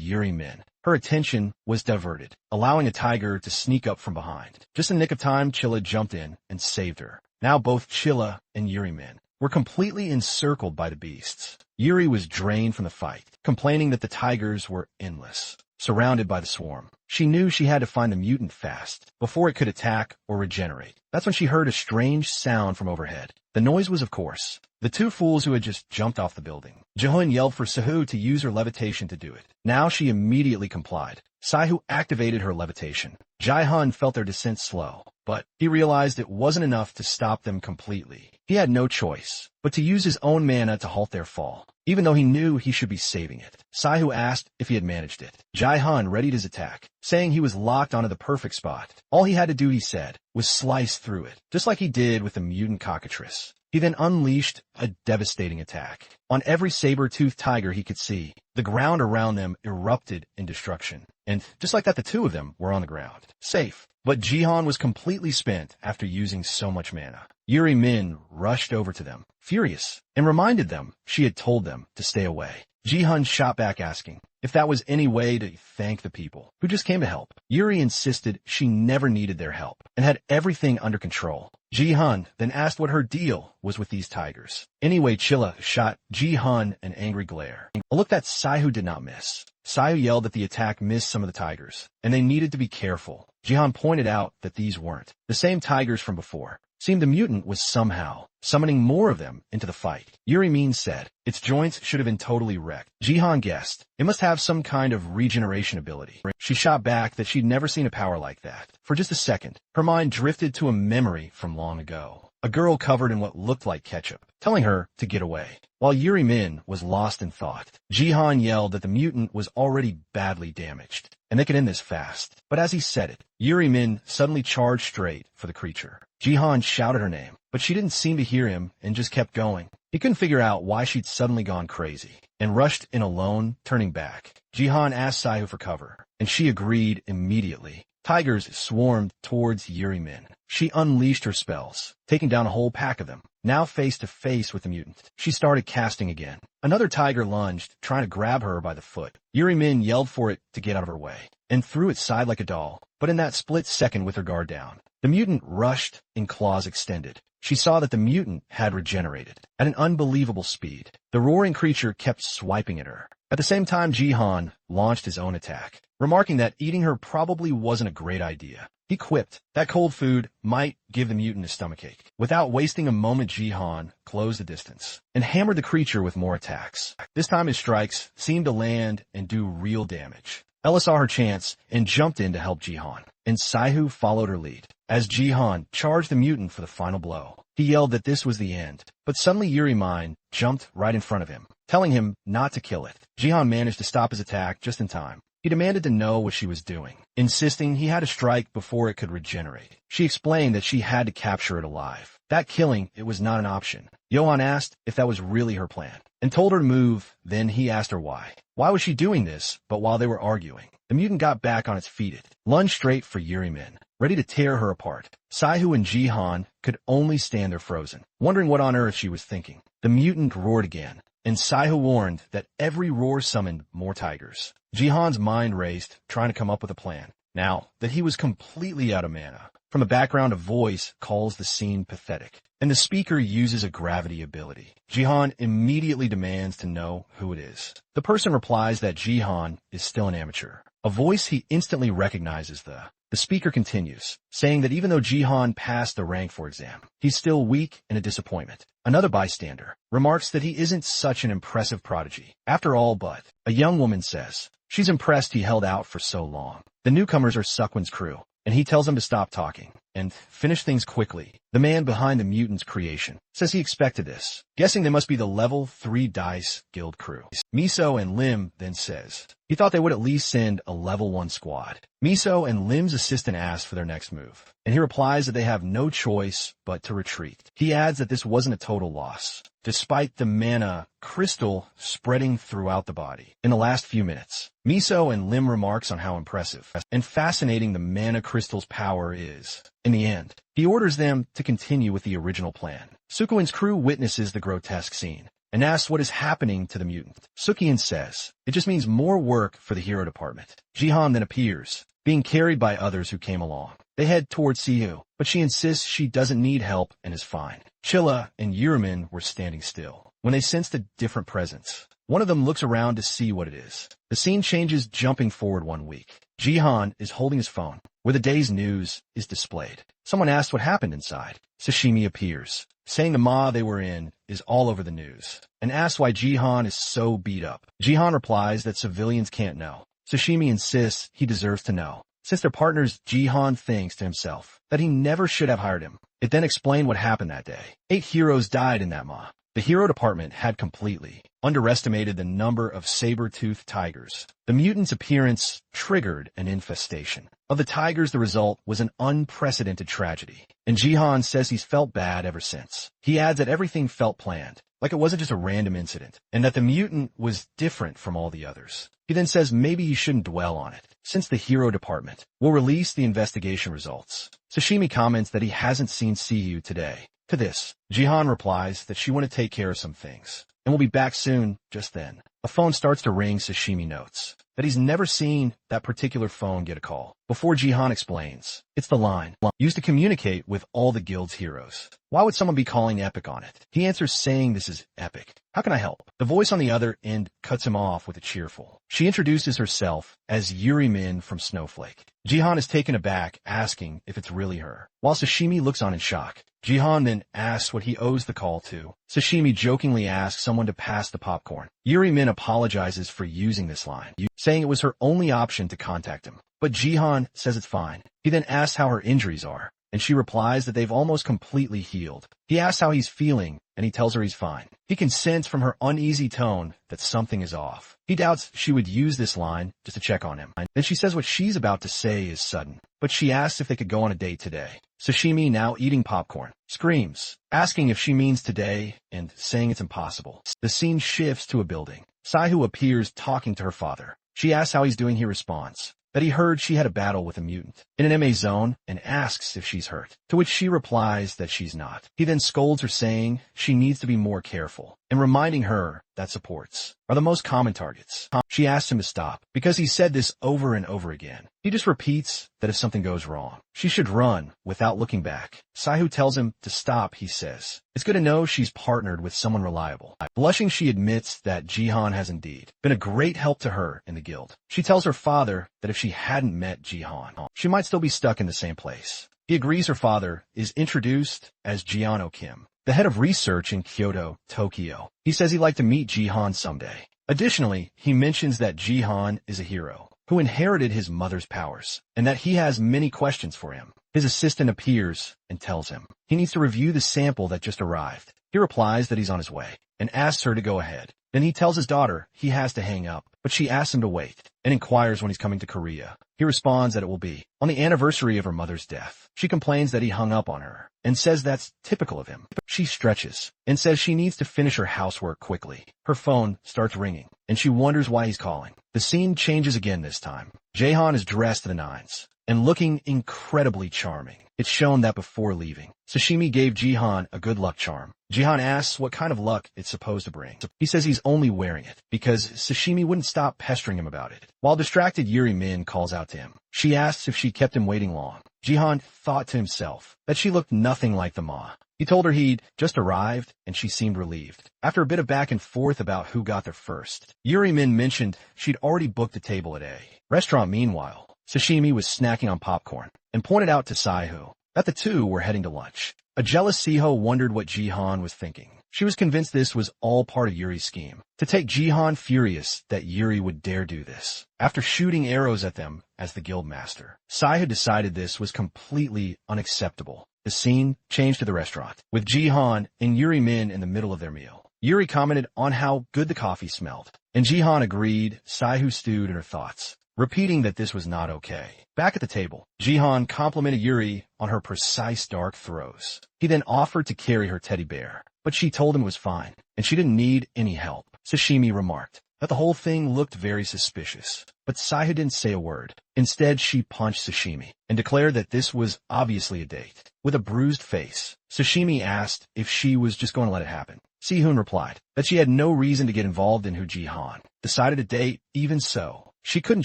Yuri Min. Her attention was diverted, allowing a tiger to sneak up from behind. Just in the nick of time, Chilla jumped in and saved her. Now both Chilla and Yuri Min were completely encircled by the beasts. Yuri was drained from the fight, complaining that the tigers were endless, surrounded by the swarm. She knew she had to find the mutant fast, before it could attack or regenerate. That's when she heard a strange sound from overhead. The noise was, of course, the two fools who had just jumped off the building. Jihun yelled for Sihu to use her levitation to do it. Now she immediately complied. Sihu activated her levitation. Jihan felt their descent slow, but he realized it wasn't enough to stop them completely. He had no choice but to use his own mana to halt their fall, even though he knew he should be saving it. Sihu asked if he had managed it. Jihan readied his attack, saying he was locked onto the perfect spot. All he had to do, he said, was slice through it, just like he did with the mutant cockatrice. He then unleashed a devastating attack on every saber-toothed tiger he could see. The ground around them erupted in destruction, and just like that, the two of them were on the ground, safe. But Jihan was completely spent after using so much mana. Yuri Min rushed over to them, furious, and reminded them she had told them to stay away. Jihan shot back asking if that was any way to thank the people who just came to help. Yuri insisted she never needed their help and had everything under control. Jihan then asked what her deal was with these tigers. Anyway, Chilla shot Jihan an angry glare, a look that Sihu did not miss. Sihu yelled that the attack missed some of the tigers, and they needed to be careful. Jihan pointed out that these weren't the same tigers from before. Seemed the mutant was somehow summoning more of them into the fight. Yuri Min said its joints should have been totally wrecked. Jihan guessed it must have some kind of regeneration ability. She shot back that she'd never seen a power like that. For just a second, her mind drifted to a memory from long ago. A girl covered in what looked like ketchup, telling her to get away. While Yuri Min was lost in thought, Jihan yelled that the mutant was already badly damaged, and they could end this fast. But as he said it, Yuri Min suddenly charged straight for the creature. Jihan shouted her name, but she didn't seem to hear him and just kept going. He couldn't figure out why she'd suddenly gone crazy, and rushed in alone, turning back. Jihan asked Sihu for cover, and she agreed immediately. Tigers swarmed towards Yuri Min. She unleashed her spells, taking down a whole pack of them. Now face to face with the mutant, she started casting again. Another tiger lunged, trying to grab her by the foot. Yuri Min yelled for it to get out of her way, and threw its side like a doll. But in that split second with her guard down, the mutant rushed and claws extended, she saw that the mutant had regenerated at an unbelievable speed. The roaring creature kept swiping at her. At the same time, Jihan launched his own attack, remarking that eating her probably wasn't a great idea. He quipped that cold food might give the mutant a stomachache. Without wasting a moment, Jihan closed the distance and hammered the creature with more attacks. This time his strikes seemed to land and do real damage. Ella saw her chance and jumped in to help Jihan, and Saihu followed her lead. As Jihan charged the mutant for the final blow, he yelled that this was the end, but suddenly Yuri-Mine jumped right in front of him, telling him not to kill it. Jihan managed to stop his attack just in time. He demanded to know what she was doing, insisting he had to strike before it could regenerate. She explained that she had to capture it alive. That killing it was not an option. Johan asked if that was really her plan, and told her to move. Then he asked her why. Why was she doing this? But while they were arguing, the mutant got back on its feet, lunged straight for Yuri-Min, ready to tear her apart. Saihu and Jihan could only stand there frozen, wondering what on earth she was thinking. The mutant roared again, and Saihu warned that every roar summoned more tigers. Jihan's mind raced, trying to come up with a plan, now that he was completely out of mana. From the background, a voice calls the scene pathetic, and the speaker uses a gravity ability. Jihan immediately demands to know who it is. The person replies that Jihan is still an amateur, a voice he instantly recognizes. The speaker continues, saying that even though Jihan passed the rank 4 exam, he's still weak and a disappointment. Another bystander remarks that he isn't such an impressive prodigy after all, but a young woman says she's impressed he held out for so long. The newcomers are Sukwin's crew, and he tells them to stop talking and finish things quickly. The man behind the mutant's creation says he expected this, guessing they must be the level 3 Dice Guild crew. Miso and Lim then says he thought they would at least send a level 1 squad. Miso and Lim's assistant ask for their next move, and he replies that they have no choice but to retreat. He adds that this wasn't a total loss, despite the mana crystal spreading throughout the body. In the last few minutes, Miso and Lim remarks on how impressive and fascinating the mana crystal's power is. In the end, he orders them to continue with the original plan. Sukuin's crew witnesses the grotesque scene and asks what is happening to the mutant. Sukian says it just means more work for the hero department. Jihan then appears, being carried by others who came along. They head towards Siyu, but she insists she doesn't need help and is fine. Chilla and Yurimin were standing still when they sensed a different presence. One of them looks around to see what it is. The scene changes, jumping forward 1 week. Jihan is holding his phone, where the day's news is displayed. Someone asks what happened inside. Sashimi appears, saying the ma they were in is all over the news, and asks why Jihan is so beat up. Jihan replies that civilians can't know. Sashimi insists he deserves to know. Since they're partners, Jihan thinks to himself that he never should have hired him. It then explained what happened that day. 8 heroes died in that ma. The hero department had completely underestimated the number of saber-toothed tigers. The mutant's appearance triggered an infestation of the tigers. The result was an unprecedented tragedy, and Jihan says he's felt bad ever since. He adds that everything felt planned, like it wasn't just a random incident, and that the mutant was different from all the others. He then says maybe he shouldn't dwell on it, since the hero department will release the investigation results. Sashimi comments that he hasn't seen Siyu today. To this, Jihan replies that she want to take care of some things, and will be back soon. Just then, a phone starts to ring. Sashimi notes that he's never seen that particular phone get a call. Before Jihan explains, it's the line used to communicate with all the guild's heroes. Why would someone be calling Epic on it? He answers saying this is Epic. How can I help? The voice on the other end cuts him off with a cheerful. She introduces herself as Yuri-Min from Snowflake. Jihan is taken aback, asking if it's really her, while Sashimi looks on in shock. Jihan then asks what he owes the call to. Sashimi jokingly asks someone to pass the popcorn. Yuri-Min apologizes for using this line, saying it was her only option to contact him. But Jihan says it's fine. He then asks how her injuries are, and she replies that they've almost completely healed. He asks how he's feeling, and he tells her he's fine. He can sense from her uneasy tone that something is off. He doubts she would use this line just to check on him. Then she says what she's about to say is sudden, but she asks if they could go on a date today. Sashimi, now eating popcorn, screams, asking if she means today and saying it's impossible. The scene shifts to a building. Saihu appears talking to her father. She asks how he's doing. He responds that he heard she had a battle with a mutant in an MA zone and asks if she's hurt, to which she replies that she's not. He then scolds her, saying she needs to be more careful. and reminding her that supports are the most common targets. She asks him to stop because he said this over and over again. He just repeats that if something goes wrong, she should run without looking back. Saihu tells him to stop, he says. It's good to know she's partnered with someone reliable. Blushing, she admits that Jihan has indeed been a great help to her in the guild. She tells her father that if she hadn't met Jihan, she might still be stuck in the same place. He agrees. Her father is introduced as Giano Kim, the head of research in Kyoto, Tokyo. He says he'd like to meet Jihan someday. Additionally, he mentions that Jihan is a hero who inherited his mother's powers and that he has many questions for him. His assistant appears and tells him he needs to review the sample that just arrived. He replies that he's on his way and asks her to go ahead. Then he tells his daughter he has to hang up, but she asks him to wait and inquires when he's coming to Korea. He responds that it will be on the anniversary of her mother's death. She complains that he hung up on her and says that's typical of him. She stretches and says she needs to finish her housework quickly. Her phone starts ringing and she wonders why he's calling. The scene changes again this time. Jaehan is dressed to the nines and looking incredibly charming. It's shown that before leaving, Sashimi gave Jihan a good luck charm. Jihan asks what kind of luck it's supposed to bring. He says he's only wearing it because Sashimi wouldn't stop pestering him about it. While distracted, Yuri Min calls out to him. She asks if she kept him waiting long. Jihan thought to himself that she looked nothing like the Ma. He told her he'd just arrived, and she seemed relieved. After a bit of back and forth about who got there first, Yuri Min mentioned she'd already booked a table at a restaurant. Meanwhile, Sashimi was snacking on popcorn and pointed out to Saihu that the two were heading to lunch. A jealous Siho wondered what Jihan was thinking. She was convinced this was all part of Yuri's scheme to take Jihan, furious that Yuri would dare do this. After shooting arrows at them as the guild master, Saihu decided this was completely unacceptable. The scene changed to the restaurant, with Jihan and Yuri Min in the middle of their meal. Yuri commented on how good the coffee smelled, and Jihan agreed. Saihu stewed in her thoughts, repeating that this was not okay. Back at the table, Jihan complimented Yuri on her precise dark throws. He then offered to carry her teddy bear, but she told him it was fine, and she didn't need any help. Sashimi remarked that the whole thing looked very suspicious, but Saihu didn't say a word. Instead, she punched Sashimi and declared that this was obviously a date. With a bruised face, Sashimi asked if she was just going to let it happen. Sihun replied that she had no reason to get involved in who Jihan decided to date. Even so, she couldn't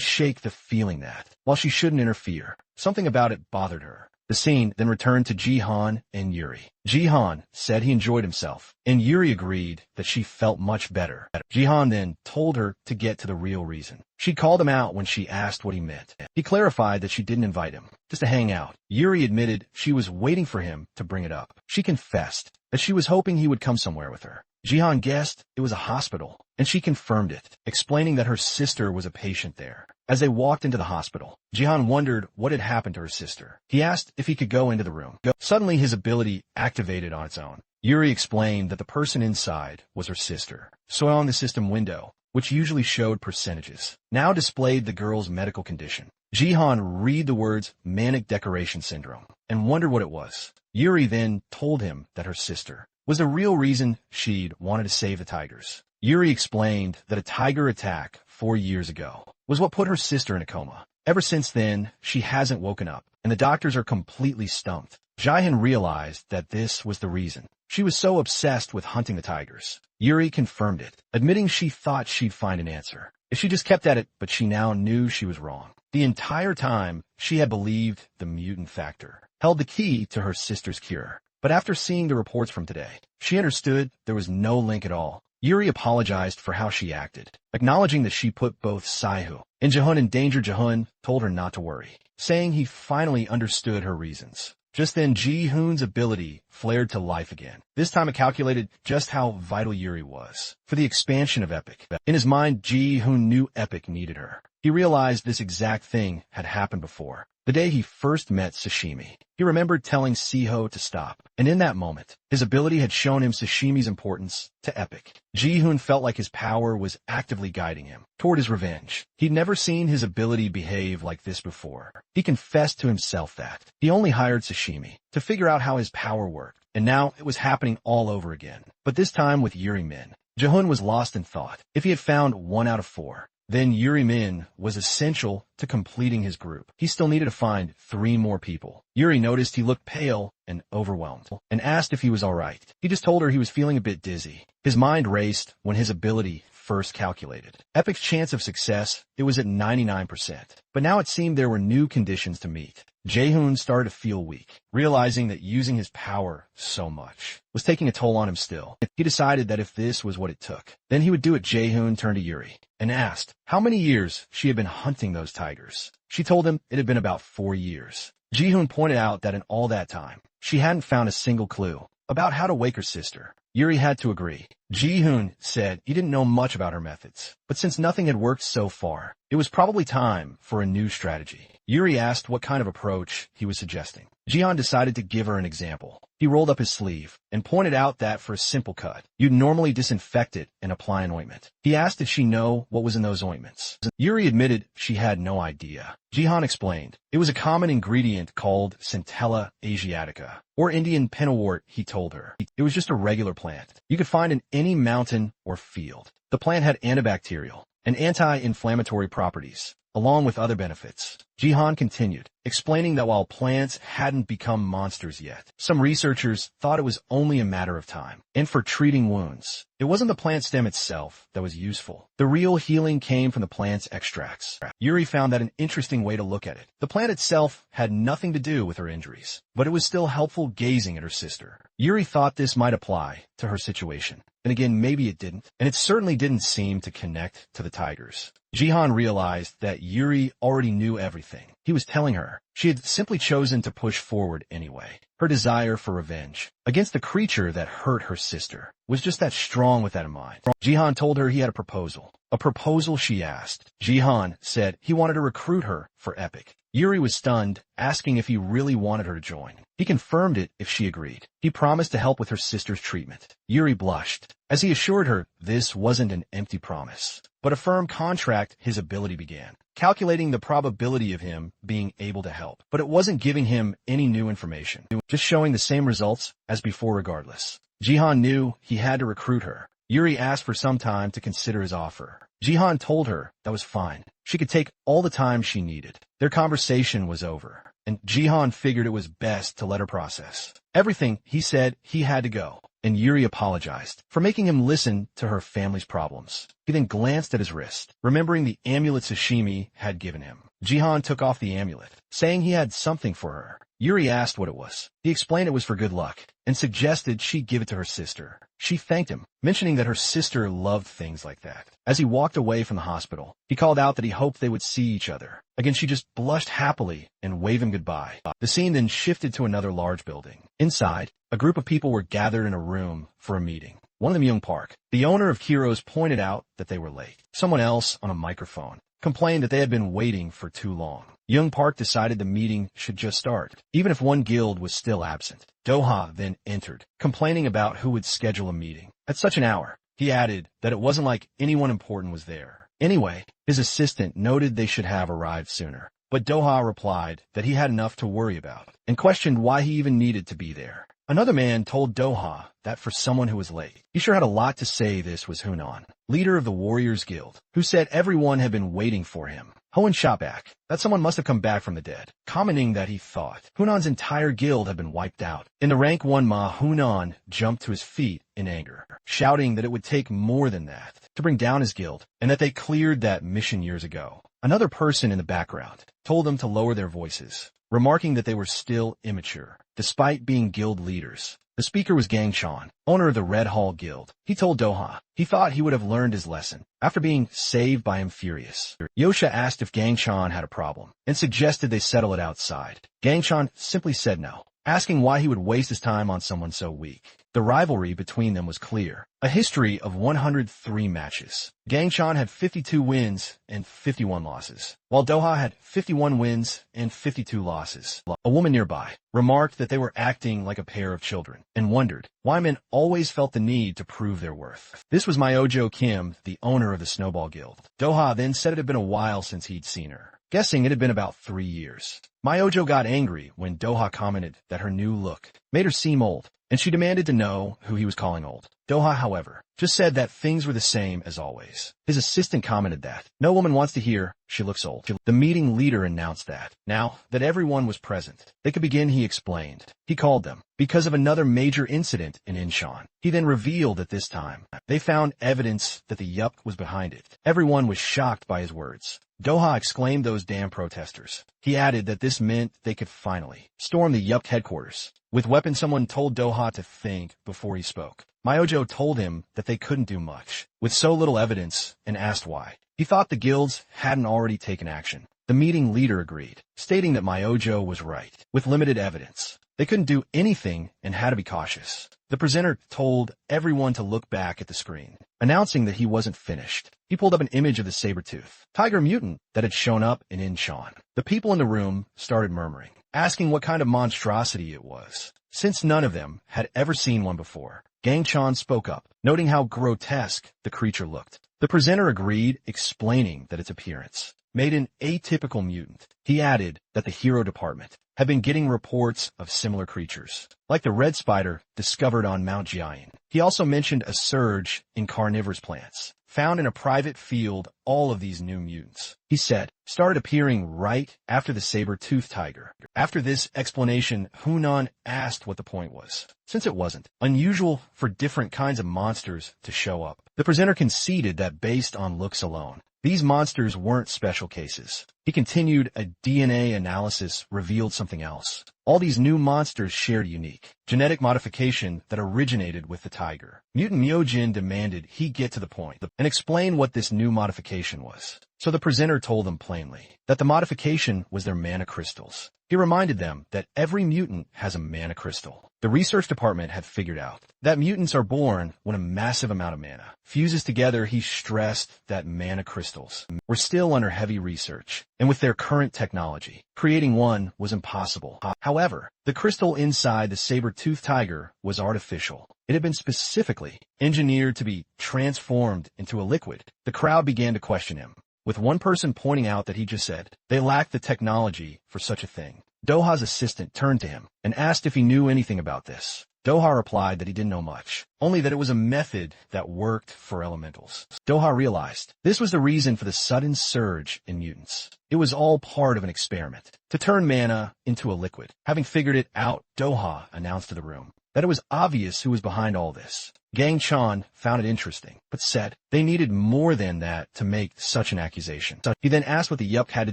shake the feeling that, while she shouldn't interfere, something about it bothered her. The scene then returned to Jihan and Yuri. Jihan said he enjoyed himself, and Yuri agreed that she felt much better. Jihan then told her to get to the real reason. She called him out when she asked what he meant. He clarified that she didn't invite him, just to hang out. Yuri admitted she was waiting for him to bring it up. She confessed that she was hoping he would come somewhere with her. Jihan guessed it was a hospital, and she confirmed it, explaining that her sister was a patient there. As they walked into the hospital, Jihan wondered what had happened to her sister. He asked if he could go into the room. Suddenly, his ability activated on its own. Yuri explained that the person inside was her sister. So on the system window, which usually showed percentages, now displayed the girl's medical condition. Jihan read the words manic decoration syndrome and wondered what it was. Yuri then told him that her sister was the real reason she'd wanted to save the tigers. Yuri explained that a tiger attack 4 years ago was what put her sister in a coma. Ever since then, she hasn't woken up, and the doctors are completely stumped. Jihan realized that this was the reason she was so obsessed with hunting the tigers. Yuri confirmed it, admitting she thought she'd find an answer if she just kept at it, but she now knew she was wrong. The entire time, she had believed the mutant factor held the key to her sister's cure. But after seeing the reports from today, she understood there was no link at all. Yuri apologized for how she acted, acknowledging that she put both Saihu and Jehun in danger. Jehun told her not to worry, saying he finally understood her reasons. Just then, Ji-hoon's ability flared to life again. This time it calculated just how vital Yuri was for the expansion of Epic. In his mind, Ji-hoon knew Epic needed her. He realized this exact thing had happened before. The day he first met Sashimi, he remembered telling Siho to stop, and in that moment, his ability had shown him Sashimi's importance to Epic. Ji-hoon felt like his power was actively guiding him toward his revenge. He'd never seen his ability behave like this before. He confessed to himself that he only hired Sashimi to figure out how his power worked, and now it was happening all over again. But this time with Yuri Min. Jehun was lost in thought. If he had found 1 out of 4, Then Yuri Min was essential to completing his group. He still needed to find 3 more people. Yuri noticed he looked pale and overwhelmed, and asked if he was all right. He just told her he was feeling a bit dizzy. His mind raced when his ability first calculated. Epic's chance of success, it was at 99%. But now it seemed there were new conditions to meet. Jaehoon started to feel weak, realizing that using his power so much was taking a toll on him still. He decided that if this was what it took, then he would do it. Jaehoon turned to Yuri and asked how many years she had been hunting those tigers. She told him it had been about 4 years. Jaehoon pointed out that in all that time, she hadn't found a single clue about how to wake her sister. Yuri had to agree. Jaehoon said he didn't know much about her methods, but since nothing had worked so far, it was probably time for a new strategy. Yuri asked what kind of approach he was suggesting. Jihan decided to give her an example. He rolled up his sleeve and pointed out that for a simple cut, you'd normally disinfect it and apply an ointment. He asked did she know what was in those ointments. Yuri admitted she had no idea. Jihan explained it was a common ingredient called Centella asiatica, or Indian pennywort, he told her. It was just a regular plant you could find in any mountain or field. The plant had antibacterial and anti-inflammatory properties, along with other benefits. Jihan continued, explaining that while plants hadn't become monsters yet, some researchers thought it was only a matter of time. And for treating wounds, it wasn't the plant stem itself that was useful. The real healing came from the plant's extracts. Yuri found that an interesting way to look at it. The plant itself had nothing to do with her injuries, but it was still helpful gazing at her sister. Yuri thought this might apply to her situation. And again, maybe it didn't, and it certainly didn't seem to connect to the tigers. Jihan realized that Yuri already knew everything. He was telling her she had simply chosen to push forward anyway. Her desire for revenge against the creature that hurt her sister was just that strong with that in mind. Jihan told her he had a proposal. A proposal, she asked. Jihan said he wanted to recruit her for Epic. Yuri was stunned, asking if he really wanted her to join. He confirmed it if she agreed. He promised to help with her sister's treatment. Yuri blushed as he assured her this wasn't an empty promise, but a firm contract. His ability began calculating the probability of him being able to help, but it wasn't giving him any new information, just showing the same results as before regardless. Jihan knew he had to recruit her. Yuri asked for some time to consider his offer. Jihan told her that was fine. She could take all the time she needed. Their conversation was over, and Jihan figured it was best to let her process everything. He said he had to go, and Yuri apologized for making him listen to her family's problems. He then glanced at his wrist, remembering the amulet Sashimi had given him. Jihan took off the amulet, saying he had something for her. Yuri asked what it was. He explained it was for good luck, and suggested she give it to her sister. She thanked him, mentioning that her sister loved things like that. As he walked away from the hospital, he called out that he hoped they would see each other. Again, she just blushed happily and waved him goodbye. The scene then shifted to another large building. Inside, a group of people were gathered in a room for a meeting. One of them, Young Park, the owner of Heroes, pointed out that they were late. Someone else on a microphone complained that they had been waiting for too long. Young Park decided the meeting should just start, even if one guild was still absent. Doha then entered, complaining about who would schedule a meeting at such an hour. He added that it wasn't like anyone important was there. Anyway, his assistant noted they should have arrived sooner, but Doha replied that he had enough to worry about, and questioned why he even needed to be there. Another man told Doha that for someone who was late, he sure had a lot to say. This was Hunan, leader of the Warriors Guild, who said everyone had been waiting for him. Hoenn shot back that someone must have come back from the dead, commenting that he thought Hunan's entire guild had been wiped out. In the rank 1 Ma, Hunan jumped to his feet in anger, shouting that it would take more than that to bring down his guild, and that they cleared that mission years ago. Another person in the background told them to lower their voices, remarking that they were still immature, despite being guild leaders. The speaker was Gang Chan, owner of the Red Hall Guild. He told Doha he thought he would have learned his lesson after being saved by him furious. Yosha asked if Gang Chan had a problem and suggested they settle it outside. Gang Chan simply said no, asking why he would waste his time on someone so weak. The rivalry between them was clear. A history of 103 matches. Gang Chan had 52 wins and 51 losses, while Doha had 51 wins and 52 losses. A woman nearby remarked that they were acting like a pair of children and wondered why men always felt the need to prove their worth. This was Myojo Kim, the owner of the Snowball Guild. Doha then said it had been a while since he'd seen her, guessing it had been about 3 years. Myojo got angry when Doha commented that her new look made her seem old, and she demanded to know who he was calling old. Doha, however, just said that things were the same as always. His assistant commented that no woman wants to hear she looks old. The meeting leader announced that now that everyone was present, they could begin. He explained. He called them because of another major incident in Incheon. He then revealed that this time they found evidence that the Yup was behind it. Everyone was shocked by his words. Doha exclaimed, "Those damn protesters." He added that this meant they could finally storm the Yup headquarters with weapons. Someone told Doha to think before he spoke. Myojo told him that they couldn't do much with so little evidence and asked why. He thought the guilds hadn't already taken action. The meeting leader agreed, stating that Myojo was right. With limited evidence, they couldn't do anything and had to be cautious. The presenter told everyone to look back at the screen, announcing that he wasn't finished. He pulled up an image of the saber-tooth tiger mutant that had shown up in Incheon. The people in the room started murmuring, asking what kind of monstrosity it was, since none of them had ever seen one before. Gang Chan spoke up, noting how grotesque the creature looked. The presenter agreed, explaining that its appearance made an atypical mutant. He added that the hero department had been getting reports of similar creatures, like the red spider discovered on Mount Jiayin. He also mentioned a surge in carnivorous plants found in a private field. All of these new mutants, he said, started appearing right after the saber-toothed tiger. After this explanation, Hunan asked what the point was, since it wasn't unusual for different kinds of monsters to show up. The presenter conceded that based on looks alone, these monsters weren't special cases. He continued, a DNA analysis revealed something else. All these new monsters shared a unique genetic modification that originated with the tiger. Mutant Myojin demanded he get to the point and explain what this new modification was. So the presenter told them plainly that the modification was their mana crystals. He reminded them that every mutant has a mana crystal. The research department had figured out that mutants are born when a massive amount of mana fuses together. He stressed that mana crystals were still under heavy research, and with their current technology, creating one was impossible. However, the crystal inside the saber-toothed tiger was artificial. It had been specifically engineered to be transformed into a liquid. The crowd began to question him, with one person pointing out that he just said they lacked the technology for such a thing. Doha's assistant turned to him and asked if he knew anything about this. Doha replied that he didn't know much, only that it was a method that worked for elementals. Doha realized this was the reason for the sudden surge in mutants. It was all part of an experiment to turn mana into a liquid. Having figured it out, Doha announced to the room that it was obvious who was behind all this. Gang Chan found it interesting, but said they needed more than that to make such an accusation. He then asked what the Yup had to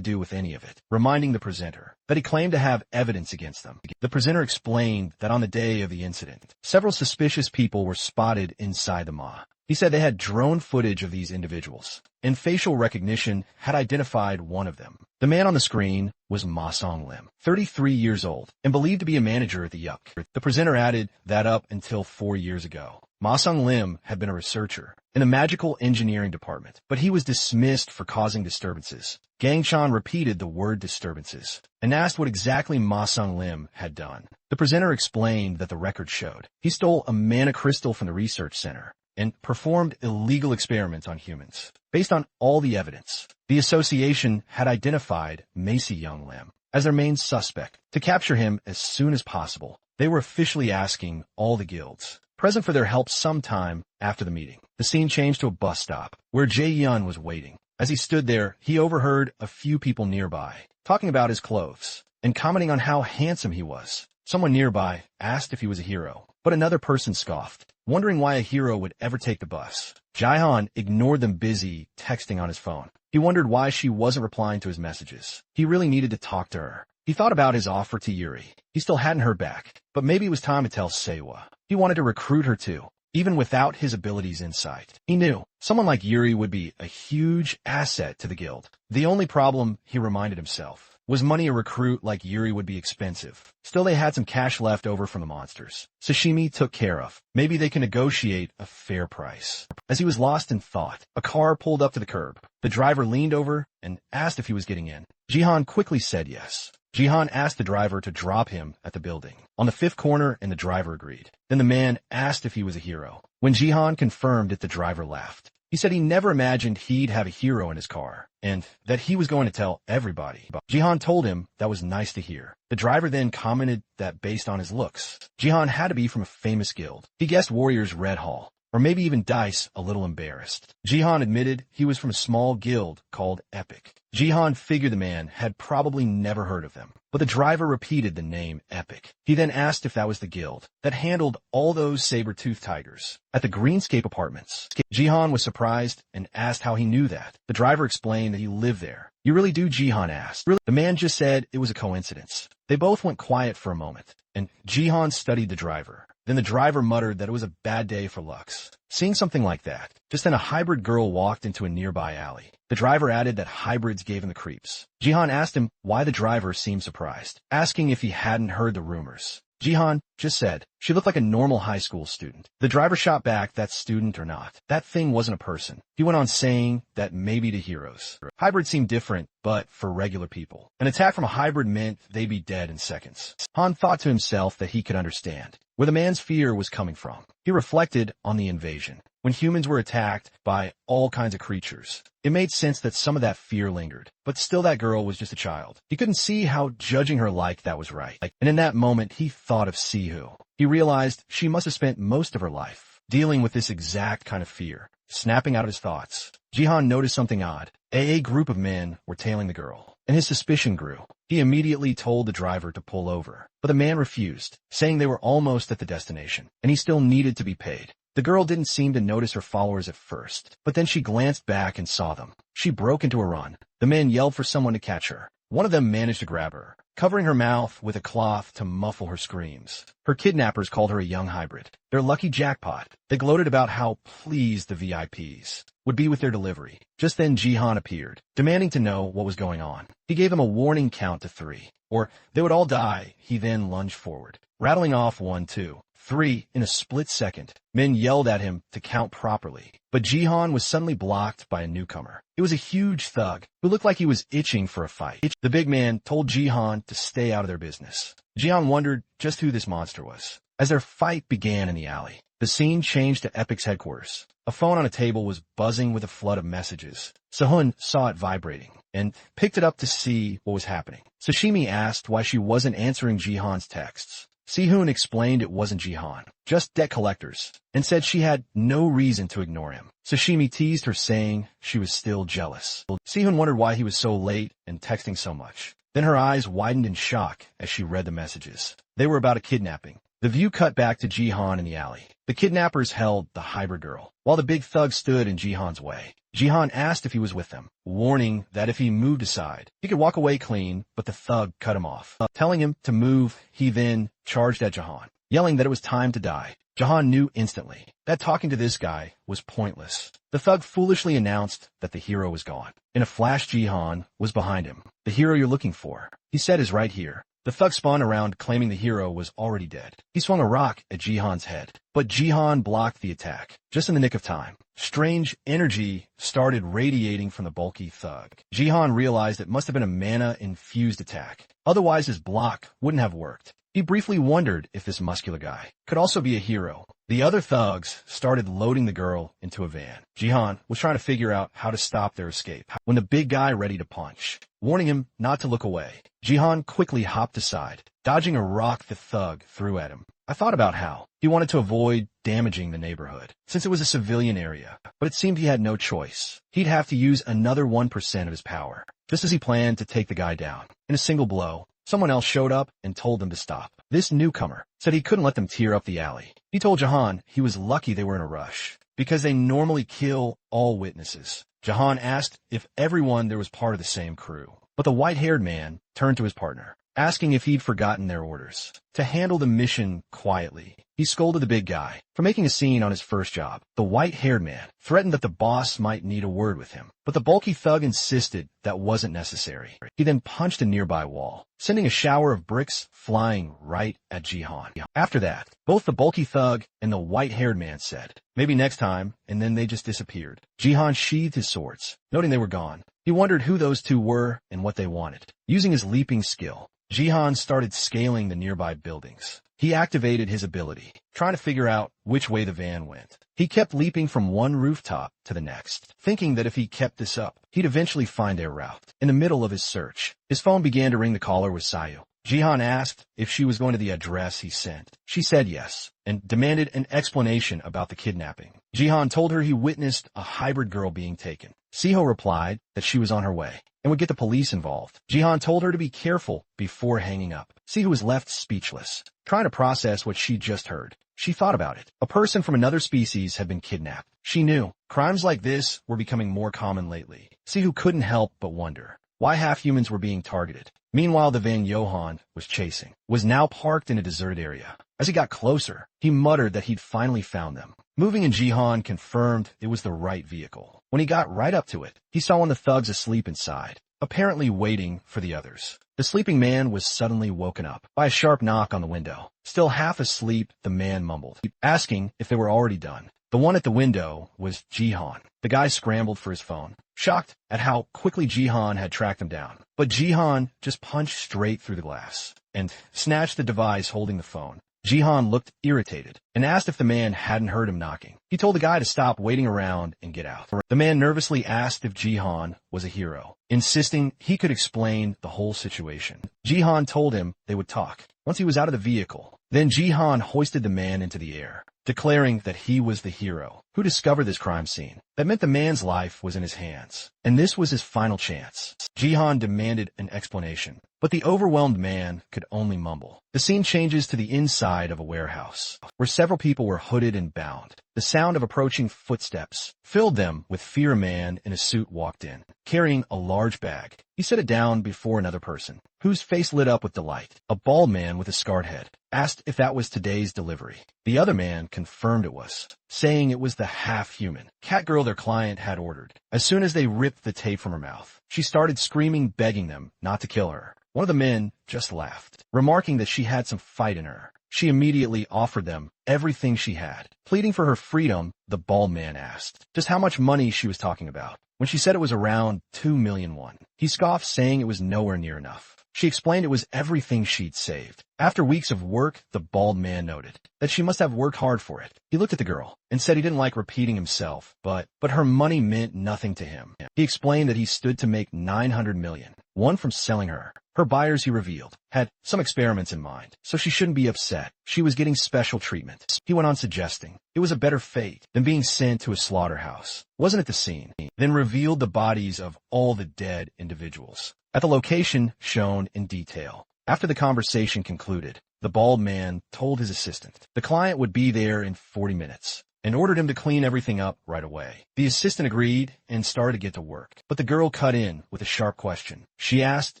do with any of it, reminding the presenter that he claimed to have evidence against them. The presenter explained that on the day of the incident, several suspicious people were spotted inside the Ma. He said they had drone footage of these individuals, and facial recognition had identified one of them. The man on the screen was Ma Song Lim, 33 years old, and believed to be a manager at the Yup. The presenter added that up until 4 years ago, Ma Sung Lim had been a researcher in the magical engineering department, but he was dismissed for causing disturbances. Gang Chan repeated the word disturbances and asked what exactly Ma Sung Lim had done. The presenter explained that the record showed he stole a mana crystal from the research center and performed illegal experiments on humans. Based on all the evidence, the association had identified Macy Young Lim as their main suspect. To capture him as soon as possible, they were officially asking all the guilds present for their help sometime after the meeting. The scene changed to a bus stop where Jae Yun was waiting. As he stood there, he overheard a few people nearby talking about his clothes and commenting on how handsome he was. Someone nearby asked if he was a hero, but another person scoffed, wondering why a hero would ever take the bus. Jaehan ignored them, busy texting on his phone. He wondered why she wasn't replying to his messages. He really needed to talk to her. He thought about his offer to Yuri. He still hadn't heard back, but maybe it was time to tell Seiwa. He wanted to recruit her too, even without his abilities insight. He knew someone like Yuri would be a huge asset to the guild. The only problem, he reminded himself, was money. A recruit like Yuri would be expensive. Still, they had some cash left over from the monsters. Sashimi took care of. Maybe they can negotiate a fair price. As he was lost in thought, a car pulled up to the curb. The driver leaned over and asked if he was getting in. Jihan quickly said yes. Jihan asked the driver to drop him at the building on the 5th corner, and the driver agreed. Then the man asked if he was a hero. When Jihan confirmed it, the driver laughed. He said he never imagined he'd have a hero in his car, and that he was going to tell everybody. Jihan told him that was nice to hear. The driver then commented that based on his looks, Jihan had to be from a famous guild. He guessed Warriors Red Hall, or maybe even Dice, a little embarrassed. Jihan admitted he was from a small guild called Epic. Jihan figured the man had probably never heard of them, but the driver repeated the name Epic. He then asked if that was the guild that handled all those saber-toothed tigers at the Greenscape apartments. Jihan was surprised and asked how he knew that. The driver explained that he lived there. "You really do?" Jihan asked. "Really?" The man just said it was a coincidence. They both went quiet for a moment, and Jihan studied the driver. Then the driver muttered that it was a bad day for Lux. Seeing something like that. Just then a hybrid girl walked into a nearby alley. The driver added that hybrids gave him the creeps. Jihan asked him why the driver seemed surprised, asking if he hadn't heard the rumors. Jihan just said she looked like a normal high school student. The driver shot back that student or not, that thing wasn't a person. He went on saying that maybe to heroes. Hybrids seemed different, but for regular people. An attack from a hybrid meant they'd be dead in seconds. Han thought to himself that he could understand where the man's fear was coming from. He reflected on the invasion. When humans were attacked by all kinds of creatures, it made sense that some of that fear lingered. But still that girl was just a child. He couldn't see how judging her like that was right. And in that moment, he thought of Sihu. He realized she must have spent most of her life dealing with this exact kind of fear. Snapping out of his thoughts, Jihan noticed something odd. A group of men were tailing the girl, and his suspicion grew. He immediately told the driver to pull over, but the man refused, saying they were almost at the destination, and he still needed to be paid. The girl didn't seem to notice her followers at first, but then she glanced back and saw them. She broke into a run. The men yelled for someone to catch her. One of them managed to grab her, covering her mouth with a cloth to muffle her screams. Her kidnappers called her a young hybrid, their lucky jackpot. They gloated about how pleased the VIPs would be with their delivery. Just then Jihan appeared, demanding to know what was going on. He gave them a warning count to 3, or they would all die. He then lunged forward, rattling off 1, 2, 3 in a split second. Men yelled at him to count properly, but Jihan was suddenly blocked by a newcomer. It was a huge thug who looked like he was itching for a fight. The big man told Jihan to stay out of their business. Jihan wondered just who this monster was. As their fight began in the alley, the scene changed to Epic's headquarters. A phone on a table was buzzing with a flood of messages. Sehun saw it vibrating and picked it up to see what was happening. Sashimi asked why she wasn't answering Jihan's texts. Sehun explained it wasn't Jihan, just debt collectors, and said she had no reason to ignore him. Sashimi teased her, saying she was still jealous. Sehun wondered why he was so late and texting so much. Then her eyes widened in shock as she read the messages. They were about a kidnapping. The view cut back to Jihan in the alley. The kidnappers held the hybrid girl, while the big thug stood in Jihan's way. Jihan asked if he was with them, warning that if he moved aside, he could walk away clean, but the thug cut him off. Telling him to move, he then charged at Jihan, yelling that it was time to die. Jihan knew instantly that talking to this guy was pointless. The thug foolishly announced that the hero was gone. In a flash, Jihan was behind him. "The hero you're looking for," he said, "is right here." The thug spun around, claiming the hero was already dead. He swung a rock at Jihan's head, but Jihan blocked the attack, just in the nick of time. Strange energy started radiating from the bulky thug. Jihan realized it must have been a mana-infused attack. Otherwise, his block wouldn't have worked. He briefly wondered if this muscular guy could also be a hero. The other thugs started loading the girl into a van. Jihan was trying to figure out how to stop their escape when the big guy ready to punch, warning him not to look away. Jihan quickly hopped aside, dodging a rock the thug threw at him. I thought about how he wanted to avoid damaging the neighborhood, since it was a civilian area, but it seemed he had no choice. He'd have to use another 1% of his power, just as he planned to take the guy down. In a single blow, someone else showed up and told them to stop. This newcomer said he couldn't let them tear up the alley. He told Jihan he was lucky they were in a rush, because they normally kill all witnesses. Jihan asked if everyone there was part of the same crew, but the white-haired man turned to his partner, asking if he'd forgotten their orders to handle the mission quietly. He scolded the big guy for making a scene on his first job. The white-haired man threatened that the boss might need a word with him, but the bulky thug insisted that wasn't necessary. He then punched a nearby wall, sending a shower of bricks flying right at Jihan. After that, both the bulky thug and the white-haired man said, "Maybe next time," and then they just disappeared. Jihan sheathed his swords, noting they were gone. He wondered who those two were and what they wanted. Using his leaping skill, Jihan started scaling the nearby buildings. He activated his ability, trying to figure out which way the van went. He kept leaping from one rooftop to the next, thinking that if he kept this up, he'd eventually find their route. In the middle of his search, his phone began to ring. The caller was Sayu. Jihan asked if she was going to the address he sent. She said yes, and demanded an explanation about the kidnapping. Jihan told her he witnessed a hybrid girl being taken. Siho replied that she was on her way and would get the police involved. Jihan told her to be careful before hanging up. Siho was left speechless, trying to process what she just heard. She thought about it. A person from another species had been kidnapped. She knew crimes like this were becoming more common lately. Siho couldn't help but wonder why half-humans were being targeted. Meanwhile, the van Johan was chasing was now parked in a deserted area. As he got closer, he muttered that he'd finally found them. Moving in, Jihan confirmed it was the right vehicle. When he got right up to it, he saw one of the thugs asleep inside, apparently waiting for the others. The sleeping man was suddenly woken up by a sharp knock on the window. Still half asleep, the man mumbled, asking if they were already done. The one at the window was Jihan. The guy scrambled for his phone, shocked at how quickly Jihan had tracked him down. But Jihan just punched straight through the glass and snatched the device holding the phone. Jihan looked irritated and asked if the man hadn't heard him knocking. He told the guy to stop waiting around and get out. The man nervously asked if Jihan was a hero, insisting he could explain the whole situation. Jihan told him they would talk once he was out of the vehicle. Then Jihan hoisted the man into the air, declaring that he was the hero who discovered this crime scene. That meant the man's life was in his hands, and this was his final chance. Jihan demanded an explanation, but the overwhelmed man could only mumble. The scene changes to the inside of a warehouse, where several people were hooded and bound. The sound of approaching footsteps filled them with fear. A man in a suit walked in, carrying a large bag. He set it down before another person, whose face lit up with delight. A bald man with a scarred head asked if that was today's delivery. The other man confirmed it was, saying it was the half-human Catgirl their client had ordered. As soon as they ripped the tape from her mouth, she started screaming, begging them not to kill her. One of the men just laughed, remarking that she had some fight in her. She immediately offered them everything she had. Pleading for her freedom, the bald man asked just how much money she was talking about. When she said it was around 2 million won, he scoffed, saying it was nowhere near enough. She explained it was everything she'd saved. After weeks of work, the bald man noted that she must have worked hard for it. He looked at the girl and said he didn't like repeating himself, but her money meant nothing to him. He explained that he stood to make 900 million, one from selling her. Her buyers, he revealed, had some experiments in mind, so she shouldn't be upset. She was getting special treatment. He went on suggesting it was a better fate than being sent to a slaughterhouse. Wasn't it the scene? Then revealed the bodies of all the dead individuals at the location shown in detail. After the conversation concluded, the bald man told his assistant the client would be there in 40 minutes and ordered him to clean everything up right away. The assistant agreed and started to get to work, but the girl cut in with a sharp question. She asked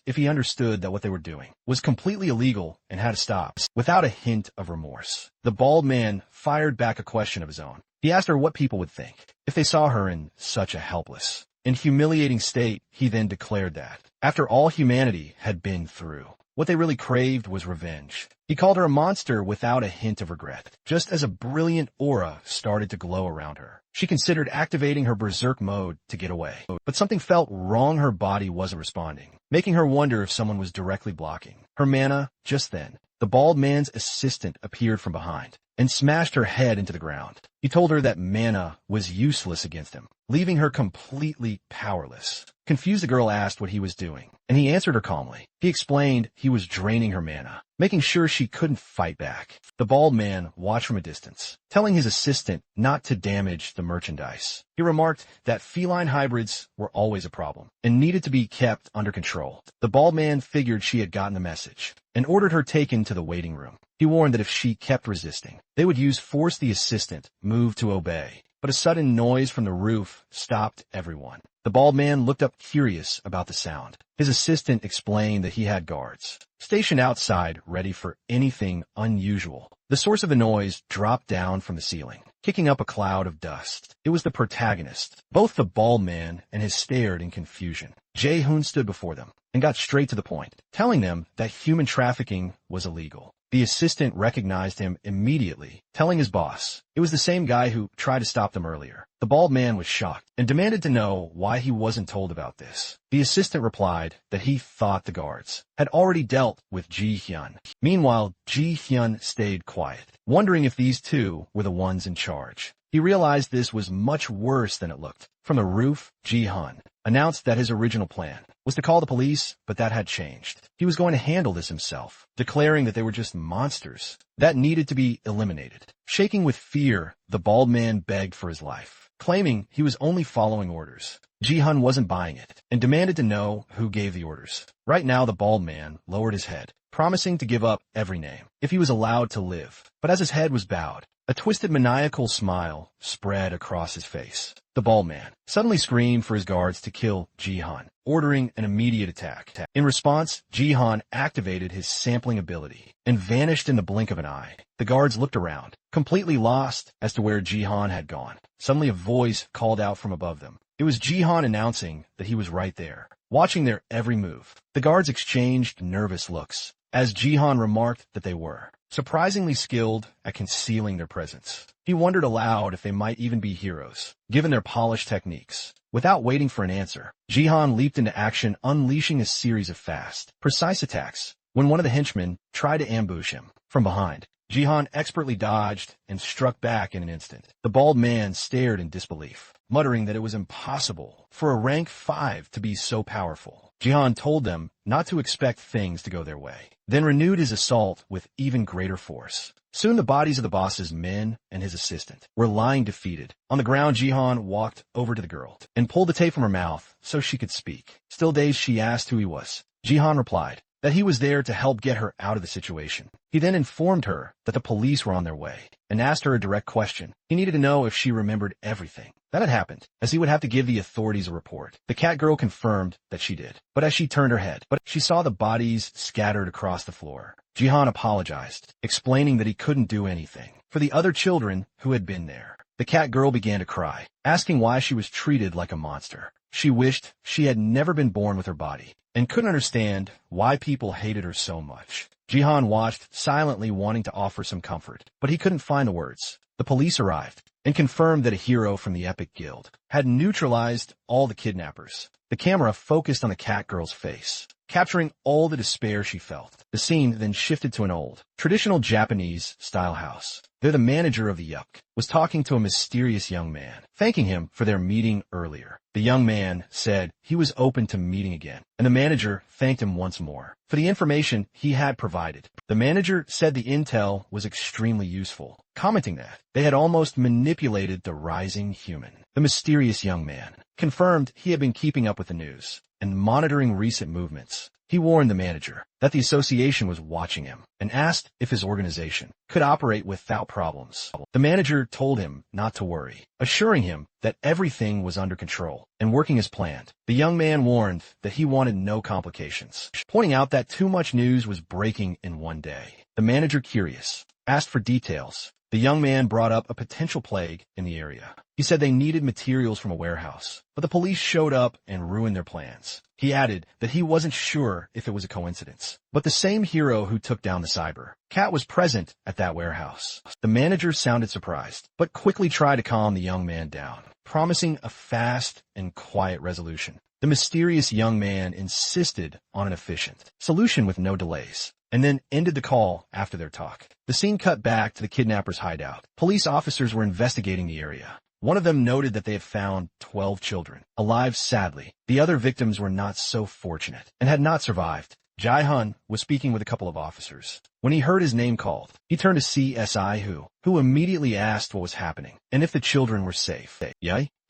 if he understood that what they were doing was completely illegal and had to stop. Without a hint of remorse, the bald man fired back a question of his own. He asked her what people would think if they saw her in such a helpless and humiliating state. He then declared that, after all humanity had been through, what they really craved was revenge. He called her a monster without a hint of regret, just as a brilliant aura started to glow around her. She considered activating her berserk mode to get away, but something felt wrong. Her body wasn't responding, making her wonder if someone was directly blocking her mana. Just then, the bald man's assistant appeared from behind and smashed her head into the ground. He told her that mana was useless against him, leaving her completely powerless. Confused, the girl asked what he was doing, and he answered her calmly. He explained he was draining her mana, making sure she couldn't fight back. The bald man watched from a distance, telling his assistant not to damage the merchandise. He remarked that feline hybrids were always a problem and needed to be kept under control. The bald man figured she had gotten the message and ordered her taken to the waiting room. He warned that if she kept resisting, they would use force. The assistant moved to obey, but a sudden noise from the roof stopped everyone. The bald man looked up, curious about the sound. His assistant explained that he had guards stationed outside, ready for anything unusual. The source of the noise dropped down from the ceiling, kicking up a cloud of dust. It was the protagonist. Both the bald man and his stared in confusion. Jae-hoon stood before them and got straight to the point, telling them that human trafficking was illegal. The assistant recognized him immediately, telling his boss. It was the same guy who tried to stop them earlier. The bald man was shocked and demanded to know why he wasn't told about this. The assistant replied that he thought the guards had already dealt with Ji-hyun. Meanwhile, Ji-hyun stayed quiet, wondering if these two were the ones in charge. He realized this was much worse than it looked. From the roof, Ji-hyun announced that his original plan was to call the police, but that had changed. He was going to handle this himself, declaring that they were just monsters that needed to be eliminated. Shaking with fear, the bald man begged for his life, claiming he was only following orders. Ji-hyun wasn't buying it and demanded to know who gave the orders. Right now, the bald man lowered his head, promising to give up every name if he was allowed to live. But as his head was bowed, a twisted maniacal smile spread across his face. The bald man suddenly screamed for his guards to kill Ji-hyun, ordering an immediate attack. In response, Ji-hyun activated his sampling ability and vanished in the blink of an eye. The guards looked around, completely lost as to where Ji-hyun had gone. Suddenly a voice called out from above them. It was Ji-hyun announcing that he was right there, watching their every move. The guards exchanged nervous looks as Ji-hyun remarked that they were surprisingly skilled at concealing their presence. He wondered aloud if they might even be heroes, given their polished techniques. Without waiting for an answer, Ji-hyun leaped into action, unleashing a series of fast, precise attacks. When one of the henchmen tried to ambush him from behind, Ji-hyun expertly dodged and struck back in an instant. The bald man stared in disbelief, muttering that it was impossible for a rank 5 to be so powerful. Ji-hyun told them not to expect things to go their way, then renewed his assault with even greater force. Soon the bodies of the boss's men and his assistant were lying defeated. On the ground, Ji-hyun walked over to the girl and pulled the tape from her mouth so she could speak. Still dazed, she asked who he was. Ji-hyun replied that he was there to help get her out of the situation. He then informed her that the police were on their way and asked her a direct question. He needed to know if she remembered everything that had happened, as he would have to give the authorities a report. The cat girl confirmed that she did, but as she turned her head, she saw the bodies scattered across the floor. Ji-hyun apologized, explaining that he couldn't do anything for the other children who had been there. The cat girl began to cry, asking why she was treated like a monster. She wished she had never been born with her body and couldn't understand why people hated her so much. Ji-hyun watched silently, wanting to offer some comfort, but he couldn't find the words. The police arrived and confirmed that a hero from the Epic Guild had neutralized all the kidnappers. The camera focused on the cat girl's face, capturing all the despair she felt. The scene then shifted to an old, traditional Japanese-style house. There, the manager of the Yuck was talking to a mysterious young man, thanking him for their meeting earlier. The young man said he was open to meeting again, and the manager thanked him once more for the information he had provided. The manager said the intel was extremely useful, commenting that they had almost manipulated the rising human. The mysterious young man confirmed he had been keeping up with the news and monitoring recent movements. He warned the manager that the association was watching him and asked if his organization could operate without problems. The manager told him not to worry, assuring him that everything was under control and working as planned. The young man warned that he wanted no complications, pointing out that too much news was breaking in one day. The manager, curious, asked for details. The young man brought up a potential plague in the area. He said they needed materials from a warehouse, but the police showed up and ruined their plans. He added that he wasn't sure if it was a coincidence, but the same hero who took down the cyber cat was present at that warehouse. The manager sounded surprised, but quickly tried to calm the young man down, promising a fast and quiet resolution. The mysterious young man insisted on an efficient solution with no delays, and then ended the call after their talk. The scene cut back to the kidnappers' hideout. Police officers were investigating the area. One of them noted that they had found 12 children, alive sadly. The other victims were not so fortunate and had not survived. Ji-hyun was speaking with a couple of officers. When he heard his name called, he turned to see S.I. who immediately asked what was happening and if the children were safe.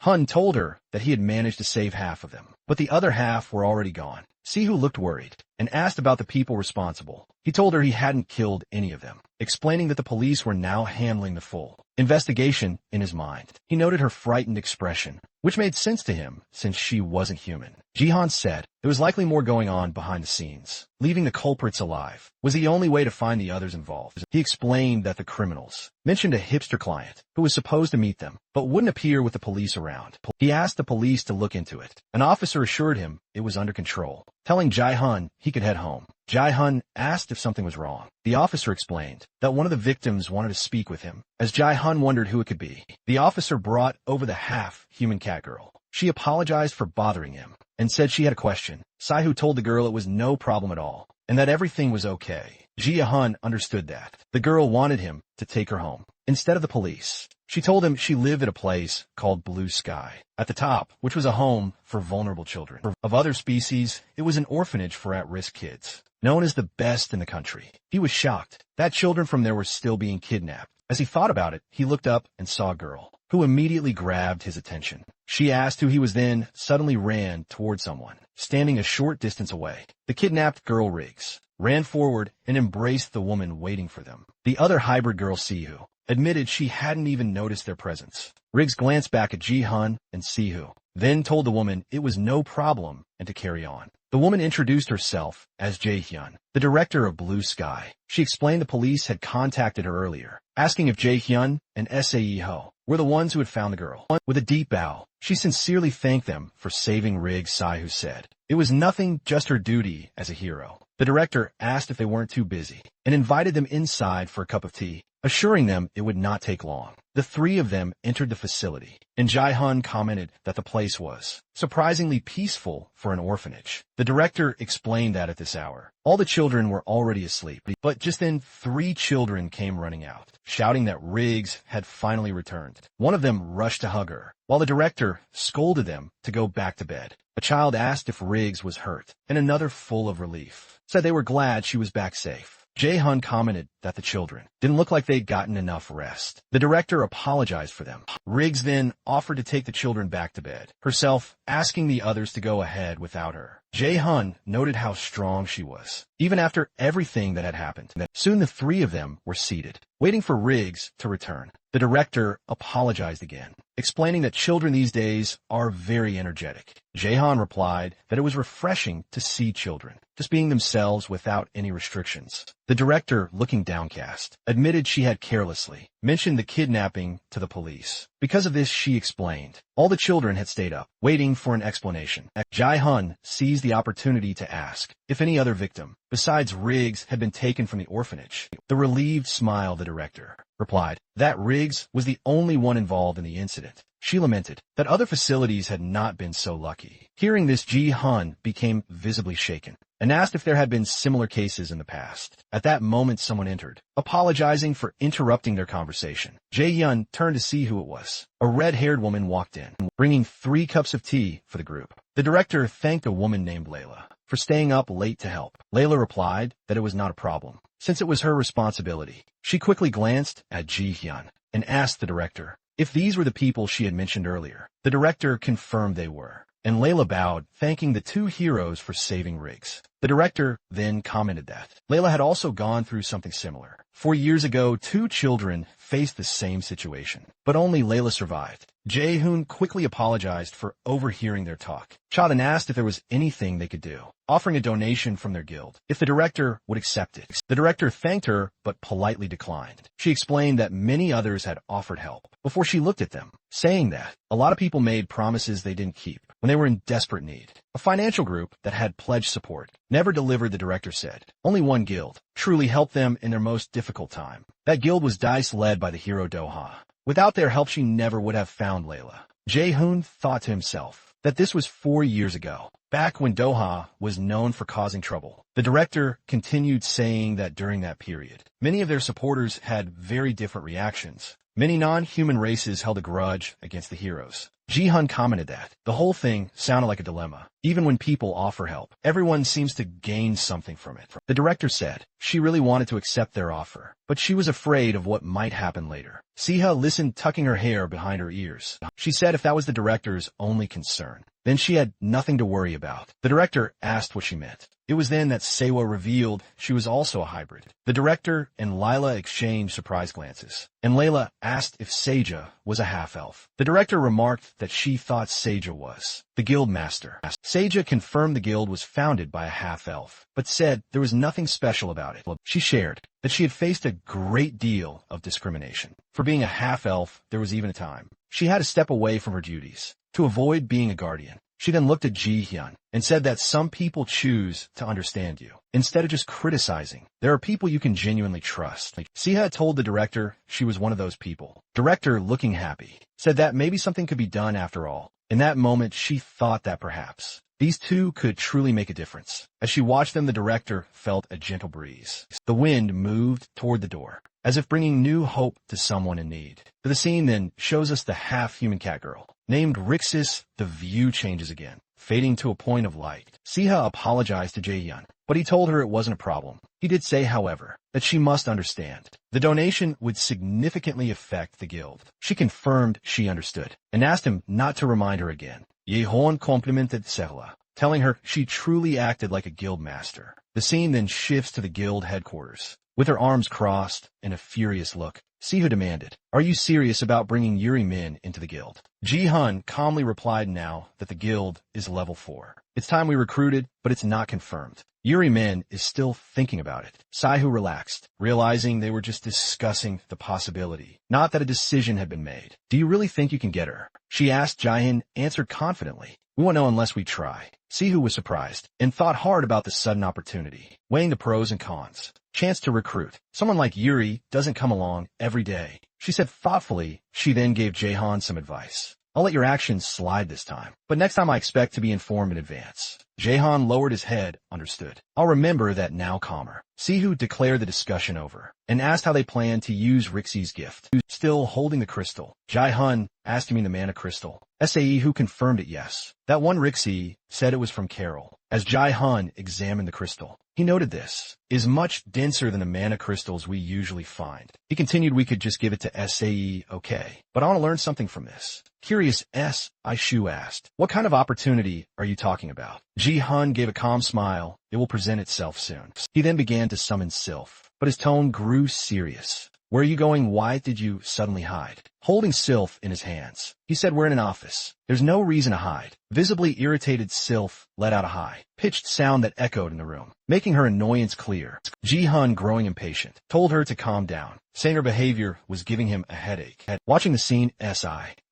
Hun told her that he had managed to save half of them, but the other half were already gone. Sihu looked worried and asked about the people responsible. He told her he hadn't killed any of them, explaining that the police were now handling the full investigation in his mind. He noted her frightened expression, which made sense to him since she wasn't human. Ji-hyun said there was likely more going on behind the scenes. Leaving the culprits alive was the only way to find the others involved. He explained that the criminals mentioned a hipster client who was supposed to meet them, but wouldn't appear with the police around. He asked the police to look into it. An officer assured him it was under control, telling Ji-hyun he could head home. Jae-hun asked if something was wrong. The officer explained that one of the victims wanted to speak with him. As Jae-hun wondered who it could be, the officer brought over the half-human cat girl. She apologized for bothering him and said she had a question. Saihu told the girl it was no problem at all and that everything was okay. Jae-hun understood that. The girl wanted him to take her home instead of the police. She told him she lived at a place called Blue Sky at the top, which was a home for vulnerable children. Of other species, it was an orphanage for at-risk kids, known as the best in the country. He was shocked that children from there were still being kidnapped. As he thought about it, he looked up and saw a girl who immediately grabbed his attention. She asked who he was, then suddenly ran toward someone standing a short distance away. The kidnapped girl, Riggs, ran forward and embraced the woman waiting for them. The other hybrid girl, Sihu, admitted she hadn't even noticed their presence. Riggs glanced back at Jae-hun and Sihu, then told the woman it was no problem and to carry on. The woman introduced herself as Jae-hyun, the director of Blue Sky. She explained the police had contacted her earlier, asking if Jae-hyun and Sae-ho were the ones who had found the girl. With a deep bow, she sincerely thanked them for saving Riggs. Saihu said it was nothing, just her duty as a hero. The director asked if they weren't too busy and invited them inside for a cup of tea, assuring them it would not take long. The three of them entered the facility, and Jae-hun commented that the place was surprisingly peaceful for an orphanage. The director explained that at this hour, all the children were already asleep, but just then 3 children came running out, shouting that Riggs had finally returned. One of them rushed to hug her, while the director scolded them to go back to bed. A child asked if Riggs was hurt, and another, full of relief, said they were glad she was back safe. Jae-hun commented that the children didn't look like they'd gotten enough rest. The director apologized for them. Riggs then offered to take the children back to bed, herself asking the others to go ahead without her. Jae-hun noted how strong she was, even after everything that had happened. Soon the 3 of them were seated, waiting for Riggs to return. The director apologized again, explaining that children these days are very energetic. Jae-hun replied that it was refreshing to see children just being themselves without any restrictions. The director, looking downcast, admitted she had carelessly mentioned the kidnapping to the police. Because of this, she explained, all the children had stayed up, waiting for an explanation. Jae-hun seized the opportunity to ask if any other victim, besides Riggs, had been taken from the orphanage. The relieved smile, the director replied that Riggs was the only one involved in the incident. She lamented that other facilities had not been so lucky. Hearing this, Jae-hun became visibly shaken and asked if there had been similar cases in the past. At that moment, someone entered, apologizing for interrupting their conversation. Jae-hyun turned to see who it was. A red-haired woman walked in, bringing 3 cups of tea for the group. The director thanked a woman named Layla for staying up late to help. Layla replied that it was not a problem, since it was her responsibility. She quickly glanced at Jae-hyun and asked the director if these were the people she had mentioned earlier. The director confirmed they were, and Layla bowed, thanking the 2 heroes for saving Riggs. The director then commented that Layla had also gone through something similar. 4 years ago, 2 children faced the same situation, but only Layla survived. Jae-hun quickly apologized for overhearing their talk. Cha then asked if there was anything they could do, offering a donation from their guild if the director would accept it. The director thanked her, but politely declined. She explained that many others had offered help before she looked at them, saying that a lot of people made promises they didn't keep when they were in desperate need. A financial group that had pledged support never delivered, the director said. Only one guild truly helped them in their most difficult time. That guild was Dice, led by the hero Doha. Without their help, she never would have found Layla. Jae-hun thought to himself that this was 4 years ago, back when Doha was known for causing trouble. The director continued, saying that during that period, many of their supporters had very different reactions. Many non-human races held a grudge against the heroes. Jae-hun commented that the whole thing sounded like a dilemma. Even when people offer help, everyone seems to gain something from it. The director said she really wanted to accept their offer, but she was afraid of what might happen later. Siha listened, tucking her hair behind her ears. She said if that was the director's only concern, then she had nothing to worry about. The director asked what she meant. It was then that Sewa revealed she was also a hybrid. The director and Lila exchanged surprise glances, and Layla asked if Seja was a half-elf. The director remarked that she thought Seja was the guild master. Seja confirmed the guild was founded by a half-elf, but said there was nothing special about it. She shared that she had faced a great deal of discrimination. For being a half-elf, there was even a time she had to step away from her duties to avoid being a guardian. She then looked at Ji-hyun and said that some people choose to understand you instead of just criticizing. There are people you can genuinely trust. Siha told the director she was one of those people. Director, looking happy, said that maybe something could be done after all. In that moment, she thought that perhaps these two could truly make a difference. As she watched them, the director felt a gentle breeze. The wind moved toward the door, as if bringing new hope to someone in need. The scene then shows us the half-human cat girl. Named Rixis, the view changes again, fading to a point of light. Siha apologized to Jae-hyun, but he told her it wasn't a problem. He did say, however, that she must understand. The donation would significantly affect the guild. She confirmed she understood, and asked him not to remind her again. Ye-hoon complimented Sehla, telling her she truly acted like a guild master. The scene then shifts to the guild headquarters. With her arms crossed and a furious look, Siha demanded, "Are you serious about bringing Yuri men into the guild?" Ji-hyun calmly replied now that the guild is level 4. It's time we recruited, but it's not confirmed. Yuri Min is still thinking about it. Saihu relaxed, realizing they were just discussing the possibility, not that a decision had been made. "Do you really think you can get her?" She asked. Jaehyun answered confidently, "We won't know unless we try." Sihu was surprised and thought hard about the sudden opportunity, weighing the pros and cons. Chance to recruit. Someone like Yuri doesn't come along every day. She said thoughtfully. She then gave Jaehyun some advice. "I'll let your actions slide this time, but next time I expect to be informed in advance." Jaehyun lowered his head, understood. "I'll remember that now." Calmer, Sihu declared the discussion over and asked how they planned to use Rixi's gift. Still holding the crystal, Jaehyun asked, "You mean the mana crystal?" Sae, confirmed it yes. That one Rixi said it was from Carol. As Jaehyun examined the crystal, he noted this is much denser than the mana crystals we usually find. He continued, "We could just give it to Sae, okay, but I want to learn something from this." Curious, Ishu asked, "What kind of opportunity are you talking about?" Ji-hyun gave a calm smile. "It will present itself soon." He then began to summon Sylph, but his tone grew serious. "Where are you going? Why did you suddenly hide?" Holding Sylph in his hands, he said, "We're in an office. There's no reason to hide." Visibly irritated, Sylph let out a high-pitched sound that echoed in the room, making her annoyance clear. Ji-hyun, growing impatient, told her to calm down, saying her behavior was giving him a headache. Watching the scene,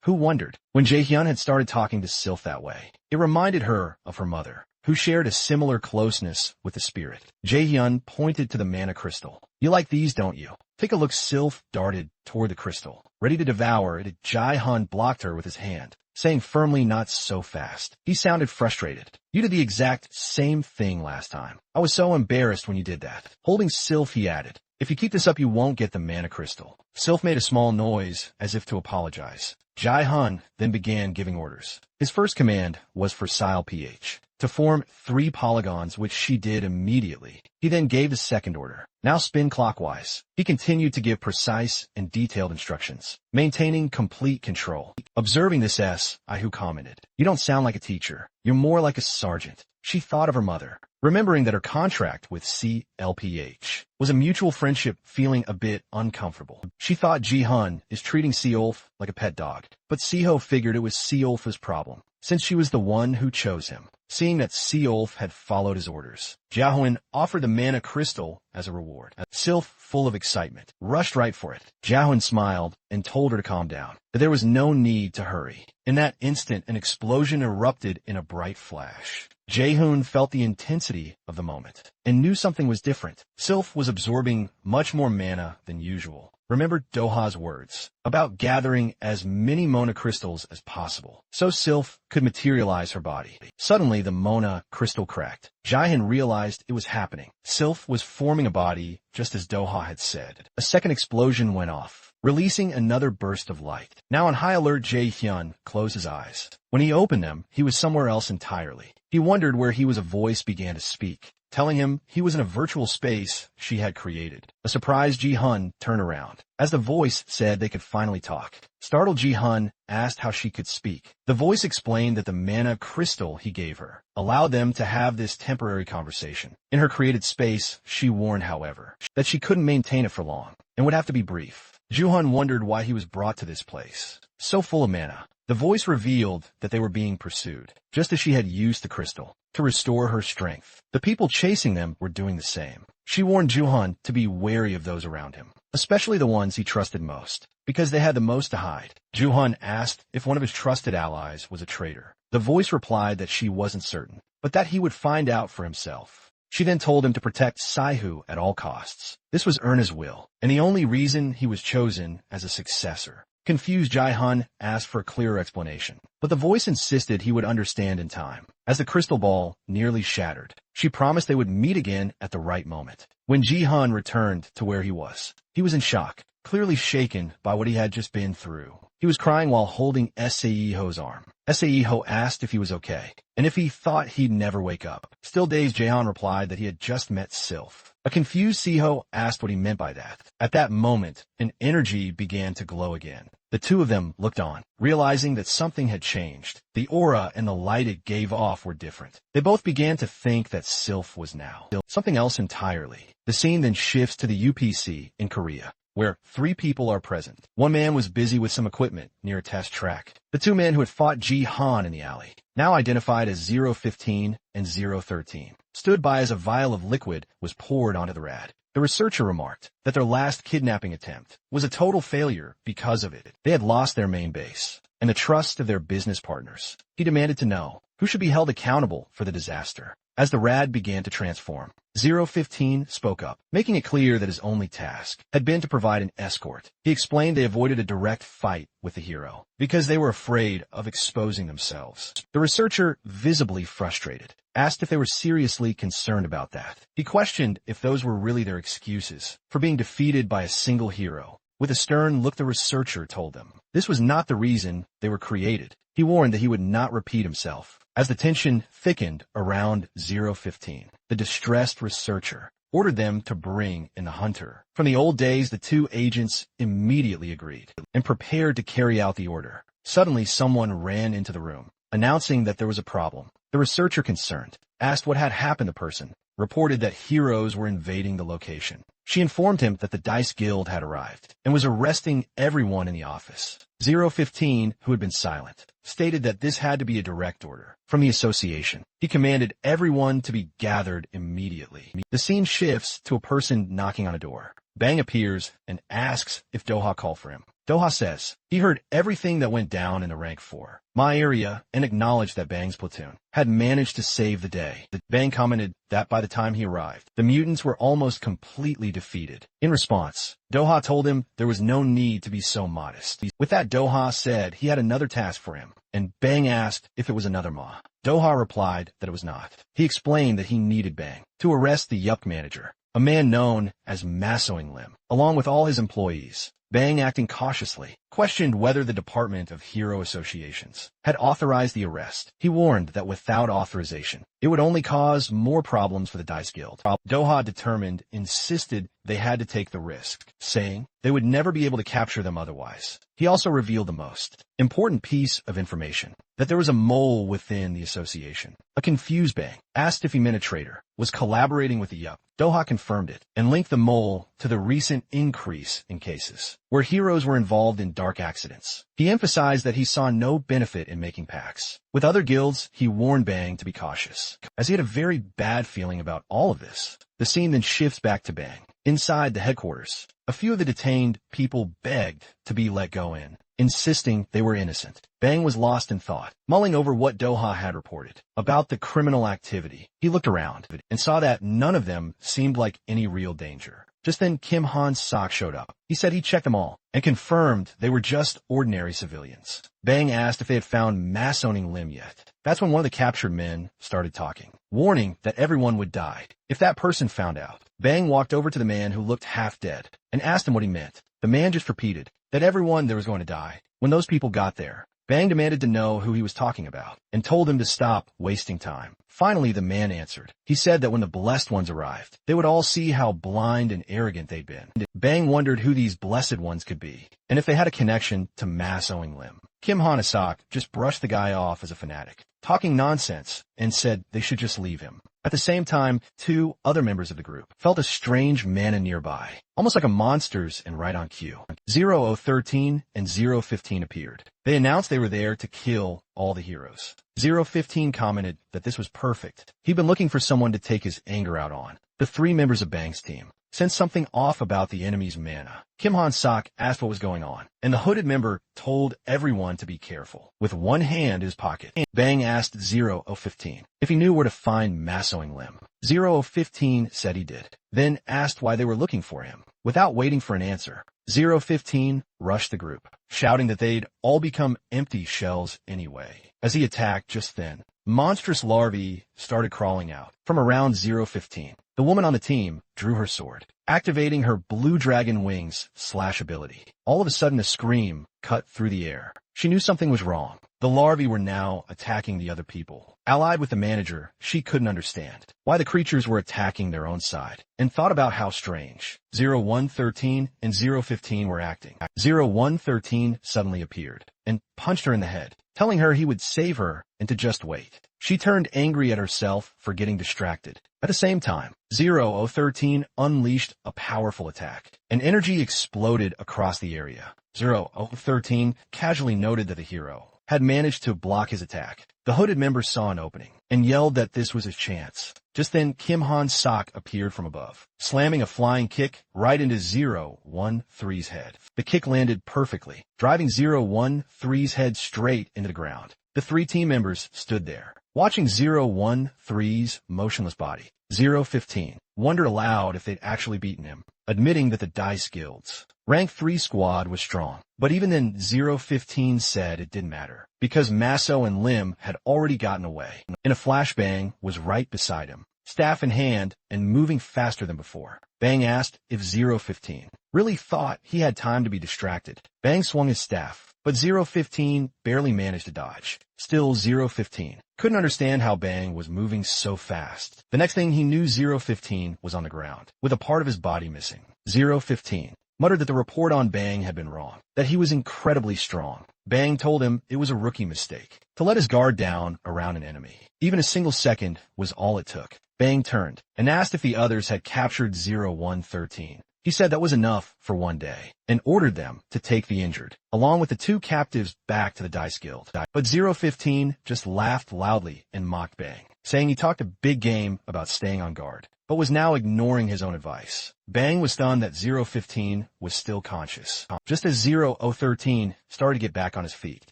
who wondered when Jaehyun had started talking to Sylph that way. It reminded her of her mother, who shared a similar closeness with the spirit. Jaehyun pointed to the mana crystal. "You like these, don't you?" "Take a look." Sylph darted toward the crystal, ready to devour it. Jaehyun blocked her with his hand, saying firmly, "Not so fast." He sounded frustrated. "You did the exact same thing last time. I was so embarrassed when you did that." Holding Sylph, he added, "If you keep this up, you won't get the mana crystal." Sylph made a small noise as if to apologize. Jaehyun then began giving orders. His first command was for Sil PH to form 3 polygons, which she did immediately. He then gave the second order. "Now spin clockwise." He continued to give precise and detailed instructions, maintaining complete control. Observing this, Ihu commented, "You don't sound like a teacher. You're more like a sergeant." She thought of her mother, remembering that her contract with CLPH was a mutual friendship, feeling a bit uncomfortable. She thought Ji-hyun is treating Seolf like a pet dog, but Siho figured it was Seolf's problem, since she was the one who chose him. Seeing that Seolf had followed his orders, Jaehyun offered the mana crystal as a reward. Sylph, full of excitement, rushed right for it. Jaehyun smiled and told her to calm down, that there was no need to hurry. In that instant, an explosion erupted in a bright flash. Jaehyun felt the intensity of the moment and knew something was different. Sylph was absorbing much more mana than usual. Remember Doha's words about gathering as many Mona crystals as possible, so Sylph could materialize her body. Suddenly, the Mona crystal cracked. Jaehyun realized it was happening. Sylph was forming a body, just as Doha had said. A second explosion went off, releasing another burst of light. Now on high alert, Jaehyun closed his eyes. When he opened them, he was somewhere else entirely. He wondered where he was. A voice began to speak, telling him he was in a virtual space she had created. A surprised Ji-hyun turned around, as the voice said they could finally talk. Startled, Ji-hyun asked how she could speak. The voice explained that the mana crystal he gave her allowed them to have this temporary conversation. In her created space, she warned, however, that she couldn't maintain it for long, and would have to be brief. Ji-hyun wondered why he was brought to this place, so full of mana. The voice revealed that they were being pursued, just as she had used the crystal to restore her strength. The people chasing them were doing the same. She warned Ji-hyun to be wary of those around him, especially the ones he trusted most, because they had the most to hide. Ji-hyun asked if one of his trusted allies was a traitor. The voice replied that she wasn't certain, but that he would find out for himself. She then told him to protect Saihu at all costs. This was Erna's will, and the only reason he was chosen as a successor. Confused, Jae-hun asked for a clearer explanation, but the voice insisted he would understand in time. As the crystal ball nearly shattered, she promised they would meet again at the right moment. When Ji-hun returned to where he was in shock, clearly shaken by what he had just been through. He was crying while holding Seo-ho's arm. Seo asked if he was okay, and if he thought he'd never wake up. Still dazed, Jae-hun replied that he had just met Sylph. A confused Seo asked what he meant by that. At that moment, an energy began to glow again. The two of them looked on, realizing that something had changed. The aura and the light it gave off were different. They both began to think that Sylph was now something else entirely. The scene then shifts to the UPC in Korea, where 3 people are present. One man was busy with some equipment near a test track. The 2 men who had fought Ji-han in the alley, now identified as 015 and 013, stood by as a vial of liquid was poured onto the rad. The researcher remarked that their last kidnapping attempt was a total failure because of it. They had lost their main base and the trust of their business partners. He demanded to know who should be held accountable for the disaster. As the rad began to transform, 015 spoke up, making it clear that his only task had been to provide an escort. He explained they avoided a direct fight with the hero because they were afraid of exposing themselves. The researcher, visibly frustrated, asked if they were seriously concerned about that. He questioned if those were really their excuses for being defeated by a single hero. With a stern look, the researcher told them this was not the reason they were created. He warned that he would not repeat himself. As the tension thickened around 015, the distressed researcher ordered them to bring in the hunter. From the old days, the 2 agents immediately agreed and prepared to carry out the order. Suddenly, someone ran into the room, announcing that there was a problem. The researcher, concerned, asked what had happened. The person reported that heroes were invading the location. She informed him that the Dice Guild had arrived and was arresting everyone in the office. 015, who had been silent, stated that this had to be a direct order from the association. He commanded everyone to be gathered immediately. The scene shifts to a person knocking on a door. Bang appears and asks if Doha called for him. Doha says he heard everything that went down in the rank 4, my area, and acknowledged that Bang's platoon had managed to save the day. Bang commented that by the time he arrived, the mutants were almost completely defeated. In response, Doha told him there was no need to be so modest. With that, Doha said he had another task for him, and Bang asked if it was another Ma. Doha replied that it was not. He explained that he needed Bang to arrest the Yup manager, a man known as Massoing Lim, along with all his employees. Bang, acting cautiously, questioned whether the Department of Hero Associations had authorized the arrest. He warned that without authorization, it would only cause more problems for the Dice Guild. Doha, determined, insisted they had to take the risk, saying they would never be able to capture them otherwise. He also revealed the most important piece of information, that there was a mole within the association. A confused Bang asked if he meant a traitor was collaborating with the Yup. Doha confirmed it and linked the mole to the recent increase in cases where heroes were involved in dark accidents. He emphasized that he saw no benefit in making pacts with other guilds. He warned Bang to be cautious, as he had a very bad feeling about all of this. The scene then shifts back to Bang. Inside the headquarters, a few of the detained people begged to be let go in, insisting they were innocent. Bang was lost in thought, mulling over what Doha had reported about the criminal activity. He looked around and saw that none of them seemed like any real danger. Just then, Kim Han-sok showed up. He said he checked them all and confirmed they were just ordinary civilians. Bang asked if they had found Massoning Lim yet. That's when one of the captured men started talking, warning that everyone would die if that person found out. Bang walked over to the man who looked half dead and asked him what he meant. The man just repeated that everyone there was going to die. When those people got there, Bang demanded to know who he was talking about and told him to stop wasting time. Finally, the man answered. He said that when the blessed ones arrived, they would all see how blind and arrogant they'd been. Bang wondered who these blessed ones could be and if they had a connection to Massoing Lim. Kim Han-sok just brushed the guy off as a fanatic, talking nonsense, and said they should just leave him. At the same time, 2 other members of the group felt a strange mana nearby, almost like a monster's, and right on cue. 0013 and 015 appeared. They announced they were there to kill all the heroes. 015 commented that this was perfect. He'd been looking for someone to take his anger out on. The 3 members of Bang's team sensed something off about the enemy's mana. Kim Han-sok asked what was going on, and the hooded member told everyone to be careful. With one hand in his pocket, Bang asked 0015 if he knew where to find Massoing Lim. 0015 said he did, then asked why they were looking for him. Without waiting for an answer, 015 rushed the group, shouting that they'd all become empty shells anyway. As he attacked just then, monstrous larvae started crawling out from around 015. The woman on the team drew her sword, activating her blue dragon wings slash ability. All of a sudden, a scream cut through the air. She knew something was wrong. The larvae were now attacking the other people. Allied with the manager, she couldn't understand why the creatures were attacking their own side, and thought about how strange 0113 and 015 were acting. 0113 suddenly appeared and punched her in the head, telling her he would save her and to just wait. She turned angry at herself for getting distracted. At the same time, 0013 unleashed a powerful attack, and energy exploded across the area. 0013 casually noted that the hero had managed to block his attack. The hooded member saw an opening and yelled that this was his chance. Just then, Kim Han-sok appeared from above, slamming a flying kick right into 013's head. The kick landed perfectly, driving 013's head straight into the ground. The three team members stood there, watching 013's motionless body. 015 wondered aloud if they'd actually beaten him, admitting that the Dice Guild's Rank 3 squad was strong. But even then, 015 said it didn't matter, because Masso and Lim had already gotten away. In a flash, Bang was right beside him, staff in hand and moving faster than before. Bang asked if 015 really thought he had time to be distracted. Bang swung his staff, but 015 barely managed to dodge. Still, 015 couldn't understand how Bang was moving so fast. The next thing he knew, 015 was on the ground, with a part of his body missing. 015 muttered that the report on Bang had been wrong, that he was incredibly strong. Bang told him it was a rookie mistake to let his guard down around an enemy. Even a single second was all it took. Bang turned and asked if the others had captured 0113. He said that was enough for one day and ordered them to take the injured, along with the two captives, back to the Dice Guild. But 015 just laughed loudly and mocked Bang, saying he talked a big game about staying on guard, but was now ignoring his own advice. Bang was stunned that 015 was still conscious. Just as 0013 started to get back on his feet,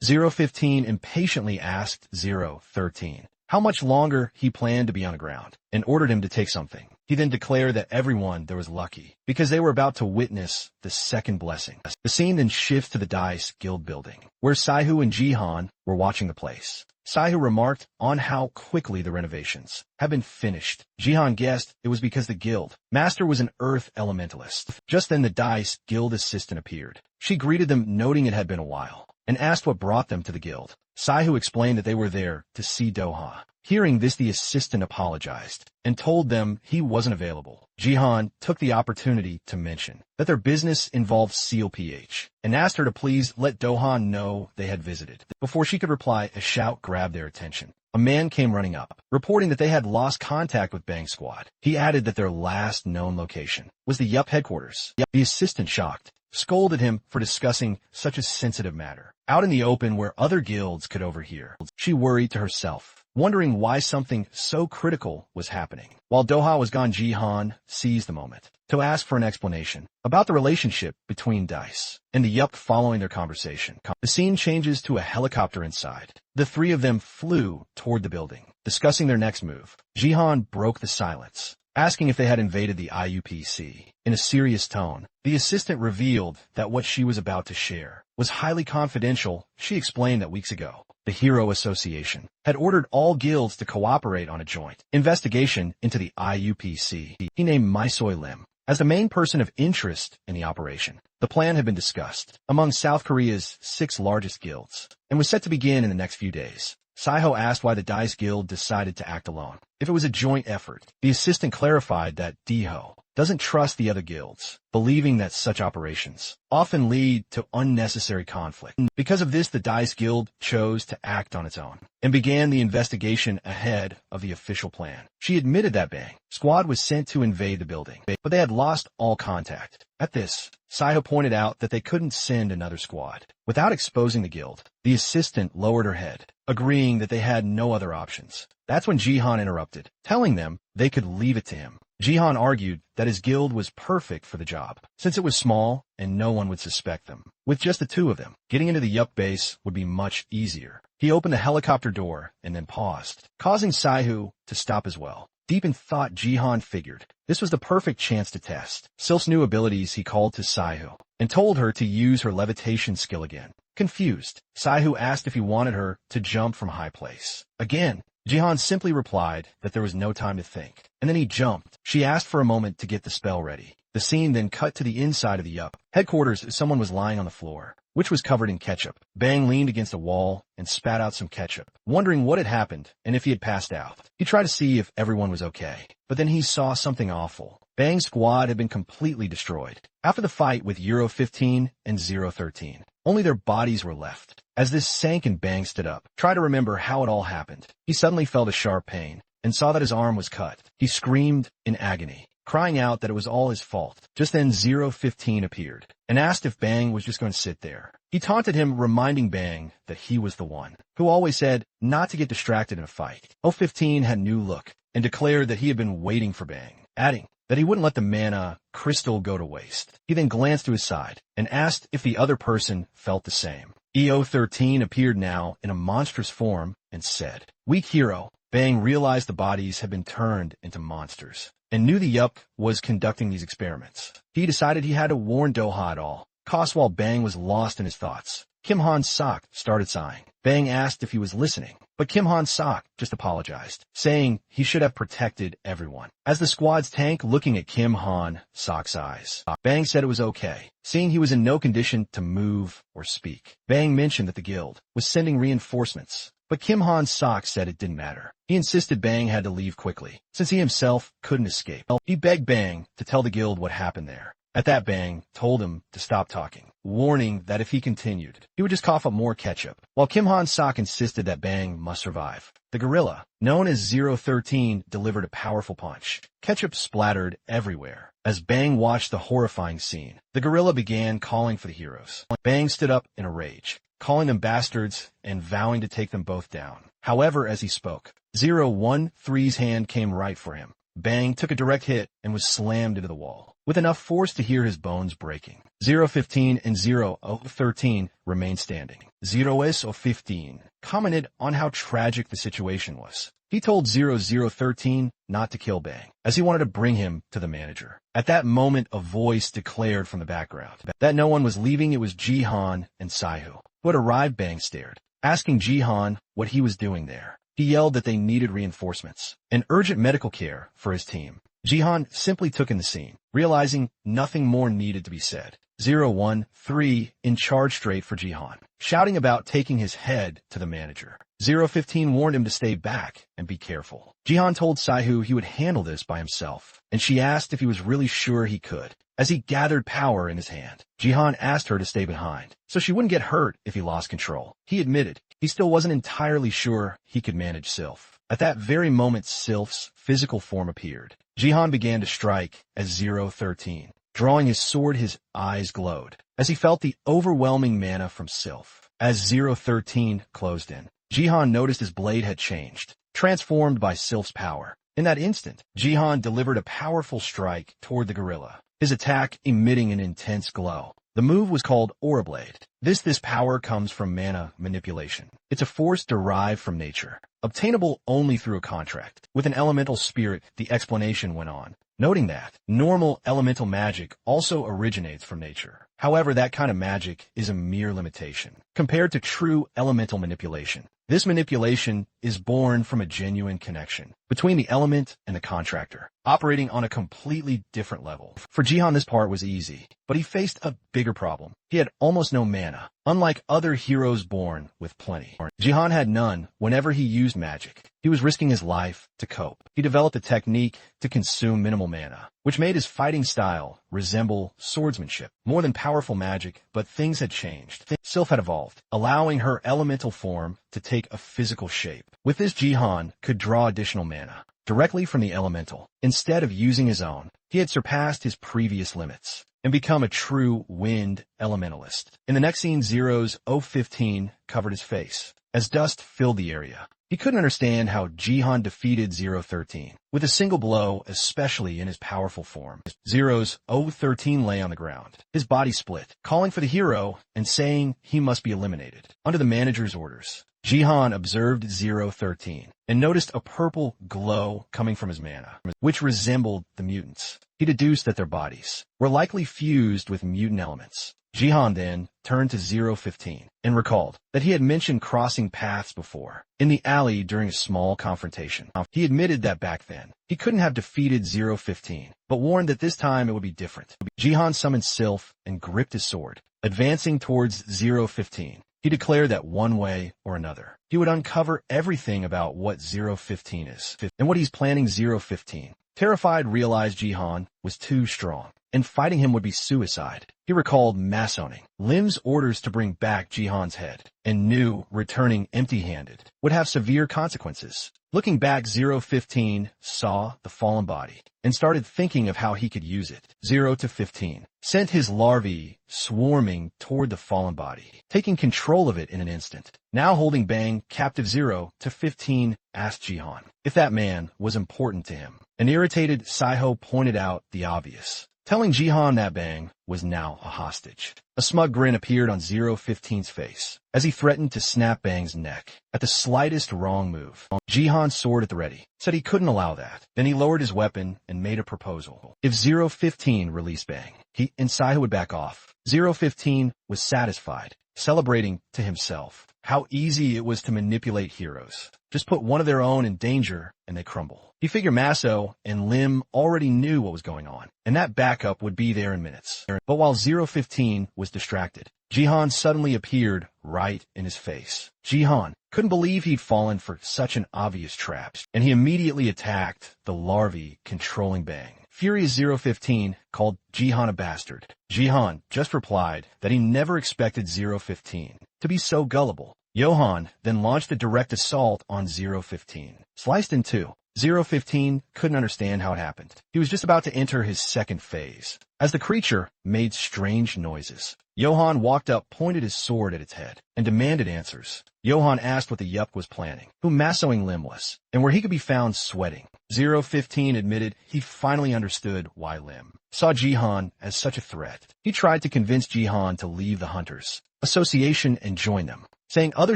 015 impatiently asked 013 how much longer he planned to be on the ground, and ordered him to take something. He then declared that everyone there was lucky, because they were about to witness the second blessing. The scene then shifts to the Dice Guild building, where Saihu and Jihan were watching the place. Saihu remarked on how quickly the renovations had been finished. Jihan guessed it was because the guild master was an earth elementalist. Just then the Dice Guild assistant appeared. She greeted them, noting it had been a while, and asked what brought them to the guild. Saihu explained that they were there to see Doha. Hearing this, the assistant apologized and told them he wasn't available. Jihan took the opportunity to mention that their business involved Seal PH and asked her to please let Dohan know they had visited. Before she could reply, a shout grabbed their attention. A man came running up, reporting that they had lost contact with Bang Squad. He added that their last known location was the Yup headquarters. The assistant, shocked, scolded him for discussing such a sensitive matter out in the open where other guilds could overhear. She worried to herself, wondering why something so critical was happening. While Doha was gone, Jihan seized the moment to ask for an explanation about the relationship between Dice and the Yup. Following their conversation, the scene changes to a helicopter inside. The three of them flew toward the building, discussing their next move. Jihan broke the silence, asking if they had invaded the IUPC. In a serious tone, the assistant revealed that what she was about to share was highly confidential. She explained that weeks ago, the Hero Association had ordered all guilds to cooperate on a joint investigation into the IUPC. He named Maisoi Lim as the main person of interest in the operation. The plan had been discussed among South Korea's 6 largest guilds and was set to begin in the next few days. Saiho asked why the Dice Guild decided to act alone, if it was a joint effort. The assistant clarified that Diho doesn't trust the other guilds, believing that such operations often lead to unnecessary conflict. Because of this, the Dice Guild chose to act on its own and began the investigation ahead of the official plan. She admitted that Bang Squad was sent to invade the building, but they had lost all contact. At this, Saiho pointed out that they couldn't send another squad without exposing the guild. The assistant lowered her head, agreeing that they had no other options. That's when Jihan interrupted, telling them they could leave it to him. Jihan argued that his guild was perfect for the job, since it was small and no one would suspect them. With just the two of them, getting into the Yup base would be much easier. He opened the helicopter door and then paused, causing Saihu to stop as well. Deep in thought, Jihan figured this was the perfect chance to test Sylph's new abilities. He called to Saihu and told her to use her levitation skill again. Confused, Saihu asked if he wanted her to jump from a high place. Again, Jihan simply replied that there was no time to think, and then he jumped. She asked for a moment to get the spell ready. The scene then cut to the inside of the Yup headquarters as someone was lying on the floor, which was covered in ketchup. Bang leaned against a wall and spat out some ketchup, wondering what had happened and if he had passed out. He tried to see if everyone was okay, but then he saw something awful. Bang's squad had been completely destroyed. After the fight with Euro 15 and 013, only their bodies were left. As this sank and Bang stood up, tried to remember how it all happened, he suddenly felt a sharp pain and saw that his arm was cut. He screamed in agony, crying out that it was all his fault. Just then 015 appeared and asked if Bang was just going to sit there. He taunted him, reminding Bang that he was the one who always said not to get distracted in a fight. 015 had a new look and declared that he had been waiting for Bang, adding that he wouldn't let the mana crystal go to waste. He then glanced to his side and asked if the other person felt the same. EO13 appeared now in a monstrous form and said, "Weak hero." Bang realized the bodies had been turned into monsters and knew the Yup was conducting these experiments. He decided he had to warn Doha at all costs. While Bang was lost in his thoughts, Kim Han-sok started sighing. Bang asked if he was listening, but Kim Han-sok just apologized, saying he should have protected everyone. As the squad's tank looking at Kim Han-sok's eyes, Bang said it was okay, seeing he was in no condition to move or speak. Bang mentioned that the guild was sending reinforcements, but Kim Han-sok said it didn't matter. He insisted Bang had to leave quickly, since he himself couldn't escape. He begged Bang to tell the guild what happened there. At that, Bang told him to stop talking, warning that if he continued, he would just cough up more ketchup. While Kim Han-sok insisted that Bang must survive, the gorilla, known as 013, delivered a powerful punch. Ketchup splattered everywhere. As Bang watched the horrifying scene, the gorilla began calling for the heroes. Bang stood up in a rage, calling them bastards and vowing to take them both down. However, as he spoke, 013's hand came right for him. Bang took a direct hit and was slammed into the wall, with enough force to hear his bones breaking. 015 and 013 remained standing. 015 commented on how tragic the situation was. He told 0013 not to kill Bang, as he wanted to bring him to the manager. At that moment, a voice declared from the background that no one was leaving. It was Jihan and Saihu, who had arrived. Bang stared, asking Jihan what he was doing there. He yelled that they needed reinforcements and urgent medical care for his team. Jihan simply took in the scene, realizing nothing more needed to be said. 013 in charge straight for Jihan, shouting about taking his head to the manager. 015 warned him to stay back and be careful. Jihan told Saihu he would handle this by himself, and she asked if he was really sure he could. As he gathered power in his hand, Jihan asked her to stay behind, so she wouldn't get hurt if he lost control. He admitted he still wasn't entirely sure he could manage Sylph. At that very moment, Sylph's physical form appeared. Jihan began to strike as 013. Drawing his sword, his eyes glowed as he felt the overwhelming mana from Sylph. As 013 closed in, Jihan noticed his blade had changed, transformed by Sylph's power. In that instant, Jihan delivered a powerful strike toward the gorilla, his attack emitting an intense glow. The move was called Aura Blade. This power comes from mana manipulation. It's a force derived from nature, obtainable only through a contract with an elemental spirit. The explanation went on, noting that normal elemental magic also originates from nature. However, that kind of magic is a mere limitation compared to true elemental manipulation. This manipulation is born from a genuine connection between the element and the contractor, operating on a completely different level. For Jihan, this part was easy, but he faced a bigger problem. He had almost no mana, unlike other heroes born with plenty. Jihan had none whenever he used magic. He was risking his life to cope. He developed a technique to consume minimal mana, which made his fighting style resemble swordsmanship. More than powerful magic, but things had changed. Sylph had evolved, allowing her elemental form to take a physical shape. With this, Jihan could draw additional mana directly from the elemental. Instead of using his own, he had surpassed his previous limits and become a true wind elementalist. In the next scene, 015 covered his face as dust filled the area. He couldn't understand how Jihan defeated 013 with a single blow, especially in his powerful form. Zero's 013 lay on the ground, his body split, calling for the hero and saying he must be eliminated. Under the manager's orders, Jihan observed 013 and noticed a purple glow coming from his mana, which resembled the mutants. He deduced that their bodies were likely fused with mutant elements. Jihan then turned to 015 and recalled that he had mentioned crossing paths before in the alley during a small confrontation. He admitted that back then he couldn't have defeated 015, but warned that this time it would be different. Jihan summoned Sylph and gripped his sword, advancing towards 015. He declared that one way or another, he would uncover everything about what 015 is and what he's planning 015. Terrified, realized Jihan was too strong, and fighting him would be suicide. He recalled Masoning Lim's orders to bring back Jihan's head, and knew returning empty-handed would have severe consequences. Looking back, 015 saw the fallen body and started thinking of how he could use it. 0 to 15 sent his larvae swarming toward the fallen body, taking control of it in an instant. Now holding Bang captive, 0 to 15 asked Jihan if that man was important to him. An irritated Saiho pointed out the obvious, telling Jihan that Bang was now a hostage. A smug grin appeared on 015's face as he threatened to snap Bang's neck at the slightest wrong move. Jihan's sword at the ready said he couldn't allow that. Then he lowered his weapon and made a proposal. If 015 released Bang, he and Saiho would back off. 015 was satisfied, celebrating to himself how easy it was to manipulate heroes. Just put one of their own in danger and they crumble. He figured Maso and Lim already knew what was going on, and that backup would be there in minutes. But while 015 was distracted, Jihan suddenly appeared right in his face. Jihan couldn't believe he'd fallen for such an obvious trap, and he immediately attacked the larvae controlling Bang. Furious 015 called Jihan a bastard. Jihan just replied that he never expected 015 to be so gullible. Johan then launched a direct assault on 015. Sliced in two, 015 couldn't understand how it happened. He was just about to enter his second phase, as the creature made strange noises. Johan walked up, pointed his sword at its head, and demanded answers. Johan asked what the Yup was planning, who Masoing Lim was, and where he could be found sweating. 015 admitted he finally understood why Lim saw Jihan as such a threat. He tried to convince Jihan to leave the Hunters Association and join them, saying other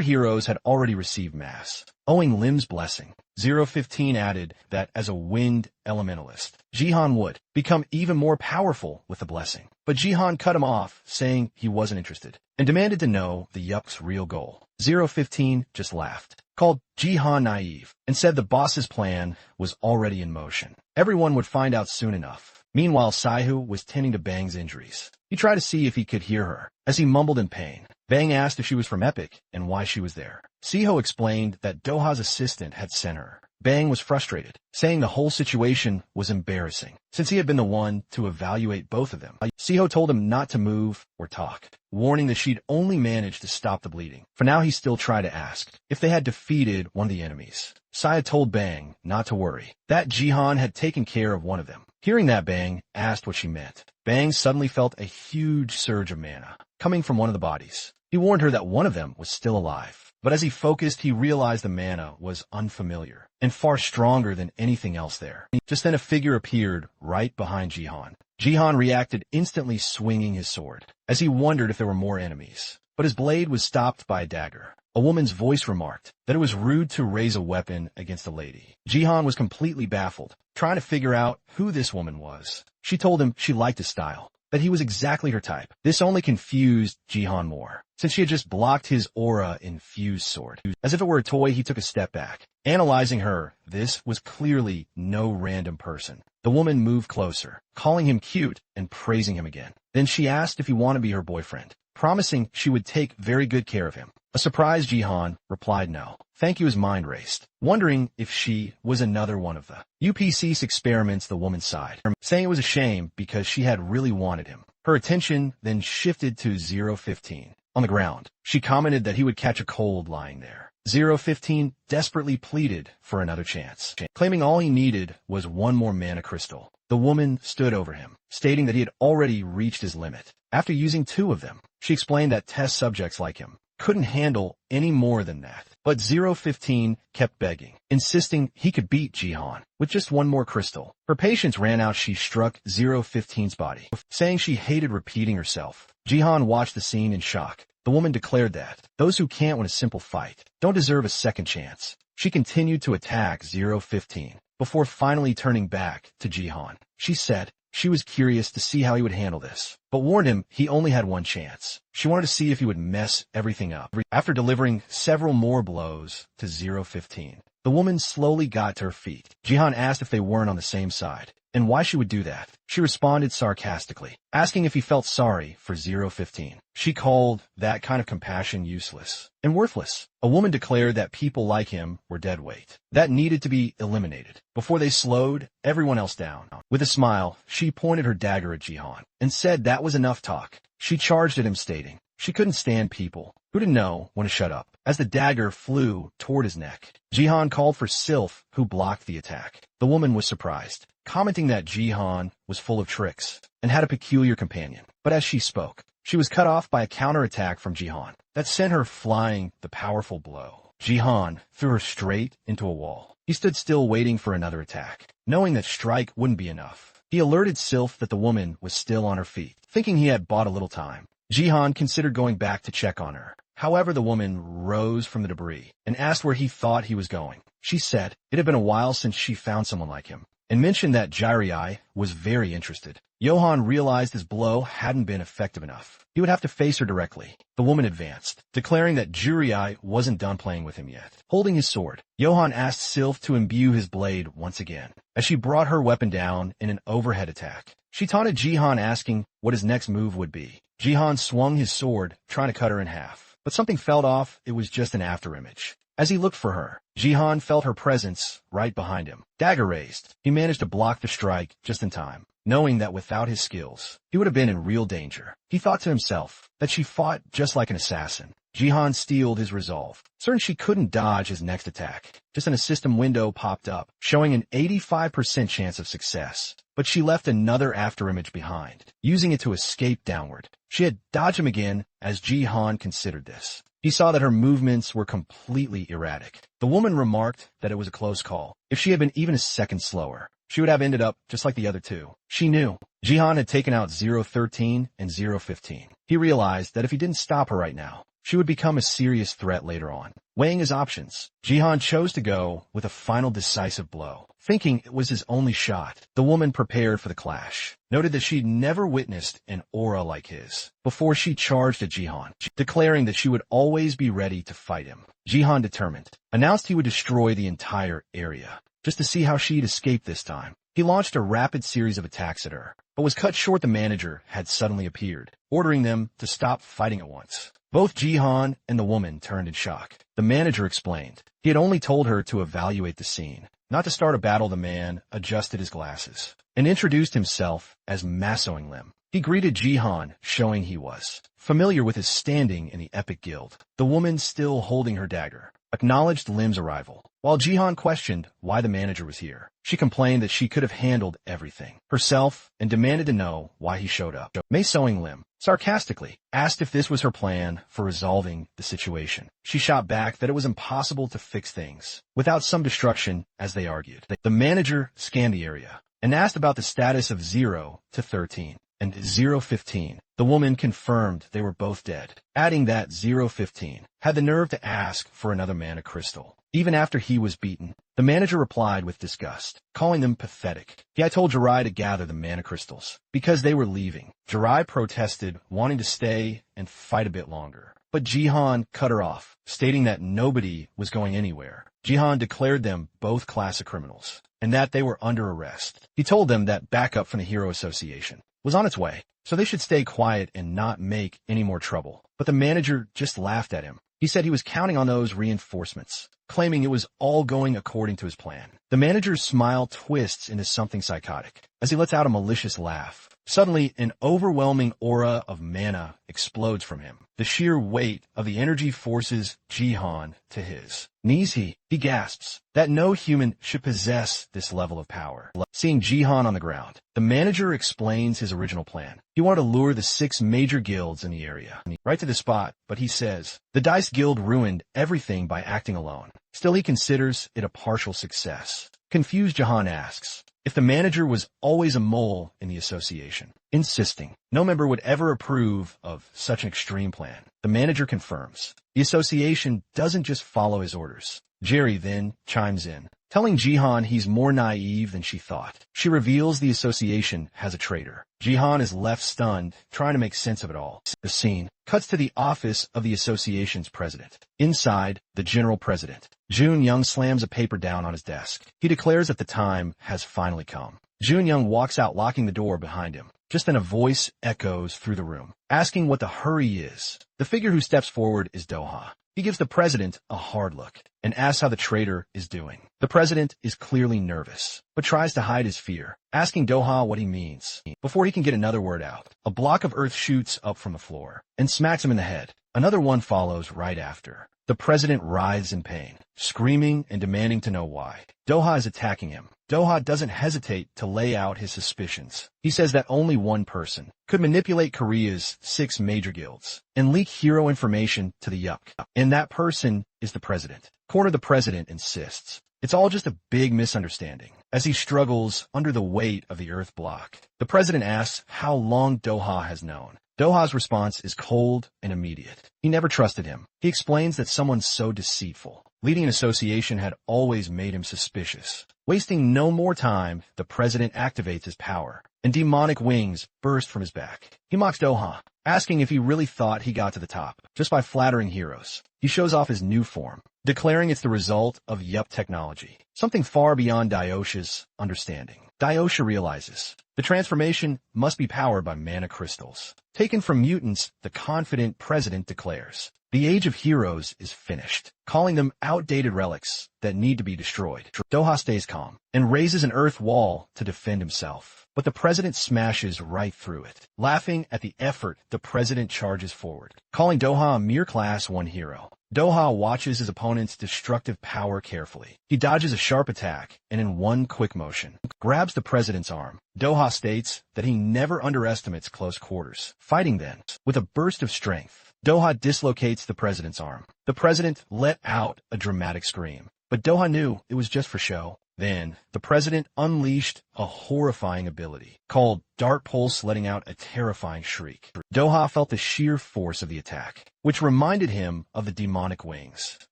heroes had already received mass, owing Lim's blessing. 015 added that as a wind elementalist, Jihan would become even more powerful with the blessing. But Jihan cut him off, saying he wasn't interested, and demanded to know the Yup's real goal. 015 just laughed, called Jihan naive, and said the boss's plan was already in motion. Everyone would find out soon enough. Meanwhile, Saihu was tending to Bang's injuries. He tried to see if he could hear her, as he mumbled in pain. Bang asked if she was from Epic and why she was there. Siho explained that Doha's assistant had sent her. Bang was frustrated, saying the whole situation was embarrassing, since he had been the one to evaluate both of them. Siho told him not to move or talk, warning that she'd only managed to stop the bleeding. For now, he still tried to ask if they had defeated one of the enemies. Saya told Bang not to worry, that Jihan had taken care of one of them. Hearing that, Bang asked what she meant. Bang suddenly felt a huge surge of mana coming from one of the bodies. He warned her that one of them was still alive, but as he focused, he realized the mana was unfamiliar and far stronger than anything else there. Just then a figure appeared right behind Jihan. Jihan reacted, instantly swinging his sword, as he wondered if there were more enemies. But his blade was stopped by a dagger. A woman's voice remarked that it was rude to raise a weapon against a lady. Jihan was completely baffled, trying to figure out who this woman was. She told him she liked his style, that he was exactly her type. This only confused Jihan more, since she had just blocked his aura-infused sword. As if it were a toy, he took a step back. Analyzing her, this was clearly no random person. The woman moved closer, calling him cute and praising him again. Then she asked if he wanted to be her boyfriend, promising she would take very good care of him. A surprised Jihan replied no. Thank you. His mind raced, wondering if she was another one of the UPC's experiments. The woman sighed, saying it was a shame because she had really wanted him. Her attention then shifted to 015. On the ground, she commented that he would catch a cold lying there. 015 desperately pleaded for another chance, claiming all he needed was one more mana crystal. The woman stood over him, stating that he had already reached his limit after using 2 of them. She explained that test subjects like him couldn't handle any more than that. But 015 kept begging, insisting he could beat Jihan with just one more crystal. Her patience ran out. She struck 015's body, saying she hated repeating herself. Jihan watched the scene in shock. The woman declared that those who can't win a simple fight don't deserve a second chance. She continued to attack 015 before finally turning back to Jihan. She said she was curious to see how he would handle this, but warned him he only had one chance. She wanted to see if he would mess everything up. After delivering several more blows to 015, the woman slowly got to her feet. Jihan asked if they weren't on the same side, and why she would do that. She responded sarcastically, asking if he felt sorry for 015. She called that kind of compassion useless and worthless. A woman declared that people like him were dead weight, that needed to be eliminated before they slowed everyone else down. With a smile, she pointed her dagger at Jihan and said that was enough talk. She charged at him, stating she couldn't stand people who didn't know when to shut up. As the dagger flew toward his neck, Jihan called for Sylph, who blocked the attack. The woman was surprised, commenting that Jihan was full of tricks and had a peculiar companion. But as she spoke, she was cut off by a counterattack from Jihan that sent her flying. The powerful blow. Jihan threw her straight into a wall. He stood still, waiting for another attack, knowing that strike wouldn't be enough. He alerted Sylph that the woman was still on her feet, thinking he had bought a little time. Jihan considered going back to check on her. However, the woman rose from the debris and asked where he thought he was going. She said it had been a while since she found someone like him, and mentioned that Jirai was very interested. Johan realized his blow hadn't been effective enough. He would have to face her directly. The woman advanced, declaring that Jirai wasn't done playing with him yet. Holding his sword, Johan asked Sylph to imbue his blade once again, as she brought her weapon down in an overhead attack. She taunted Jihan, asking what his next move would be. Jihan swung his sword, trying to cut her in half, but something fell off. It was just an afterimage. As he looked for her, Jihan felt her presence right behind him. Dagger raised, he managed to block the strike just in time, knowing that without his skills, he would have been in real danger. He thought to himself that she fought just like an assassin. Jihan steeled his resolve, certain she couldn't dodge his next attack. Just then a system window popped up, showing an 85% chance of success. But she left another afterimage behind, using it to escape downward. She had dodged him again as Jihan considered this. He saw that her movements were completely erratic. The woman remarked that it was a close call. If she had been even a second slower, she would have ended up just like the other two. She knew Jihan had taken out 013 and 015. He realized that if he didn't stop her right now, she would become a serious threat later on. Weighing his options, Jihan chose to go with a final decisive blow. Thinking it was his only shot, the woman prepared for the clash, noted that she'd never witnessed an aura like his before she charged at Jihan, declaring that she would always be ready to fight him. Jihan, determined, announced he would destroy the entire area, just to see how she'd escape this time. He launched a rapid series of attacks at her, but was cut short. The manager had suddenly appeared, ordering them to stop fighting at once. Both Jihan and the woman turned in shock. The manager explained he had only told her to evaluate the scene, not to start a battle. The man adjusted his glasses and introduced himself as Masoing Lim. He greeted Jihan, showing he was familiar with his standing in the epic guild. The woman, still holding her dagger, acknowledged Lim's arrival. While Jihan questioned why the manager was here, she complained that she could have handled everything herself and demanded to know why he showed up. Masoing Lim sarcastically asked if this was her plan for resolving the situation. She shot back that it was impossible to fix things without some destruction, as they argued. The manager scanned the area and asked about the status of 0 to 13 and 015. The woman confirmed they were both dead, adding that 015 had the nerve to ask for another mana crystal, even after he was beaten. The manager replied with disgust, calling them pathetic. He had told Jirai to gather the mana crystals because they were leaving. Jirai protested, wanting to stay and fight a bit longer, but Jihan cut her off, stating that nobody was going anywhere. Jihan declared them both classic criminals and that they were under arrest. He told them that backup from the Hero Association was on its way, so they should stay quiet and not make any more trouble. But the manager just laughed at him. He said he was counting on those reinforcements claiming it was all going according to his plan. The manager's smile twists into something psychotic as he lets out a malicious laugh. Suddenly, an overwhelming aura of mana explodes from him. The sheer weight of the energy forces Jihan to his knees. He gasps that no human should possess this level of power. Seeing Jihan on the ground, the manager explains his original plan. He wanted to lure the 6 major guilds in the area right to the spot, but he says the Dice Guild ruined everything by acting alone. Still, he considers it a partial success. Confused, Jihan asks if the manager was always a mole in the association, insisting no member would ever approve of such an extreme plan. The manager confirms the association doesn't just follow his orders. Jerry then chimes in, telling Jihan he's more naive than she thought. She reveals the association has a traitor. Jihan is left stunned, trying to make sense of it all. The scene cuts to the office of the association's president. Inside, the general president, Jun Young, slams a paper down on his desk. He declares that the time has finally come. Jun Young walks out, locking the door behind him. Just then a voice echoes through the room, asking what the hurry is. The figure who steps forward is Doha. He gives the president a hard look and asks how the traitor is doing. The president is clearly nervous, but tries to hide his fear, asking Doha what he means. Before he can get another word out, a block of earth shoots up from the floor and smacks him in the head. Another one follows right after. The president writhes in pain, screaming and demanding to know why. Doha is attacking him. Doha doesn't hesitate to lay out his suspicions. He says that only one person could manipulate Korea's 6 major guilds and leak hero information to the Yuck, and that person is the president. Corner, the president insists it's all just a big misunderstanding. As he struggles under the weight of the earth block, the president asks how long Doha has known. Doha's response is cold and immediate. He never trusted him. He explains that someone so deceitful, leading an association, had always made him suspicious. Wasting no more time, the president activates his power, and demonic wings burst from his back. He mocks Doha, asking if he really thought he got to the top just by flattering heroes. He shows off his new form, declaring it's the result of Yup technology, something far beyond Daosha's understanding. Daosha realizes the transformation must be powered by mana crystals. Taken from mutants, the confident president declares the age of heroes is finished, calling them outdated relics that need to be destroyed. Doha stays calm and raises an earth wall to defend himself, but the president smashes right through it. Laughing at the effort, the president charges forward, calling Doha a mere Class 1 hero. Doha watches his opponent's destructive power carefully. He dodges a sharp attack and in one quick motion, grabs the president's arm. Doha states that he never underestimates close quarters. Fighting then, with a burst of strength, Doha dislocates the president's arm. The president let out a dramatic scream, but Doha knew it was just for show. Then, the president unleashed a horrifying ability called Dark Pulse, letting out a terrifying shriek. Doha felt the sheer force of the attack, which reminded him of the demonic wings.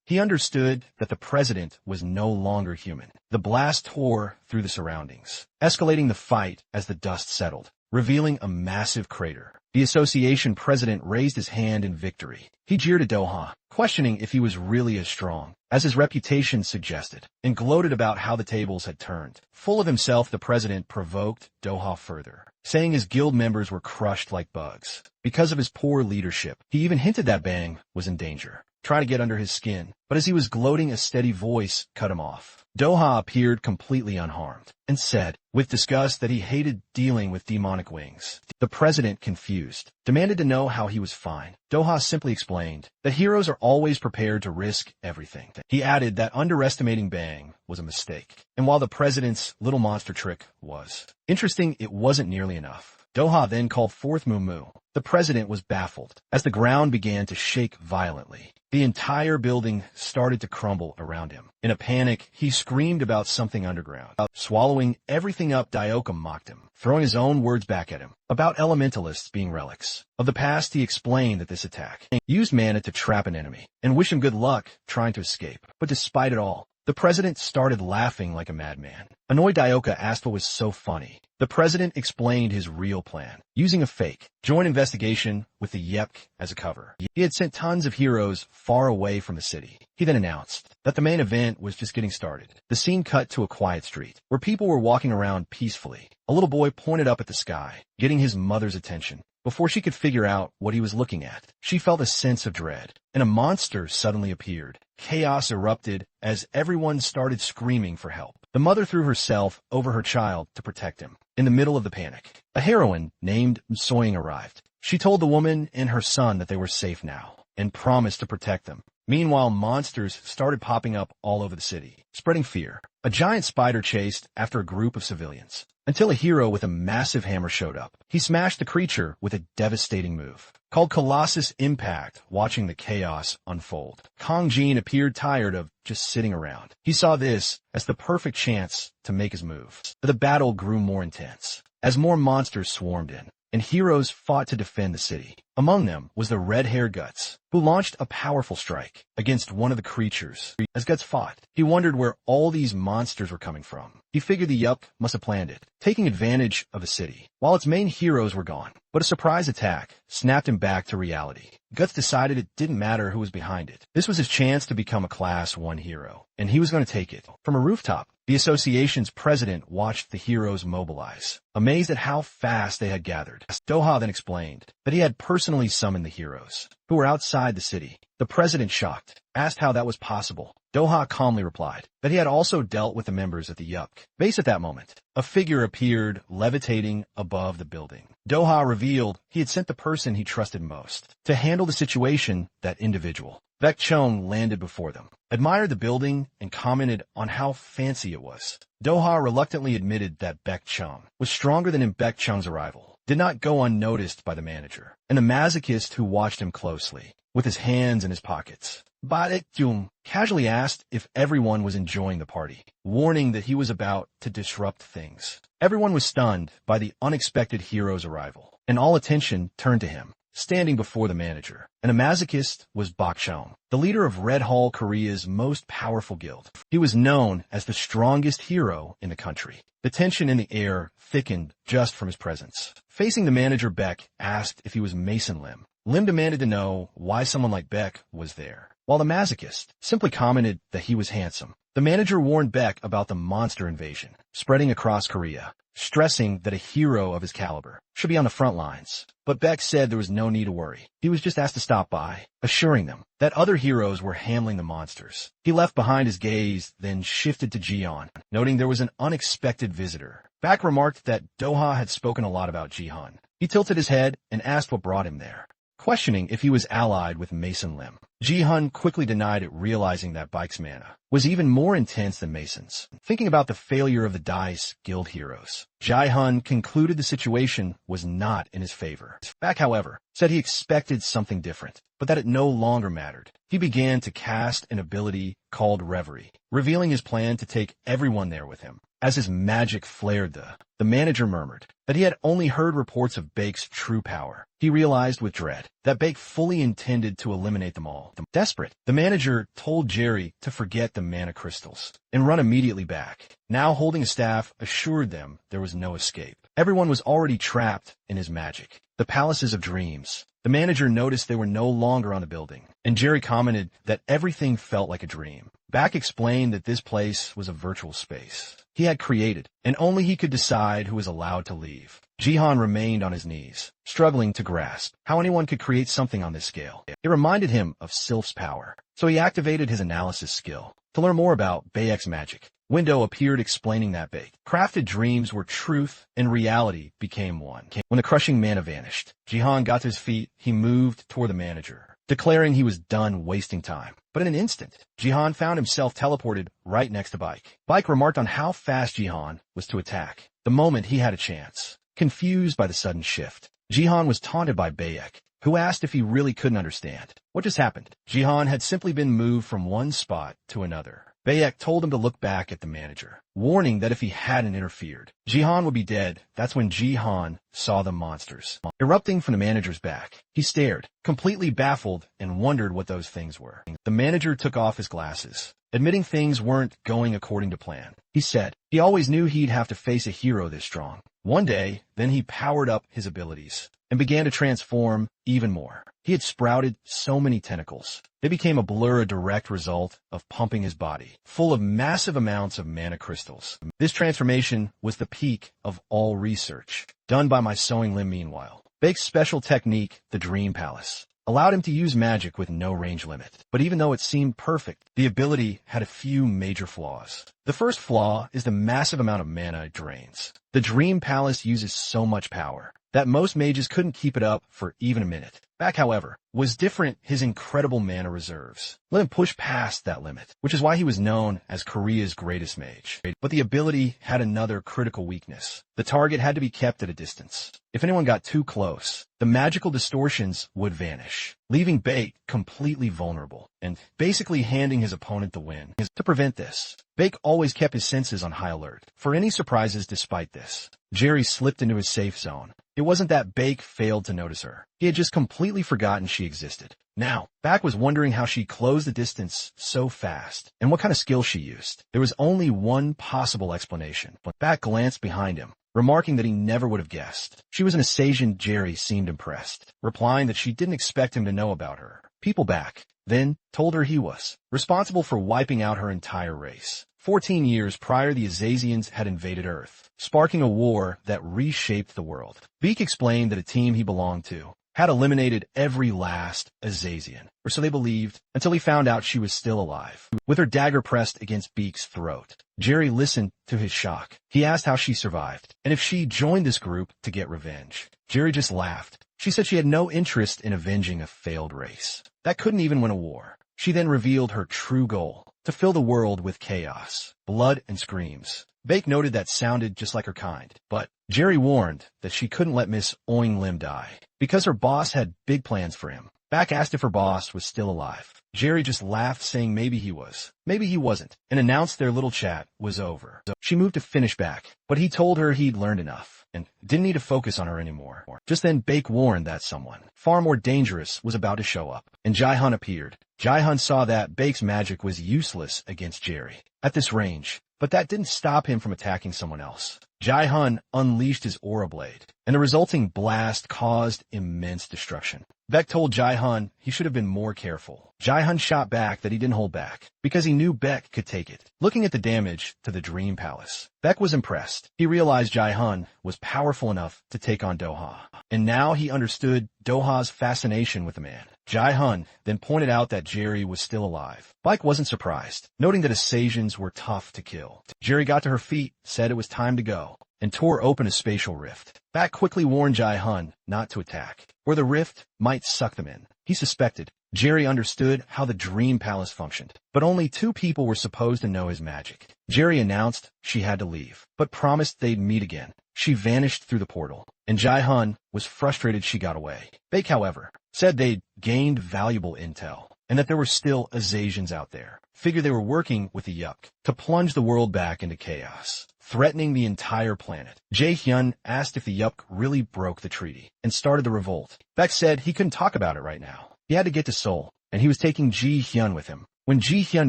He understood that the president was no longer human. The blast tore through the surroundings, escalating the fight as the dust settled, revealing a massive crater. The association president raised his hand in victory. He jeered at Doha, questioning if he was really as strong as his reputation suggested, and gloated about how the tables had turned. Full of himself, the president provoked Doha further, saying his guild members were crushed like bugs because of his poor leadership. He even hinted that Bang was in danger, trying to get under his skin, but as he was gloating, a steady voice cut him off. Doha appeared completely unharmed and said, with disgust, that he hated dealing with demonic wings. The president, confused, demanded to know how he was fine. Doha simply explained that heroes are always prepared to risk everything. He added that underestimating Bang was a mistake, and while the president's little monster trick was interesting, it wasn't nearly enough. Doha then called forth Mumu. The president was baffled as the ground began to shake violently. The entire building started to crumble around him. In a panic, he screamed about something underground. Swallowing everything up, Dioka mocked him, throwing his own words back at him about elementalists being relics of the past. He explained that this attack used mana to trap an enemy and wish him good luck trying to escape. But despite it all, the president started laughing like a madman. Annoyed, Dioka asked what was so funny. The president explained his real plan, using a fake joint investigation with the Yep as a cover. He had sent tons of heroes far away from the city. He then announced that the main event was just getting started. The scene cut to a quiet street, where people were walking around peacefully. A little boy pointed up at the sky, getting his mother's attention. Before she could figure out what he was looking at, she felt a sense of dread, and a monster suddenly appeared. Chaos erupted as everyone started screaming for help. The mother threw herself over her child to protect him. In the middle of the panic, a heroine named Msoying arrived. She told the woman and her son that they were safe now, and promised to protect them. Meanwhile, monsters started popping up all over the city, spreading fear. A giant spider chased after a group of civilians, until a hero with a massive hammer showed up. He smashed the creature with a devastating move, called Colossus Impact. Watching the chaos unfold, Kong Jin appeared tired of just sitting around. He saw this as the perfect chance to make his move. The battle grew more intense, as more monsters swarmed in, and heroes fought to defend the city. Among them was the red-haired Guts, who launched a powerful strike against one of the creatures. As Guts fought, he wondered where all these monsters were coming from. He figured the Yup must have planned it, taking advantage of the city, while its main heroes were gone. But a surprise attack snapped him back to reality. Guts decided it didn't matter who was behind it. This was his chance to become a Class 1 hero, and he was going to take it. From a rooftop, the association's president watched the heroes mobilize, amazed at how fast they had gathered. Doha then explained that he had personally summoned the heroes, who were outside the city. The president, shocked, asked how that was possible. Doha calmly replied that he had also dealt with the members at the Yup base. At that moment, a figure appeared levitating above the building. Doha revealed he had sent the person he trusted most to handle the situation. That individual, Baek Chung, landed before them, admired the building, and commented on how fancy it was. Doha reluctantly admitted that Baek Chung was stronger than him. Baek Chung's arrival did not go unnoticed by the manager and the masochist, who watched him closely, with his hands in his pockets. Baek Chung casually asked if everyone was enjoying the party, warning that he was about to disrupt things. Everyone was stunned by the unexpected hero's arrival, and all attention turned to him, standing before the manager. And a masochist was Bak Chung, the leader of Red Hall, Korea's most powerful guild. He was known as the strongest hero in the country. The tension in the air thickened just from his presence. Facing the manager, Baek asked if he was Mason Lim. Lim demanded to know why someone like Baek was there, while the masochist simply commented that he was handsome. The manager warned Baek about the monster invasion spreading across Korea, stressing that a hero of his caliber should be on the front lines. But Baek said there was no need to worry. He was just asked to stop by, assuring them that other heroes were handling the monsters. He left behind his gaze, then shifted to Jihan, noting there was an unexpected visitor. Baek remarked that Doha had spoken a lot about Jihan. He tilted his head and asked what brought him there, questioning if he was allied with Mason Lim. Jihan quickly denied it, realizing that Baek's mana was even more intense than Mason's. Thinking about the failure of the Dice Guild heroes, Jihan concluded the situation was not in his favor. Baek, however, said he expected something different, but that it no longer mattered. He began to cast an ability called Reverie, revealing his plan to take everyone there with him. As his magic flared, the manager murmured that he had only heard reports of Baek's true power. He realized with dread that Baek fully intended to eliminate them all. Desperate, the manager told Jerry to forget the mana crystals and run immediately back. Now holding a staff, assured them there was no escape. Everyone was already trapped in his magic. The palaces of dreams. The manager noticed they were no longer on the building, and Jerry commented that everything felt like a dream. Baek explained that this place was a virtual space he had created, and only he could decide who was allowed to leave. Jihan remained on his knees, struggling to grasp how anyone could create something on this scale. It reminded him of Sylph's power, so he activated his analysis skill to learn more about Baek's magic. Window appeared, explaining that Baek crafted dreams where truth and reality became one. When the crushing mana vanished, Jihan got to his feet. He moved toward the manager, declaring he was done wasting time. But in an instant, Jihan found himself teleported right next to Baek. Baek remarked on how fast Jihan was to attack the moment he had a chance. Confused by the sudden shift, Jihan was taunted by Baek, who asked if he really couldn't understand what just happened. Jihan had simply been moved from one spot to another. Baek told him to look back at the manager, warning that if he hadn't interfered, Jihan would be dead. That's when Jihan saw the monsters erupting from the manager's back. He stared, completely baffled, and wondered what those things were. The manager took off his glasses, admitting things weren't going according to plan. He said he always knew he'd have to face a hero this strong one day. Then he powered up his abilities and began to transform even more. He had sprouted so many tentacles. They became a blur, a direct result of pumping his body full of massive amounts of mana crystals. This transformation was the peak of all research done by my Sewing Limb. Meanwhile, Baek's special technique, the Dream Palace, allowed him to use magic with no range limit. But even though it seemed perfect, the ability had a few major flaws. The first flaw is the massive amount of mana it drains. The Dream Palace uses so much power that most mages couldn't keep it up for even a minute. Baek, however, was different. His incredible mana reserves let him push past that limit, which is why he was known as Korea's greatest mage. But the ability had another critical weakness. The target had to be kept at a distance. If anyone got too close, the magical distortions would vanish, leaving Baek completely vulnerable and basically handing his opponent the win. To prevent this, Baek always kept his senses on high alert for any surprises. Despite this, Jerry slipped into his safe zone. It wasn't that Baek failed to notice her. He had just completely forgotten she existed. Now, Baek was wondering how she closed the distance so fast and what kind of skill she used. There was only one possible explanation. Baek glanced behind him, remarking that he never would have guessed. She was an Asasian. Jerry seemed impressed, replying that she didn't expect him to know about her. People Baek then told her he was responsible for wiping out her entire race. 14 years prior, the Asasians had invaded Earth, sparking a war that reshaped the world. Baek explained that a team he belonged to had eliminated every last Asasian, or so they believed, until he found out she was still alive. With her dagger pressed against Baek's throat, Jerry listened to his shock. He asked how she survived, and if she joined this group to get revenge. Jerry just laughed. She said she had no interest in avenging a failed race that couldn't even win a war. She then revealed her true goal: to fill the world with chaos, blood, and screams. Baek noted that sounded just like her kind, but Jerry warned that she couldn't let Miss Oing Lim die, because her boss had big plans for him. Baek asked if her boss was still alive. Jerry just laughed, saying maybe he was, maybe he wasn't, and announced their little chat was over. So she moved to finish Baek, but he told her he'd learned enough and didn't need to focus on her anymore. Just then, Baek warned that someone far more dangerous was about to show up, and Jae-hun appeared. Jae-hun saw that Baek's magic was useless against Jerry at this range, but that didn't stop him from attacking someone else. Jae-hun unleashed his aura blade, and the resulting blast caused immense destruction. Baek told Jae-hun he should have been more careful. Jae-hun shot back that he didn't hold back, because he knew Baek could take it. Looking at the damage to the Dream Palace, Baek was impressed. He realized Jae-hun was powerful enough to take on Doha, and now he understood Doha's fascination with the man. Jae-hun then pointed out that Jerry was still alive. Baek wasn't surprised, noting that Asasians were tough to kill. Jerry got to her feet, said it was time to go, and tore open a spatial rift. Baek quickly warned Jae-hun not to attack, or the rift might suck them in. He suspected Jerry understood how the Dream Palace functioned, but only 2 people were supposed to know his magic. Jerry announced she had to leave, but promised they'd meet again. She vanished through the portal, and Jae-hun was frustrated she got away. Baek, however, said they'd gained valuable intel, and that there were still Asasians out there. Figured they were working with the Yuck to plunge the world back into chaos, threatening the entire planet. Jae-hyun asked if the Yuck really broke the treaty and started the revolt. Baek said he couldn't talk about it right now. He had to get to Seoul, and he was taking Ji-hyun with him. When Ji-hyun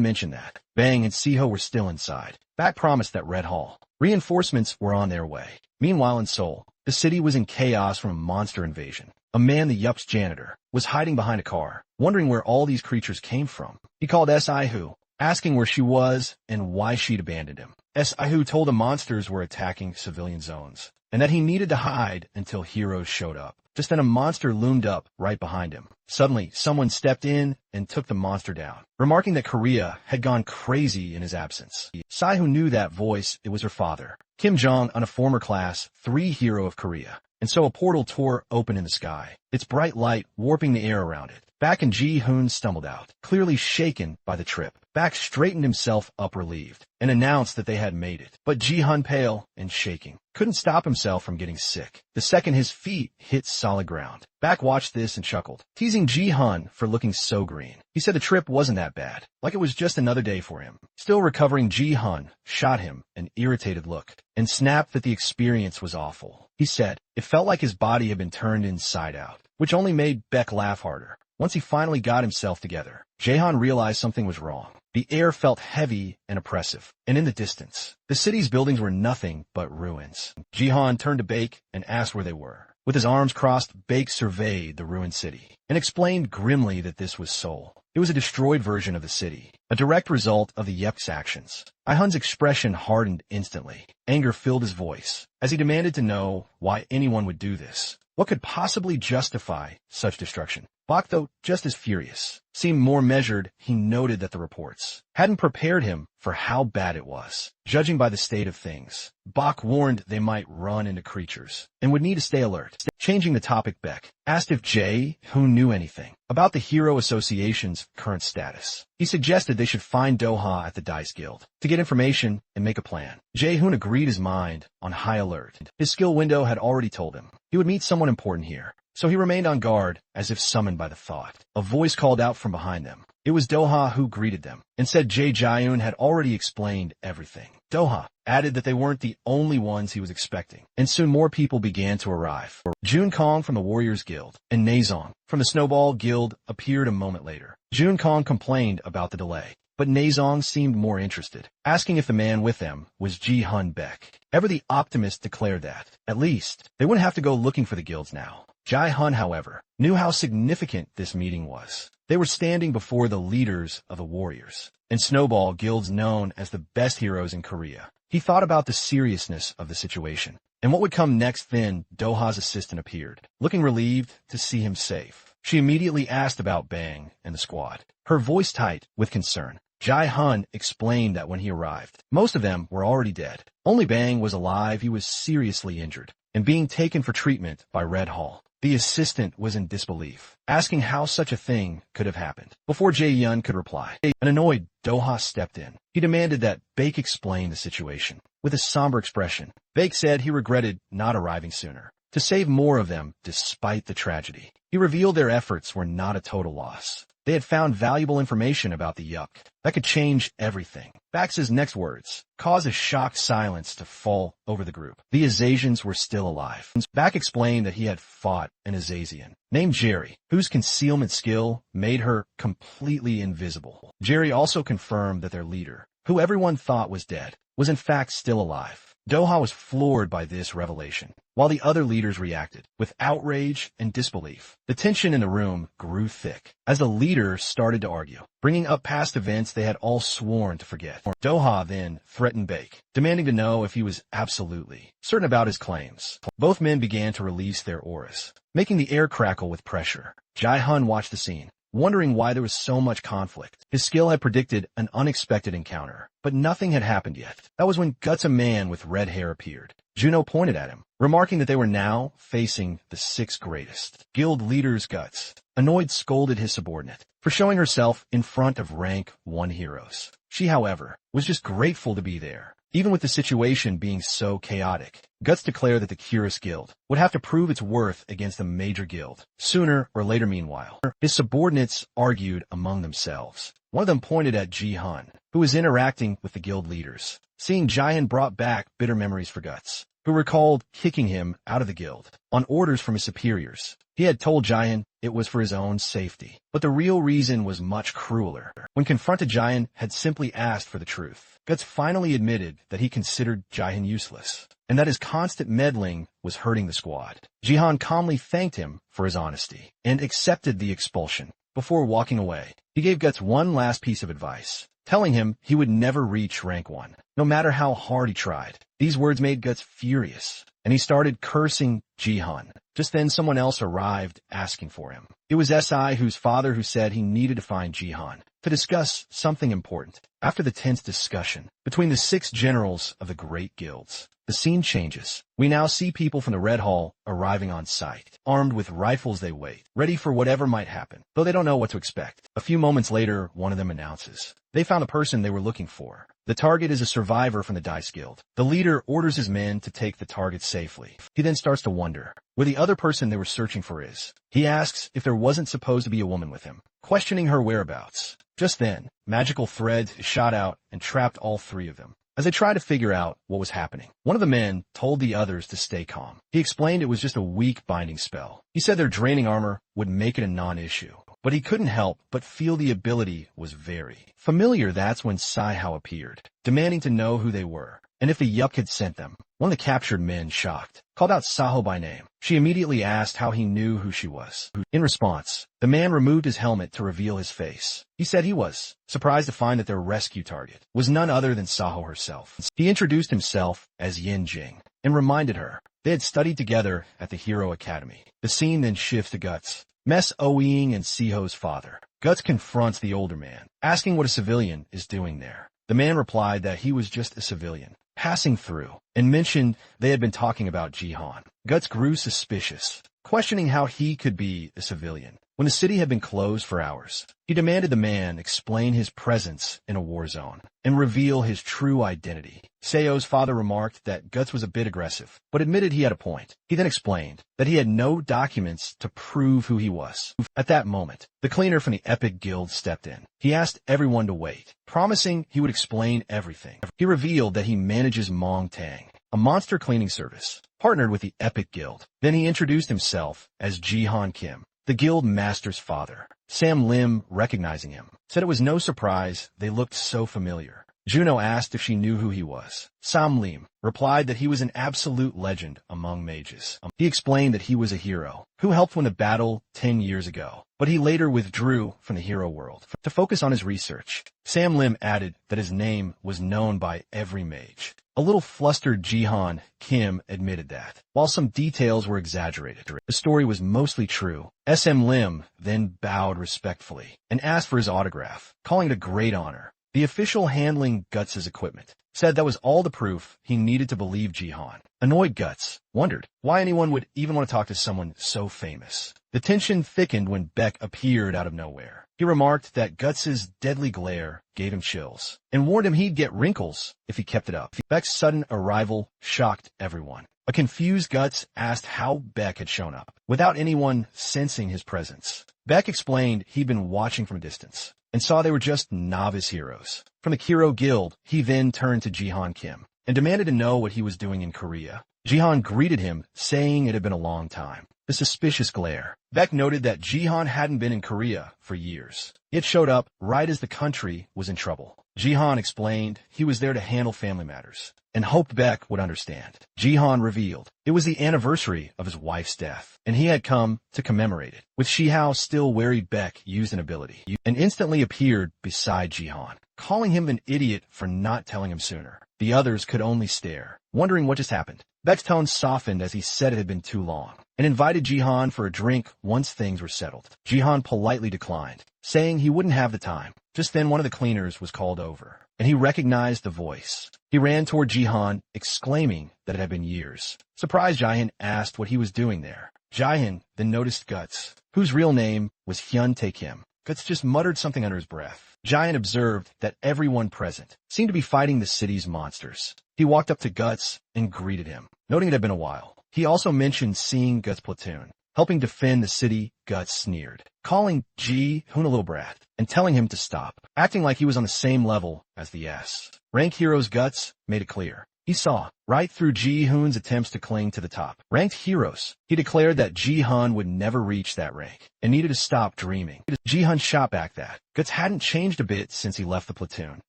mentioned that, Bang and Siho were still inside. Baek promised that Red Hall reinforcements were on their way. Meanwhile in Seoul, the city was in chaos from a monster invasion. A man, the Yup's janitor, was hiding behind a car, wondering where all these creatures came from. He called S.I.Hu, asking where she was and why she'd abandoned him. S.I.Hu told the monsters were attacking civilian zones, and that he needed to hide until heroes showed up. Just then a monster loomed up right behind him. Suddenly, someone stepped in and took the monster down, remarking that Korea had gone crazy in his absence. Saihu knew that voice. It was her father, Kim Jong, on a former Class 3 hero of Korea. And so a portal tore open in the sky, its bright light warping the air around it. Baek and Ji-hoon stumbled out, clearly shaken by the trip. Baek straightened himself up relieved and announced that they had made it. But Ji-hun, pale and shaking, couldn't stop himself from getting sick the second his feet hit solid ground. Baek watched this and chuckled, teasing Ji-hun for looking so green. He said the trip wasn't that bad, like it was just another day for him. Still recovering, Ji-hun shot him an irritated look and snapped that the experience was awful. He said it felt like his body had been turned inside out, which only made Baek laugh harder. Once he finally got himself together, Jae-han realized something was wrong. The air felt heavy and oppressive, and in the distance, the city's buildings were nothing but ruins. Ji-han turned to Baek and asked where they were. With his arms crossed, Baek surveyed the ruined city and explained grimly that this was Seoul. It was a destroyed version of the city, a direct result of the Yep's actions. Jae-han's expression hardened instantly. Anger filled his voice as he demanded to know why anyone would do this. What could possibly justify such destruction? Bach, though just as furious, seemed more measured. He noted that the reports hadn't prepared him for how bad it was. Judging by the state of things, Bach warned they might run into creatures and would need to stay alert. Changing the topic, Beck asked if Jae-hoon knew anything about the Hero Association's current status. He suggested they should find Do-ha at the Dice Guild to get information and make a plan. Jae-hoon agreed, his mind on high alert. His skill window had already told him he would meet someone important here, so he remained on guard as if summoned by the thought. A voice called out from behind them. It was Do-ha who greeted them and said Jae-hoon had already explained everything. Do-ha added that they weren't the only ones he was expecting, and soon more people began to arrive. Jun-kong from the Warriors Guild and Nazong from the Snowball Guild appeared a moment later. Jun-kong complained about the delay, but Nazong seemed more interested, asking if the man with them was Ji-hun Beck. Ever the optimist declared that, at least, they wouldn't have to go looking for the guilds now. Ji-hun, however, knew how significant this meeting was. They were standing before the leaders of the Warriors and Snowball Guilds, known as the best heroes in Korea. He thought about the seriousness of the situation and what would come next. Then Do-ha's assistant appeared, looking relieved to see him safe. She immediately asked about Bang and the squad, her voice tight with concern. Ji-hun explained that when he arrived, most of them were already dead. Only Bang was alive. He was seriously injured and being taken for treatment by Red Hall. The assistant was in disbelief, asking how such a thing could have happened. Before Jae-yun could reply, an annoyed Do-ha stepped in. He demanded that Baek explain the situation. With a somber expression, Baek said he regretted not arriving sooner to save more of them despite the tragedy. He revealed their efforts were not a total loss. They had found valuable information about the Yuck that could change everything. Bax's next words caused a shocked silence to fall over the group. The Azasians were still alive. Bax explained that he had fought an Azasian named Jerry, whose concealment skill made her completely invisible. Jerry also confirmed that their leader, who everyone thought was dead, was in fact still alive. Do-ha was floored by this revelation, while the other leaders reacted with outrage and disbelief. The tension in the room grew thick as the leaders started to argue, bringing up past events they had all sworn to forget. Do-ha then threatened Baek, demanding to know if he was absolutely certain about his claims. Both men began to release their auras, making the air crackle with pressure. Ji-hun watched the scene, wondering why there was so much conflict. His skill had predicted an unexpected encounter, but nothing had happened yet. That was when Guts, a man with red hair, appeared. Juno pointed at him, remarking that they were now facing the 6 greatest guild leaders. Guts, annoyed, scolded his subordinate for showing herself in front of rank 1 heroes. She, however, was just grateful to be there, even with the situation being so chaotic. Guts declared that the Curious Guild would have to prove its worth against a major guild, sooner or later. Meanwhile, his subordinates argued among themselves. One of them pointed at Ji-hun, who was interacting with the guild leaders. Seeing Ji-hun brought back bitter memories for Guts, who recalled kicking him out of the guild on orders from his superiors. He had told Ji-hun it was for his own safety, but the real reason was much crueler. When confronted, Ji-hun had simply asked for the truth. Guts finally admitted that he considered Ji-hun useless, and that his constant meddling was hurting the squad. Ji-hun calmly thanked him for his honesty and accepted the expulsion. Before walking away, he gave Guts one last piece of advice, telling him he would never reach rank 1, no matter how hard he tried. These words made Guts furious, and he started cursing Ji-hun. Just then someone else arrived asking for him. It was S.I. whose father, who said he needed to find Ji-hun to discuss something important. After the tense discussion between the 6 generals of the great guilds, the scene changes. We now see people from the Red Hall arriving on site. Armed with rifles, they wait, ready for whatever might happen, though they don't know what to expect. A few moments later, one of them announces they found the person they were looking for. The target is a survivor from the Dice Guild. The leader orders his men to take the target safely. He then starts to wonder where the other person they were searching for is. He asks if there wasn't supposed to be a woman with him, questioning her whereabouts. Just then, magical threads shot out and trapped all 3 of them. As they tried to figure out what was happening, one of the men told the others to stay calm. He explained it was just a weak binding spell. He said their draining armor would make it a non-issue, but he couldn't help but feel the ability was very familiar. That's when Sai-Hao appeared, demanding to know who they were and if the Yuck had sent them. One of the captured men, shocked, called out Saho by name. She immediately asked how he knew who she was. In response, the man removed his helmet to reveal his face. He said he was surprised to find that their rescue target was none other than Saho herself. He introduced himself as Yin Jing and reminded her They had studied together at the Hero Academy. The scene then shifts to Guts, Mess Oing and Siho's father. Guts confronts the older man, asking what a civilian is doing there. The man replied that he was just a civilian, passing through, and mentioned they had been talking about Jihan. Guts grew suspicious, questioning how he could be a civilian when the city had been closed for hours. He demanded the man explain his presence in a war zone and reveal his true identity. Seo's father remarked that Guts was a bit aggressive, but admitted he had a point. He then explained that he had no documents to prove who he was. At that moment, the cleaner from the Epic Guild stepped in. He asked everyone to wait, promising he would explain everything. He revealed that he manages Mong Tang, a monster cleaning service, partnered with the Epic Guild. Then he introduced himself as Jihan Kim, the guild master's father. Sam Lim, recognizing him, said it was no surprise they looked so familiar. Juno asked if she knew who he was. Sam Lim replied that he was an absolute legend among mages. He explained that he was a hero who helped win a battle 10 years ago, but he later withdrew from the hero world to focus on his research. Sam Lim added that his name was known by every mage. A little flustered Jihan Kim admitted that, while some details were exaggerated, the story was mostly true. SM Lim then bowed respectfully and asked for his autograph, calling it a great honor. The official handling Guts' equipment said that was all the proof he needed to believe Jihan. Annoyed Guts wondered why anyone would even want to talk to someone so famous. The tension thickened when Beck appeared out of nowhere. He remarked that Guts' deadly glare gave him chills and warned him he'd get wrinkles if he kept it up. Beck's sudden arrival shocked everyone. A confused Guts asked how Beck had shown up without anyone sensing his presence. Beck explained he'd been watching from a distance and saw they were just novice heroes from the Hero Guild. He then turned to Jihan Kim and demanded to know what he was doing in Korea. Jihan greeted him, saying it had been a long time. The suspicious glare. Beck noted that Jihan hadn't been in Korea for years. He had showed up right as the country was in trouble. Jihan explained he was there to handle family matters and hoped Beck would understand. Jihan revealed it was the anniversary of his wife's death, and he had come to commemorate it. With Shihao still worried, Beck used an ability and instantly appeared beside Jihan, calling him an idiot for not telling him sooner. The others could only stare, wondering what just happened. Beck's tone softened as he said it had been too long, and invited Jihan for a drink once things were settled. Jihan politely declined, saying he wouldn't have the time. Just then one of the cleaners was called over, and he recognized the voice. He ran toward Jihan, exclaiming that it had been years. Surprised, Jihan asked what he was doing there. Jihan then noticed Guts, whose real name was Hyun Tae Kim. Guts just muttered something under his breath. Jihan observed that everyone present seemed to be fighting the city's monsters. He walked up to Guts and greeted him, noting it had been a while. He also mentioned seeing Guts' platoon helping defend the city. Guts sneered, calling Ji-hoon a little brat and telling him to stop, acting like he was on the same level as the S-rank heroes. Guts made it clear he saw right through Ji-hoon's attempts to cling to the top ranked heroes. He declared that Ji-hoon would never reach that rank and needed to stop dreaming. Ji-hoon shot back that Guts hadn't changed a bit since he left the platoon,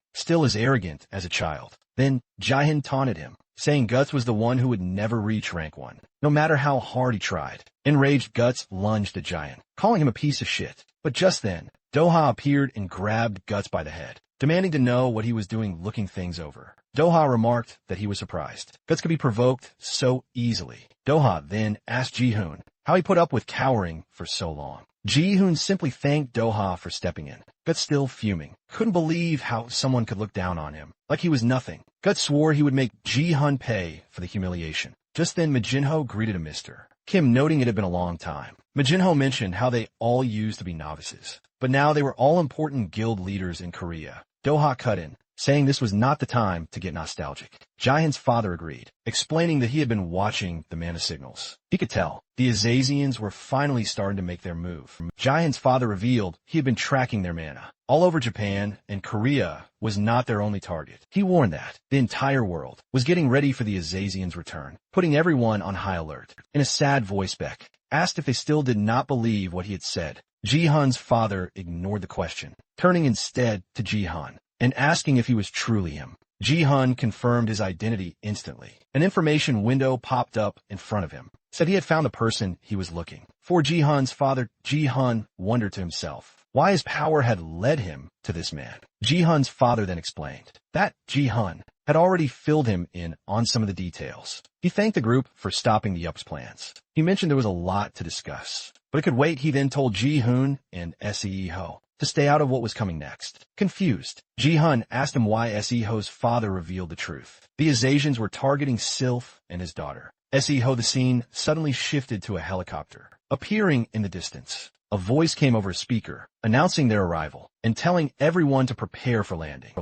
still as arrogant as a child. Then Ji-hoon taunted him, saying Guts was the one who would never reach rank 1, no matter how hard he tried. Enraged, Guts lunged at Ji-hoon, calling him a piece of shit. But just then, Doha appeared and grabbed Guts by the head, demanding to know what he was doing looking things over. Doha remarked that he was surprised Guts could be provoked so easily. Doha then asked Ji-hoon how he put up with cowering for so long. Ji-hoon simply thanked Doha for stepping in. Guts, still fuming, couldn't believe how someone could look down on him, like he was nothing. Guts swore he would make Ji-hoon pay for the humiliation. Just then, Majinho greeted a Mr. Kim, noting it had been a long time. Majinho mentioned how they all used to be novices, but now they were all important guild leaders in Korea. Doha cut in, saying this was not the time to get nostalgic. Ji-hoon's father agreed, explaining that he had been watching the mana signals. He could tell the Azazians were finally starting to make their move. Ji-hoon's father revealed he had been tracking their mana all over Japan, and Korea was not their only target. He warned that the entire world was getting ready for the Azazians' return, putting everyone on high alert. In a sad voice, Beck asked if they still did not believe what he had said. Ji-hoon's father ignored the question, turning instead to Ji-hoon and asking if he was truly him. Ji-hoon confirmed his identity instantly. An information window popped up in front of him, said he had found the person he was looking for. Ji-hoon's father, Ji-hoon, wondered to himself why his power had led him to this man. Ji-hoon's father then explained that Ji-hoon had already filled him in on some of the details. He thanked the group for stopping the Up's plans. He mentioned there was a lot to discuss, but it could wait. He then told Ji-hoon and Se-ho to stay out of what was coming next. Confused, Ji-hun asked him why Se-ho's father revealed the truth. The Asians were targeting Sylph and his daughter. Se-ho, the scene suddenly shifted to a helicopter. Appearing in the distance, a voice came over a speaker, announcing their arrival and telling everyone to prepare for landing.